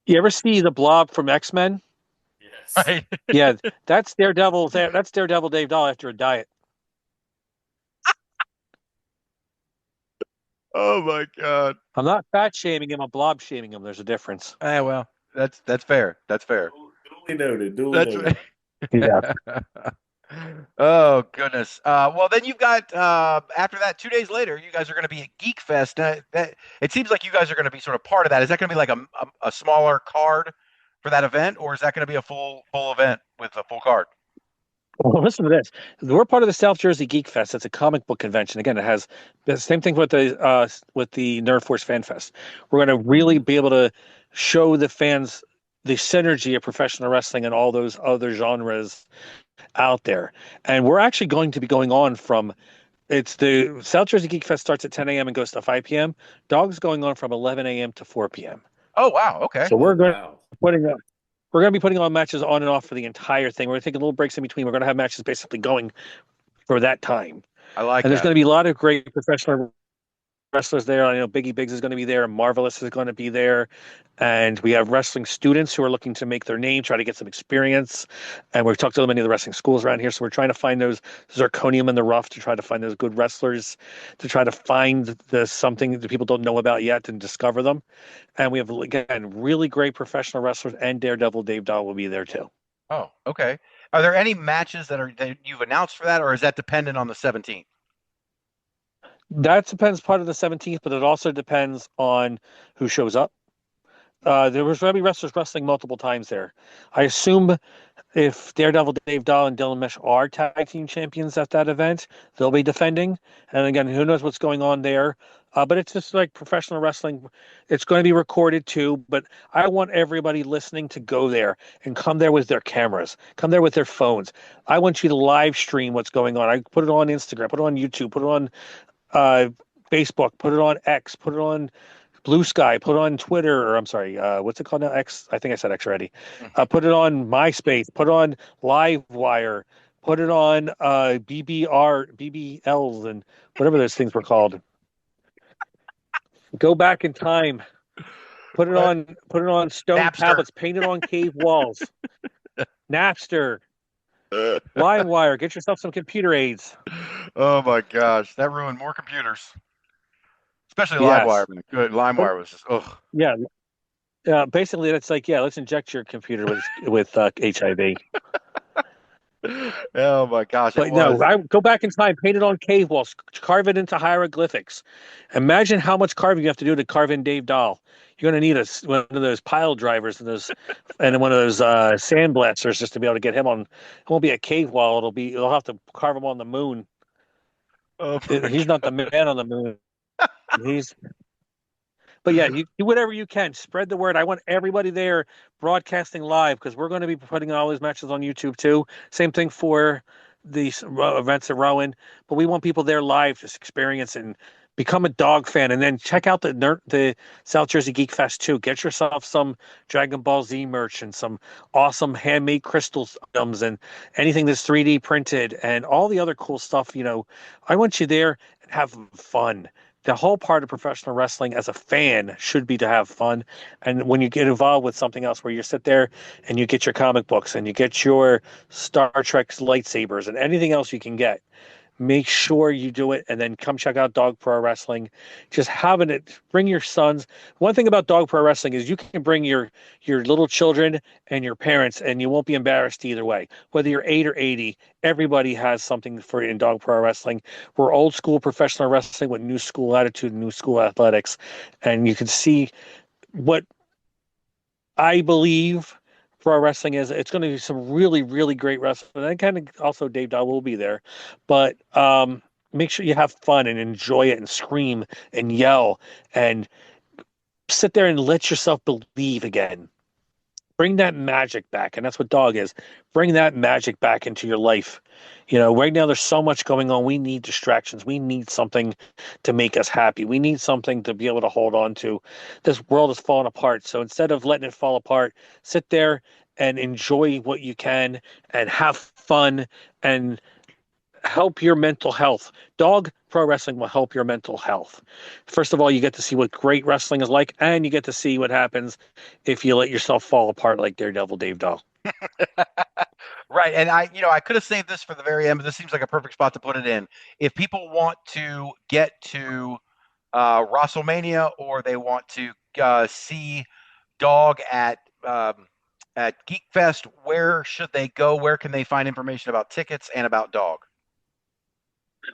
Speaker 4: You ever see the Blob from X-Men?
Speaker 3: Yes.
Speaker 2: Right.
Speaker 4: Yeah, that's Daredevil. That's Daredevil Dave Dahl after a diet.
Speaker 2: Oh my God.
Speaker 4: I'm not fat shaming him. I'm blob shaming him. There's a difference.
Speaker 2: Well, that's fair. That's fair.
Speaker 3: Duly noted.
Speaker 2: That's
Speaker 3: Noted.
Speaker 4: Yeah.
Speaker 2: Oh goodness. Well, then you've got after that, 2 days later, you guys are going to be at Geekfest. It seems like you guys are going to be sort of part of that. Is that going to be like a smaller card for that event, or is that going to be a full event with a full card?
Speaker 4: Well, listen to this. We're part of the South Jersey Geekfest. It's a comic book convention. Again, it has the same thing with the Nerd Force Fan Fest. We're going to really be able to show the fans the synergy of professional wrestling and all those other genres out there. And we're actually going to be going on it's the South Jersey Geek Fest starts at 10 a.m. and goes to 5 p.m. DAWG's going on from 11 a.m. to 4 p.m.
Speaker 2: Oh, wow. Okay.
Speaker 4: So we're going to be putting on matches on and off for the entire thing. We're going to take a little breaks in between. We're going to have matches basically going for that time.
Speaker 2: I like
Speaker 4: And
Speaker 2: that.
Speaker 4: there's going to be a lot of great professional wrestlers there. I know Biggie Biggs is going to be there. Marvelous is going to be there. And we have wrestling students who are looking to make their name, try to get some experience. And we've talked to many of the wrestling schools around here. So we're trying to find those zirconium in the rough, to try to find those good wrestlers, to try to find something that people don't know about yet and discover them. And we have, again, really great professional wrestlers, and Daredevil Dave Dahl will be there too.
Speaker 2: Oh, okay. Are there any matches that you've announced for that, or is that dependent on the 17th?
Speaker 4: That depends part of the 17th, but it also depends on who shows up. There was going to be wrestlers wrestling multiple times there. I assume if Daredevil Dave Dahl and Dylan Mesh are tag team champions at that event, they'll be defending. And again, who knows what's going on there? But it's just like professional wrestling. It's going to be recorded too. But I want everybody listening to go there and come there with their cameras, come there with their phones. I want you to live stream what's going on. I put it on Instagram, put it on YouTube, put it on Facebook, put it on X, put it on Blue Sky, put it on Twitter, or I'm sorry, what's it called now? X. I think I said X already. Put it on MySpace, put it on Livewire, put it on BBLs, and whatever those things were called. Go back in time. Put it on stone
Speaker 2: Napster.
Speaker 4: tablets, paint it on cave walls. Napster. Livewire, get yourself some computer aids.
Speaker 2: Oh my gosh, that ruined more computers. Especially
Speaker 4: Yes.
Speaker 2: LimeWire. Good. LimeWire was just
Speaker 4: Yeah. Basically, it's like, let's inject your computer with HIV.
Speaker 2: Oh my gosh!
Speaker 4: But no, I go back in time, paint it on cave walls, carve it into hieroglyphics. Imagine how much carving you have to do to carve in Dave Dahl. You're going to need one of those pile drivers and one of those sandblasters just to be able to get him on. It won't be a cave wall. You'll have to carve him on the moon.
Speaker 2: Oh
Speaker 4: He's not the man on the moon. But yeah, you do whatever you can. Spread the word. I want everybody there broadcasting live because we're going to be putting all these matches on YouTube too. Same thing for these events at Rowan. But we want people there live, just experience and become a dog fan. And then check out the South Jersey Geekfest too. Get yourself some Dragon Ball Z merch and some awesome handmade crystal items and anything that's 3D printed and all the other cool stuff. I want you there and have fun. The whole part of professional wrestling as a fan should be to have fun. And when you get involved with something else where you sit there and you get your comic books and you get your Star Trek lightsabers and anything else you can get, make sure you do it and then come check out Dog Pro Wrestling. Just having it, bring your sons. One thing about Dog Pro Wrestling is you can bring your little children and your parents and you won't be embarrassed either way. Whether you're 8 or 80, everybody has something for in Dog Pro Wrestling. We're old school professional wrestling with new school attitude and new school athletics. And you can see what I believe pro wrestling is. It's going to be some really, really great wrestling. And kind of also Dave Dahl will be there. But make sure you have fun and enjoy it and scream and yell and sit there and let yourself believe again. Bring that magic back. And that's what Dog is. Bring that magic back into your life. Right now there's so much going on. We need distractions. We need something to make us happy. We need something to be able to hold on to. This world is falling apart. So instead of letting it fall apart, sit there and enjoy what you can and have fun and help your mental health. Dog Pro Wrestling will help your mental health. First of all, you get to see what great wrestling is like, and you get to see what happens if you let yourself fall apart like Daredevil Dave Dahl.
Speaker 2: Right. And I could have saved this for the very end, but this seems like a perfect spot to put it in. If people want to get to wRAHstlemania or they want to see Dog at Geekfest, where should they go? Where can they find information about tickets and about Dog?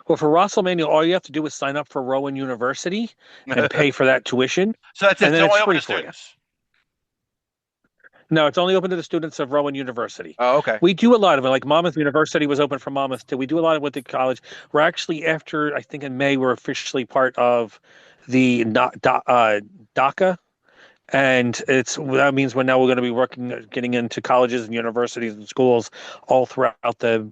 Speaker 4: Well, for wRAHstlemania, all you have to do is sign up for Rowan University and pay for that tuition.
Speaker 2: So that's it.
Speaker 4: And then
Speaker 2: It's only
Speaker 4: it's
Speaker 2: open
Speaker 4: free
Speaker 2: to
Speaker 4: for you.
Speaker 2: students.
Speaker 4: No, it's only open to the students of Rowan University.
Speaker 2: Oh, okay.
Speaker 4: We do a lot of it. Like Monmouth University was open for Monmouth too. We do a lot of it with the college. We're actually, after I think in May, we're officially part of the DACA. And that means we're going to be getting into colleges and universities and schools all throughout the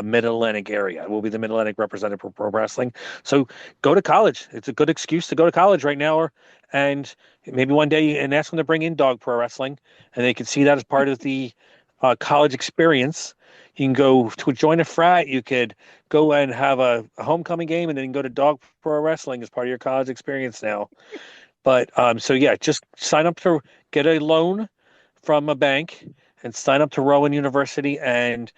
Speaker 4: Mid-Atlantic area. We'll be the Mid-Atlantic representative for pro wrestling. So go to college. It's a good excuse to go to college right now, and maybe one day and ask them to bring in Dog Pro Wrestling, and they can see that as part of the college experience. You can go to join a frat. You could go and have a homecoming game, and then go to Dog Pro Wrestling as part of your college experience now. But just sign up to get a loan from a bank and sign up to Rowan University and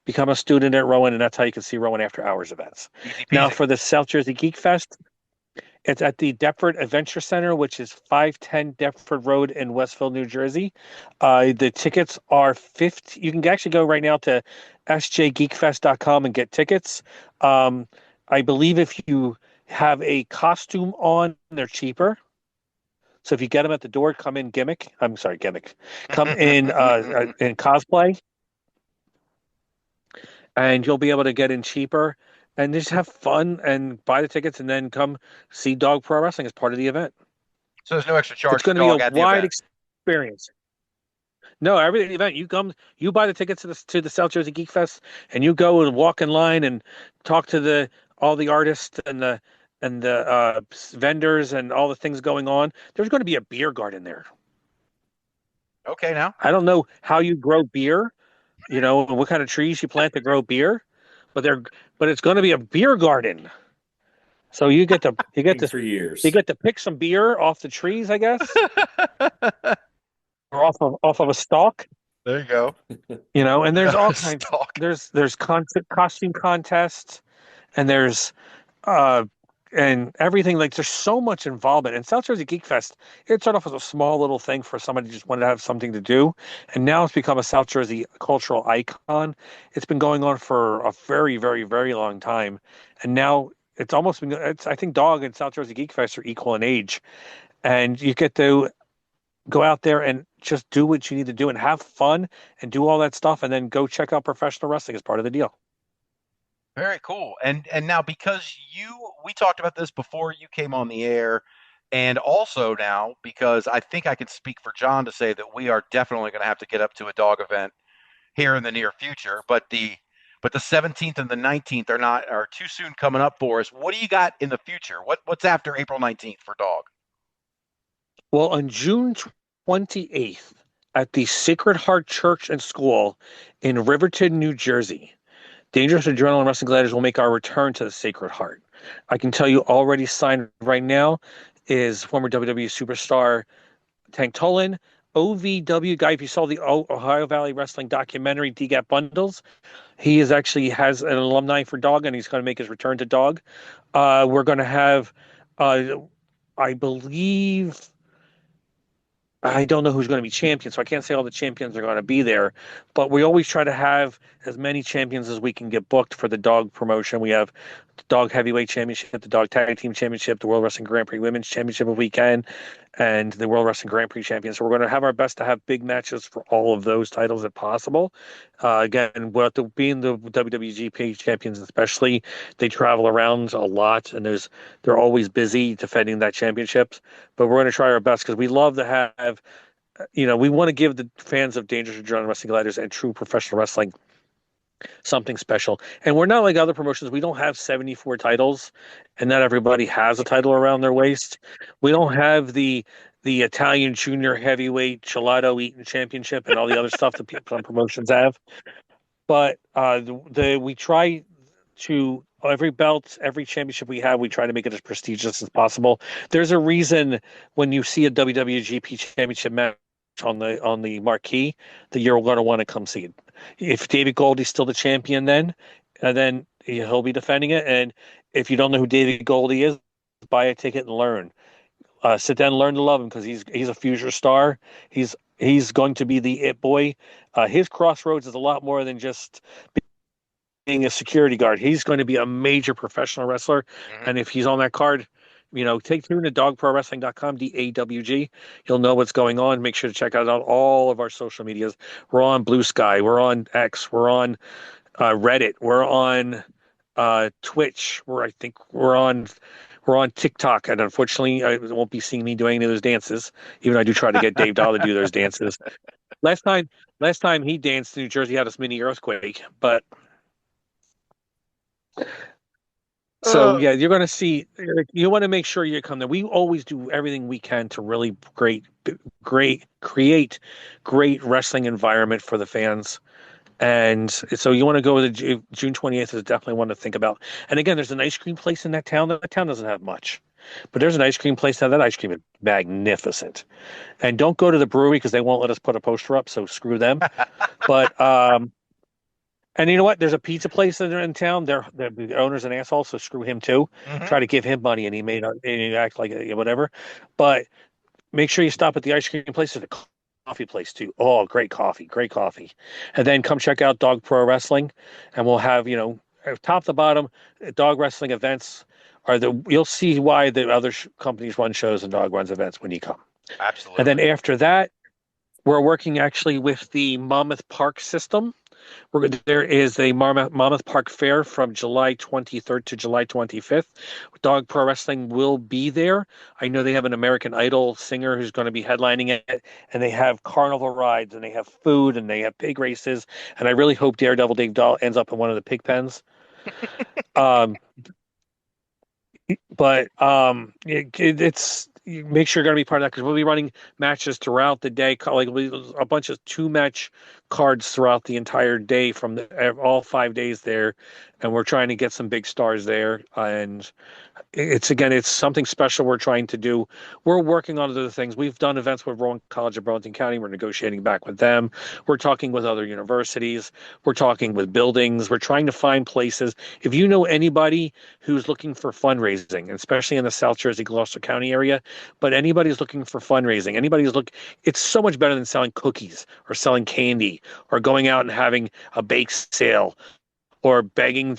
Speaker 4: become a student at Rowan, and that's how you can see Rowan after hours events.
Speaker 2: Easy peasy.
Speaker 4: Now for the South Jersey Geek Fest, It's at the Deptford Adventure Center, which is 510 Deptford Road in Westville, New Jersey. The tickets are 50. You can actually go right now to sjgeekfest.com and get tickets. I believe if you have a costume on, they're cheaper. So if you get them at the door, come in gimmick. I'm sorry, gimmick. Come in cosplay, and you'll be able to get in cheaper and just have fun and buy the tickets and then come see Dog Pro Wrestling as part of the event.
Speaker 2: So there's no extra charge
Speaker 4: It's
Speaker 2: for
Speaker 4: going to be a
Speaker 2: Dog at the
Speaker 4: wide
Speaker 2: event.
Speaker 4: experience. No, every event you come, you buy the tickets to the South Jersey Geek Fest, and you go and walk in line and talk to all the artists and the vendors and all the things going on. There's going to be a beer garden there.
Speaker 2: Okay, now.
Speaker 4: I don't know how you grow beer, and what kind of trees you plant to grow beer, but it's going to be a beer garden. So you get to
Speaker 3: For years.
Speaker 4: you get to pick some beer off the trees, I guess, or off of a stalk.
Speaker 2: There you go.
Speaker 4: And there's all kinds. There's costume contests, and there's and everything. Like, there's so much involvement. And South Jersey Geek Fest, it started off as a small little thing for somebody who just wanted to have something to do, and now it's become a South Jersey cultural icon. It's been going on for a very, very, very long time, and now it's almost been. I think Dog and South Jersey Geek Fest are equal in age, and you get to go out there and just do what you need to do and have fun and do all that stuff, and then go check out professional wrestling as part of the deal.
Speaker 2: Very cool. And now, because we talked about this before you came on the air, and also now because I think I can speak for John to say that we are definitely going to have to get up to a Dog event here in the near future. But the 17th and the 19th are too soon coming up for us. What do you got in the future? What's after April 19th for Dog?
Speaker 4: Well, on June 28th at the Sacred Heart Church and School in Riverton, New Jersey, Dangerous Adrenaline Wrestling Gladiators will make our return to the Sacred Heart. I can tell you already signed right now is former WWE superstar Tank Tolan, OVW guy. If you saw the Ohio Valley Wrestling documentary, DGAP Bundles, he has an alumni for Dog, and he's going to make his return to Dog. We're going to have, I believe, I don't know who's going to be champion, so I can't say all the champions are going to be there. But we always try to have as many champions as we can get booked for the Dog promotion. We have the Dog Heavyweight Championship, the Dog Tag Team Championship, the World Wrestling Grand Prix Women's Championship if we can, and the World Wrestling Grand Prix Champion. So we're going to have our best to have big matches for all of those titles if possible. Again, being the WWGP champions especially, they travel around a lot, and they're always busy defending that championships. But we're going to try our best because we love to have, we want to give the fans of Dangerous Adrenaline Wrestling Gladiators and true professional wrestling something special. And we're not like other promotions. We don't have 74 titles, and not everybody has a title around their waist. We don't have the Italian junior heavyweight gelato eating championship and all the other stuff that some promotions have. But we try to, every belt, every championship we have, we try to make it as prestigious as possible. There's a reason when you see a WWGP championship match on the marquee that you're going to want to come see it. If David Goldie's still the champion, then he'll be defending it. And if you don't know who David Goldie is, buy a ticket and learn. Sit down and learn to love him, because he's a future star. He's going to be the it boy. His crossroads is a lot more than just being a security guard. He's going to be a major professional wrestler. Mm-hmm. And if he's on that card, take tune to dogprowrestling.com, DAWG. You'll know what's going on. Make sure to check out all of our social medias. We're on Blue Sky. We're on X. We're on Reddit. We're on Twitch. We're on TikTok. And unfortunately, I won't be seeing me doing any of those dances, even though I do try to get Dave Dahl to do those dances. Last time he danced in New Jersey, had this mini earthquake. But so yeah, you're going to see. You want to make sure you come there. We always do everything we can to really create great wrestling environment for the fans. And so you want to go with June 28th is definitely one to think about. And again, there's an ice cream place in that town. That town doesn't have much, but there's an ice cream place now. That ice cream is magnificent. And don't go to the brewery because they won't let us put a poster up. So screw them. But And you know what? There's a pizza place that are in town. The owner's an asshole, so screw him too.
Speaker 2: Mm-hmm.
Speaker 4: Try to give him money, and he act like whatever. But make sure you stop at the ice cream place or the coffee place too. Oh, great coffee, great coffee. And then come check out Dog Pro Wrestling, and we'll have top to bottom dog wrestling events. You'll see why the other companies run shows and dog runs events when you come.
Speaker 2: Absolutely.
Speaker 4: And then after that, we're working actually with the Monmouth Park system. There is a Monmouth Park Fair from July 23rd to July 25th. Dog Pro Wrestling will be there. I know they have an American Idol singer who's going to be headlining it, and they have carnival rides, and they have food, and they have pig races. And I really hope Daredevil Dave Dahl ends up in one of the pig pens. um, but it's you make sure you're going to be part of that because we'll be running matches throughout the day, like a bunch of 2-match cards throughout the entire day from all 5 days there, and we're trying to get some big stars there. And it's something special we're trying to do. We're working on other things. We've done events with Rowan College of Burlington County. We're negotiating back with them. We're talking with other universities. We're talking with buildings. We're trying to find places. If you know anybody who's looking for fundraising, especially in the South Jersey, Gloucester County area, but anybody's looking for fundraising, it's so much better than selling cookies or selling candy or going out and having a bake sale or begging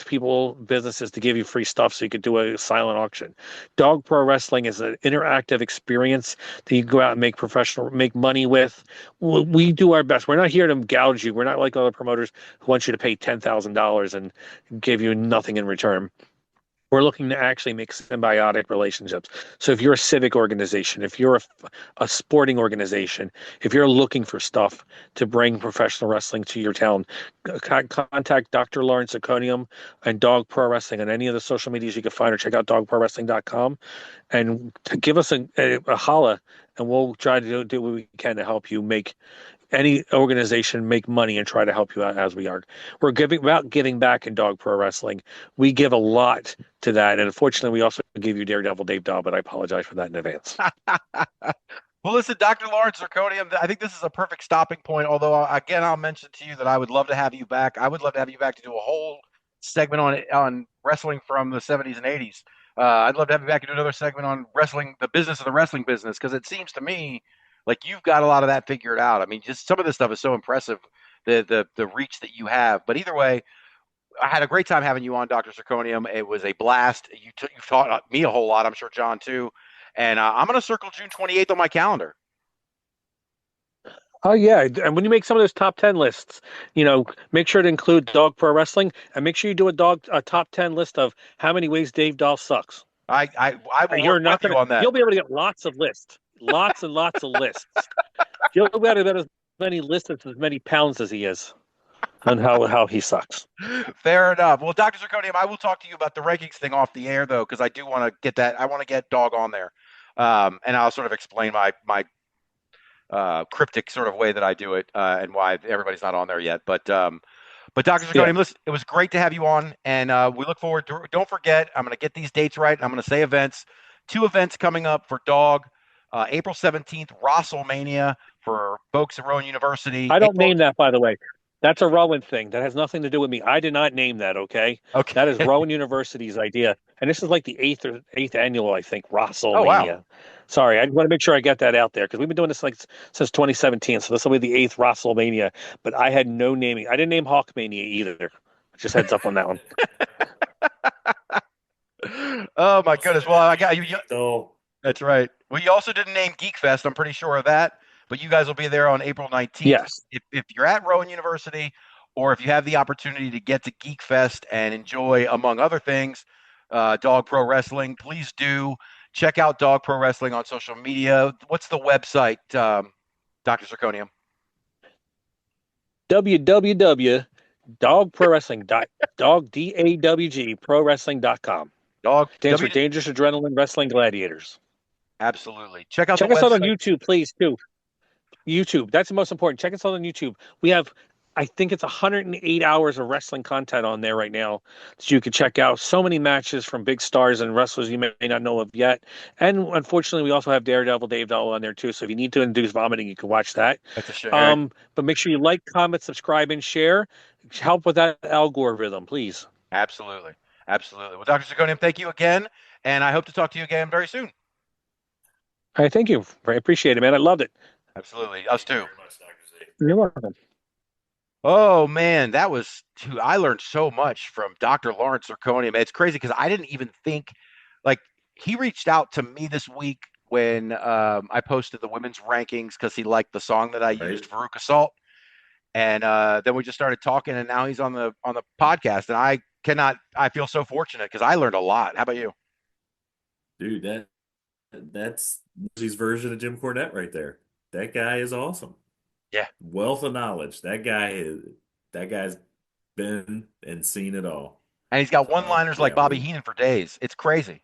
Speaker 4: businesses to give you free stuff so you could do a silent auction. Dog Pro Wrestling is an interactive experience that you go out and make money with. We do our best. We're not here to gouge you. We're not like other promoters who want you to pay $10,000 and give you nothing in return. We're looking to actually make symbiotic relationships. So if you're a civic organization, if you're a sporting organization, if you're looking for stuff to bring professional wrestling to your town, contact Dr. Lawrence Zirconium and Dog Pro Wrestling on any of the social medias you can find, or check out dogprowrestling.com and give us a holla, and we'll try to do what we can to help you make any organization make money and try to help you out as we are. We're giving back in Dog Pro Wrestling. We give a lot to that. And unfortunately, we also give you Daredevil Dave Dahl, but I apologize for that in advance.
Speaker 2: Well, listen, Dr. Lawrence Zirconium, I think this is a perfect stopping point. Although, again, I'll mention to you that I would love to have you back. I would love to have you back to do a whole segment on wrestling from the 70s and 80s. I'd love to have you back to do another segment on wrestling, the business of the wrestling business, because it seems to me like you've got a lot of that figured out. I mean, just some of this stuff is so impressive, the reach that you have. But either way, I had a great time having you on, Dr. Zirconium. It was a blast. You've taught me a whole lot. I'm sure John too. And I'm going to circle June 28th on my calendar.
Speaker 4: Oh yeah, and when you make some of those top 10 lists, make sure to include Dog Pro Wrestling, and make sure you do a top 10 list of how many ways Dave Dahl sucks.
Speaker 2: I will work with you on that.
Speaker 4: You'll be able to get lots of lists, lots and lots of lists. You'll be able to get as many lists as many pounds as he is on how he sucks.
Speaker 2: Fair enough. Well, Dr. Zirconium, I will talk to you about the rankings thing off the air though, because I do want to get that. I want to get Dog on there, and I'll sort of explain my cryptic sort of way that I do it and why everybody's not on there yet. But Dr. Zirconium, listen, it was great to have you on, and we look forward to. Don't forget, I'm going to get these dates right. I'm going to say events. 2 events coming up for Dog. April 17th, wRAHstlemania for folks at Rowan University.
Speaker 4: I don't name that, by the way. That's a Rowan thing. That has nothing to do with me. I did not name that, okay?
Speaker 2: Okay.
Speaker 4: That is Rowan University's idea. And this is like the eighth annual, I think, wRAHstlemania.
Speaker 2: Oh, wow.
Speaker 4: Sorry, I want to make sure I get that out there because we've been doing this since 2017. So this will be the 8th wRAHstlemania. But I had no naming. I didn't name Hawkmania either. Just heads up on that one.
Speaker 2: Oh, my goodness. Well, I got you.
Speaker 3: So
Speaker 2: That's right. Well, you also didn't name Geekfest. I'm pretty sure of that. But you guys will be there on April 19th.
Speaker 4: Yes.
Speaker 2: If you're at Rowan University, or if you have the opportunity to get to Geekfest and enjoy, among other things, Dog Pro Wrestling, please do check out Dog Pro Wrestling on social media. What's the website, Dr. Zirconium?
Speaker 4: www.dawgprowrestling.com. Stands for Dangerous Adrenaline Wrestling Gladiators.
Speaker 2: Absolutely. Check us
Speaker 4: out on YouTube, please, too. YouTube. That's the most important. Check us out on YouTube. We have I think it's 108 hours of wrestling content on there right now that you can check out. So many matches from big stars and wrestlers you may not know of yet. And unfortunately, we also have Daredevil Dave Dollar on there too. So if you need to induce vomiting, you can watch that.
Speaker 2: That's a shame.
Speaker 4: But make sure you like, comment, subscribe, and share. Help with that algorithm, please.
Speaker 2: Absolutely. Absolutely. Well, Dr. Zirconium, thank you again. And I hope to talk to you again very soon.
Speaker 4: All right, thank you. Very appreciate it, man. I loved it.
Speaker 2: Absolutely. Us too.
Speaker 3: Very much, Dr. Z.
Speaker 4: You're welcome.
Speaker 2: Oh man, dude, I learned so much from Dr. Lawrence Zirconium. It's crazy because I didn't even think, like, he reached out to me this week when I posted the women's rankings because he liked the song that I used, Veruca Salt. And then we just started talking, and now he's on the podcast. And I feel so fortunate because I learned a lot. How about you?
Speaker 3: Dude, that's his version of Jim Cornette right there. That guy is awesome.
Speaker 2: Yeah.
Speaker 3: Wealth of knowledge. That guy's been and seen it all.
Speaker 2: And he's got one-liners like Bobby Heenan for days. It's crazy.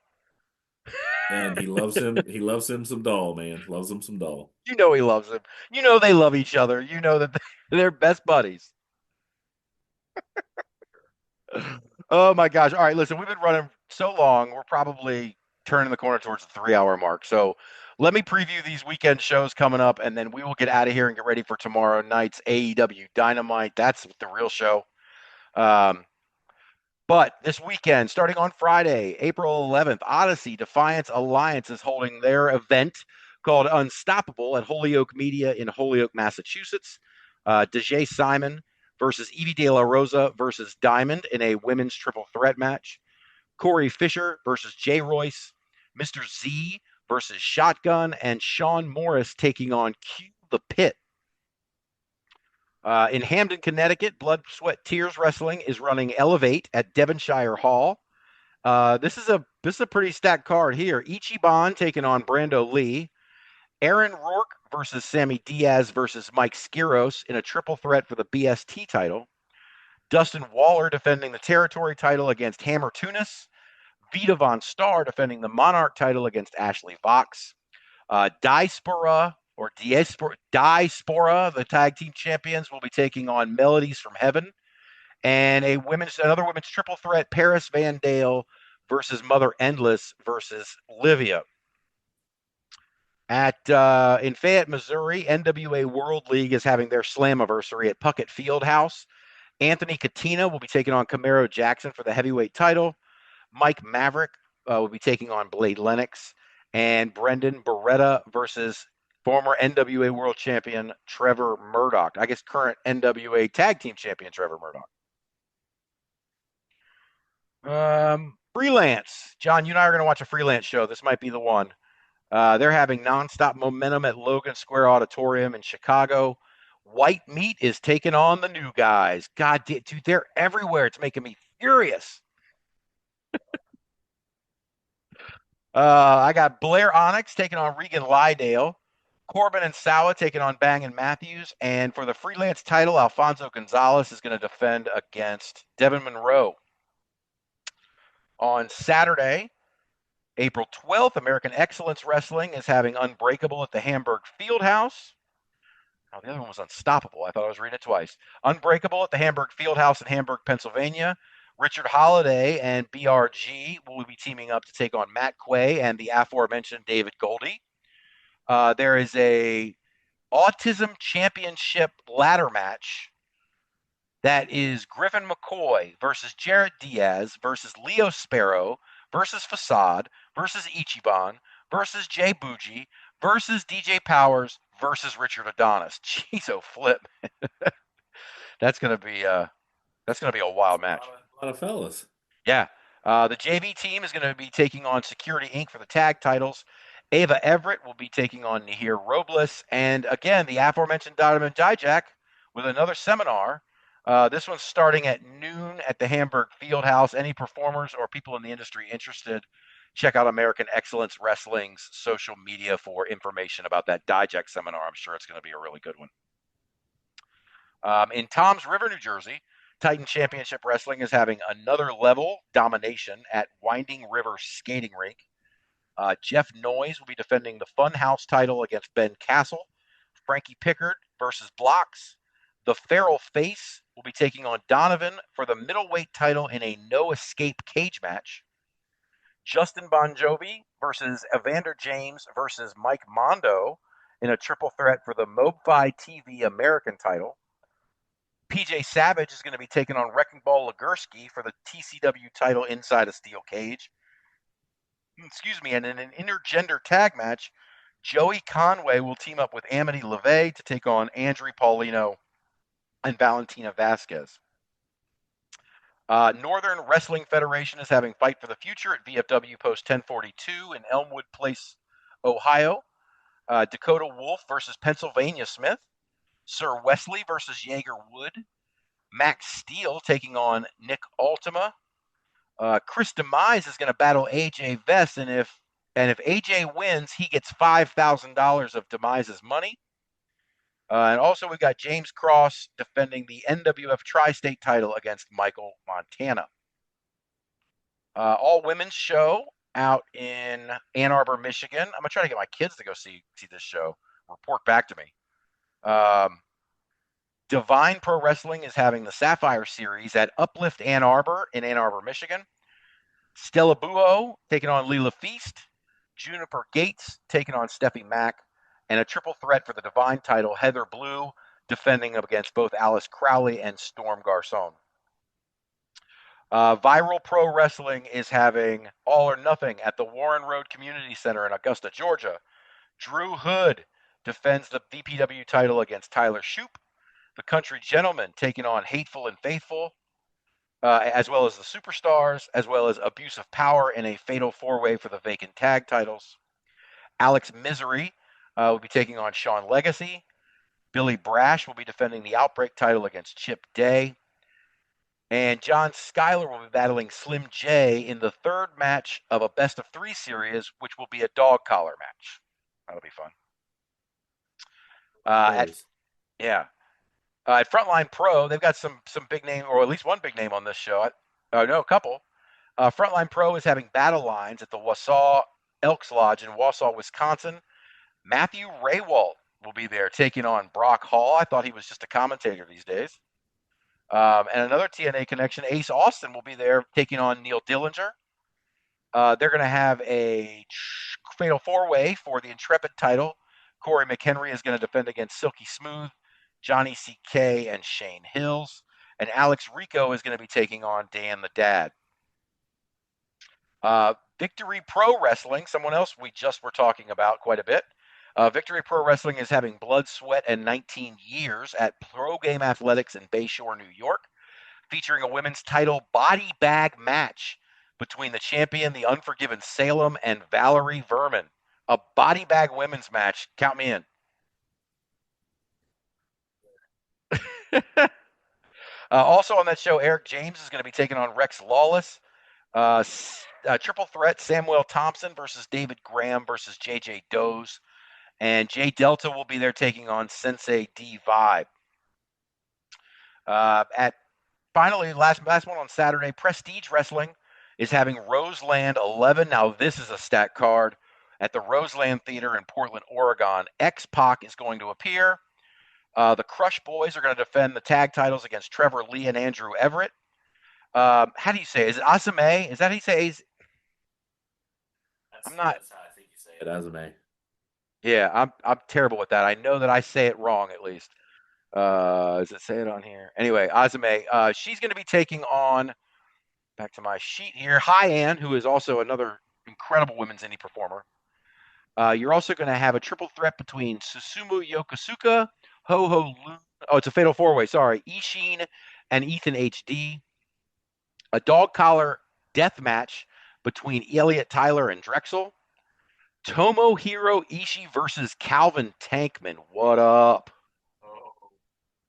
Speaker 3: And he loves him. He loves him some Doll, man. Loves him some Doll.
Speaker 2: You know he loves him. You know they love each other. You know that they're best buddies. Oh my gosh. All right, listen, we've been running so long. We're probably turning the corner towards the 3-hour mark. So let me preview these weekend shows coming up, and then we will get out of here and get ready for tomorrow night's AEW Dynamite. That's the real show. But this weekend, starting on Friday, April 11th, Odyssey Defiance Alliance is holding their event called Unstoppable at Holyoke Media in Holyoke, Massachusetts. DJ Simon versus Evie De La Rosa versus Diamond in a women's triple threat match. Corey Fisher versus Jay Royce. Mr. Z versus Shotgun. And Sean Morris taking on Q the Pit. In Hamden, Connecticut, Blood, Sweat, Tears Wrestling is running Elevate at Devonshire Hall. This is a pretty stacked card here. Ichiban taking on Brando Lee. Aaron Rourke versus Sammy Diaz versus Mike Skiros in a triple threat for the BST title. Dustin Waller defending the territory title against Hammer Tunis. Vita Von Star defending the Monarch title against Ashley Vox. Diaspora, the tag team champions, will be taking on Melodies from Heaven. And another women's triple threat, Paris Van Dale versus Mother Endless versus Livia. In Fayette, Missouri, NWA World League is having their Slammiversary at Puckett Fieldhouse. Anthony Katina will be taking on Camaro Jackson for the heavyweight title. Mike Maverick will be taking on Blade Lennox. And Brendan Beretta versus former NWA World Champion Trevor Murdoch. I guess current NWA Tag Team Champion Trevor Murdoch. Freelance. John, you and I are going to watch a freelance show. This might be the one. They're having nonstop momentum at Logan Square Auditorium in Chicago. White Meat is taking on the New Guys. God, dude, they're everywhere. It's making me furious. I got Blair Onyx taking on Regan Lydale. Corbin and Sawa taking on Bang and Matthews. And for the freelance title, Alfonso Gonzalez is going to defend against Devin Monroe. On Saturday, April 12th, American Excellence Wrestling is having Unbreakable at the Hamburg Fieldhouse. Oh, the other one was Unstoppable. I thought I was reading it twice. Unbreakable at the Hamburg Fieldhouse in Hamburg, Pennsylvania. Richard Holiday and BRG will be teaming up to take on Matt Quay and the aforementioned David Goldie. There is a Autism Championship ladder match that is Griffin McCoy versus Jarrett Diaz versus Leo Sparrow versus Facade versus Ichiban versus Jay Bougie versus DJ Powers versus Richard Adonis. Jeez, oh flip. That's gonna be a wild match.
Speaker 3: A lot of fellas.
Speaker 2: Yeah. The JV team is going to be taking on Security Inc. for the tag titles. Ava Everett will be taking on Nahir Robles. And again, the aforementioned Diamond Dijak with another seminar. This one's starting at noon at the Hamburg Fieldhouse. Any performers or people in the industry interested, check out American Excellence Wrestling's social media for information about that Dijak seminar. I'm sure it's going to be a really good one. In Toms River, New Jersey, Titan Championship Wrestling is having another level domination at Winding River Skating Rink. Jeff Noyes will be defending the Funhouse title against Ben Castle. Frankie Pickard versus Blocks. The Feral Face will be taking on Donovan for the middleweight title in a no escape cage match. Justin Bon Jovi versus Evander James versus Mike Mondo in a triple threat for the MoBi TV American title. PJ Savage is going to be taking on Wrecking Ball Legursky for the TCW title inside a steel cage. Excuse me, and in an intergender tag match, Joey Conway will team up with Amity LeVay to take on Andrew Paulino and Valentina Vasquez. Northern Wrestling Federation is having Fight for the Future at VFW Post 1042 in Elmwood Place, Ohio. Dakota Wolf versus Pennsylvania Smith. Sir Wesley versus Jaeger Wood. Max Steele taking on Nick Altima. Chris Demise is going to battle AJ Vest, and if AJ wins, he gets $5,000 of Demise's money. And also we've got James Cross defending the NWF Tri-State title against Michael Montana. All women's show out in Ann Arbor, Michigan. I'm gonna try to get my kids to go see this show. Report back to me. Divine Pro Wrestling is having the Sapphire Series at Uplift Ann Arbor in Ann Arbor, Michigan. Stella Buo taking on Leela Feast. Juniper Gates taking on Steffi Mack. And a triple threat for the Divine title, Heather Blue defending against both Alice Crowley and Storm Garcon. Viral Pro Wrestling is having All or Nothing at the Warren Road Community Center in Augusta, Georgia. Drew Hood defends the VPW title against Tyler Shoup. The Country Gentlemen taking on Hateful and Faithful, as well as the Superstars, as well as Abuse of Power in a fatal four-way for the vacant tag titles. Alex Misery will be taking on Sean Legacy. Billy Brash will be defending the Outbreak title against Chip Day. And John Schuyler will be battling Slim J in the third match of a best-of-3 series, which will be a dog collar match. That'll be fun. At Frontline Pro, they've got some big name, or at least one big name on this show. A couple. Frontline Pro is having battle lines at the Wausau Elks Lodge in Wausau, Wisconsin. Matthew Raywalt will be there taking on Brock Hall. I thought he was just a commentator these days. And another TNA connection, Ace Austin, will be there taking on Neil Dillinger. They're going to have a fatal four-way for the Intrepid title. Corey McHenry is going to defend against Silky Smooth, Johnny C.K., and Shane Hills. And Alex Rico is going to be taking on Dan the Dad. Victory Pro Wrestling, someone else we just were talking about quite a bit. Victory Pro Wrestling is having Blood, Sweat, and 19 Years at Pro Game Athletics in Bayshore, New York, featuring a women's title body bag match between the champion, the Unforgiven Salem, and Valerie Vermin. A body bag women's match. Count me in. Also on that show, Eric James is going to be taking on Rex Lawless. Triple threat, Samuel Thompson versus David Graham versus JJ Doze. And Jay Delta will be there taking on Sensei D Vibe. Finally, last one on Saturday, Prestige Wrestling is having Roseland 11. Now, this is a stat card at the Roseland Theater in Portland, Oregon. X-Pac is going to appear. The Crush Boys are going to defend the tag titles against Trevor Lee and Andrew Everett. How do you say it? Is it Asame? Is that how you say it?
Speaker 3: That's how I think you say it, Asame.
Speaker 2: Yeah, I'm terrible with that. I know that I say it wrong at least. Does it say it on here? Anyway, Azame, she's going to be taking on, back to my sheet here, Hyann, who is also another incredible women's indie performer. You're also going to have a triple threat between Susumu Yokosuka, Ho-Ho Lun, it's a fatal four-way, sorry, Ishin and Ethan HD. A dog collar death match between Elliot Tyler and Drexel. Tomohiro Ishii versus Calvin Tankman. What up?
Speaker 3: Oh,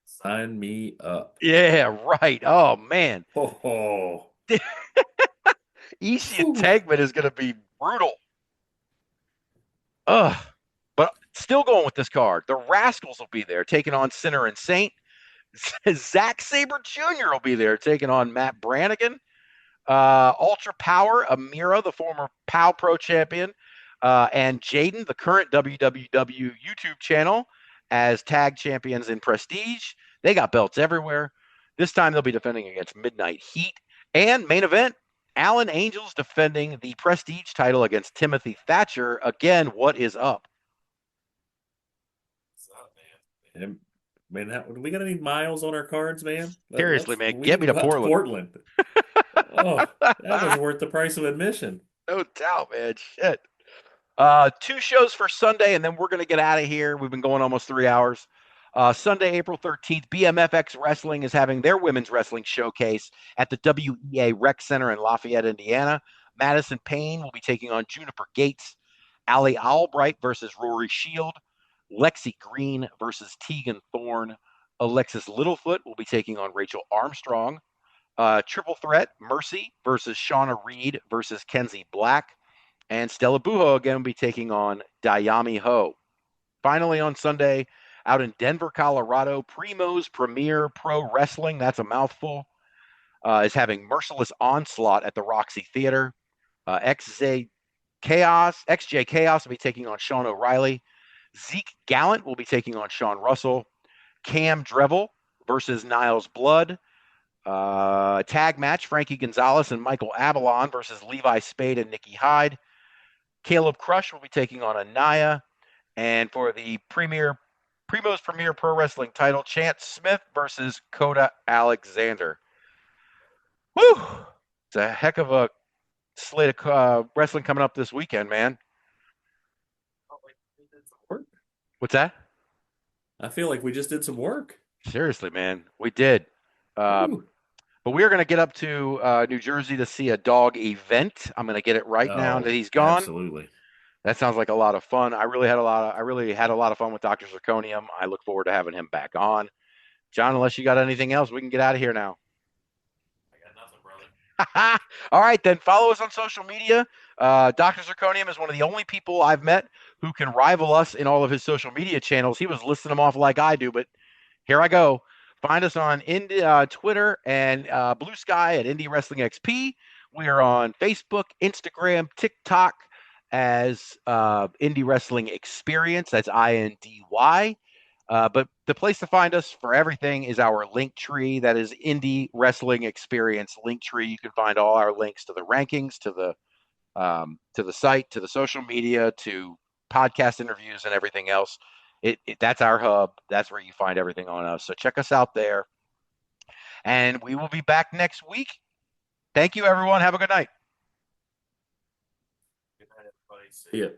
Speaker 3: sign me up.
Speaker 2: Yeah, right. Oh, man.
Speaker 3: Oh.
Speaker 2: Ishii and Tankman is going to be brutal. But still going with this card. The Rascals will be there taking on Sinner and Saint. Zack Sabre Jr. will be there taking on Matt Brannigan. Ultra Power, Amira, the former POW Pro champion, and Jaden, the current WWW YouTube channel, as tag champions in Prestige, They got belts everywhere. This time they'll be defending against Midnight Heat. And main event, Allen Angels defending the Prestige title against Timothy Thatcher. Again, what is up?
Speaker 3: What's up, man? Man, we got any miles on our cards, man?
Speaker 2: Seriously, man,
Speaker 3: We
Speaker 2: get
Speaker 3: need
Speaker 2: me
Speaker 3: to
Speaker 2: to
Speaker 3: go out to
Speaker 2: Portland.
Speaker 3: Oh, that was worth the price of admission.
Speaker 2: No doubt, man. Shit. 2 shows for Sunday, and then we're going to get out of here. We've been going almost 3 hours. Sunday, April 13th, BMFX Wrestling is having their women's wrestling showcase at the WEA Rec Center in Lafayette, Indiana. Madison Payne will be taking on Juniper Gates. Allie Albright versus Rory Shield. Lexi Green versus Tegan Thorne. Alexis Littlefoot will be taking on Rachel Armstrong. Triple threat, Mercy versus Shauna Reed versus Kenzie Black. And Stella Buho again will be taking on Dayami Ho. Finally on Sunday, out in Denver, Colorado, Primo's Premier Pro Wrestling, that's a mouthful, is having Merciless Onslaught at the Roxy Theater. XJ Chaos will be taking on Sean O'Reilly. Zeke Gallant will be taking on Sean Russell. Cam Drevel versus Niles Blood. Tag match, Frankie Gonzalez and Michael Avalon versus Levi Spade and Nikki Hyde. Caleb Crush will be taking on Anaya. And for the Primo's Premier Pro Wrestling title, Chance Smith versus Coda Alexander. Woo! It's a heck of a slate of wrestling coming up this weekend, man. What's that?
Speaker 3: I feel like we just did some work.
Speaker 2: Seriously, man. We did. But we are going to get up to New Jersey to see a DAWG event. I'm going to get it right now that he's gone.
Speaker 3: Absolutely.
Speaker 2: That sounds like a lot of fun. I really had a lot of fun with Dr. Zirconium. I look forward to having him back on. John, unless you got anything else, we can get out of here now.
Speaker 3: I got nothing, brother.
Speaker 2: All right, then follow us on social media. Dr. Zirconium is one of the only people I've met who can rival us in all of his social media channels. He was listing them off like I do, but here I go. Find us on Twitter and Blue Sky at Indie Wrestling XP. We are on Facebook, Instagram, TikTok as Indie Wrestling Experience. That's INDY. But the place to find us for everything is our link tree. That is Indie Wrestling Experience link tree. You can find all our links to the rankings, to the site, to the social media, to podcast interviews, and everything else. That's our hub. That's where you find everything on us. So check us out there. And we will be back next week. Thank you, everyone. Have a good night.
Speaker 3: Good night, everybody. See ya.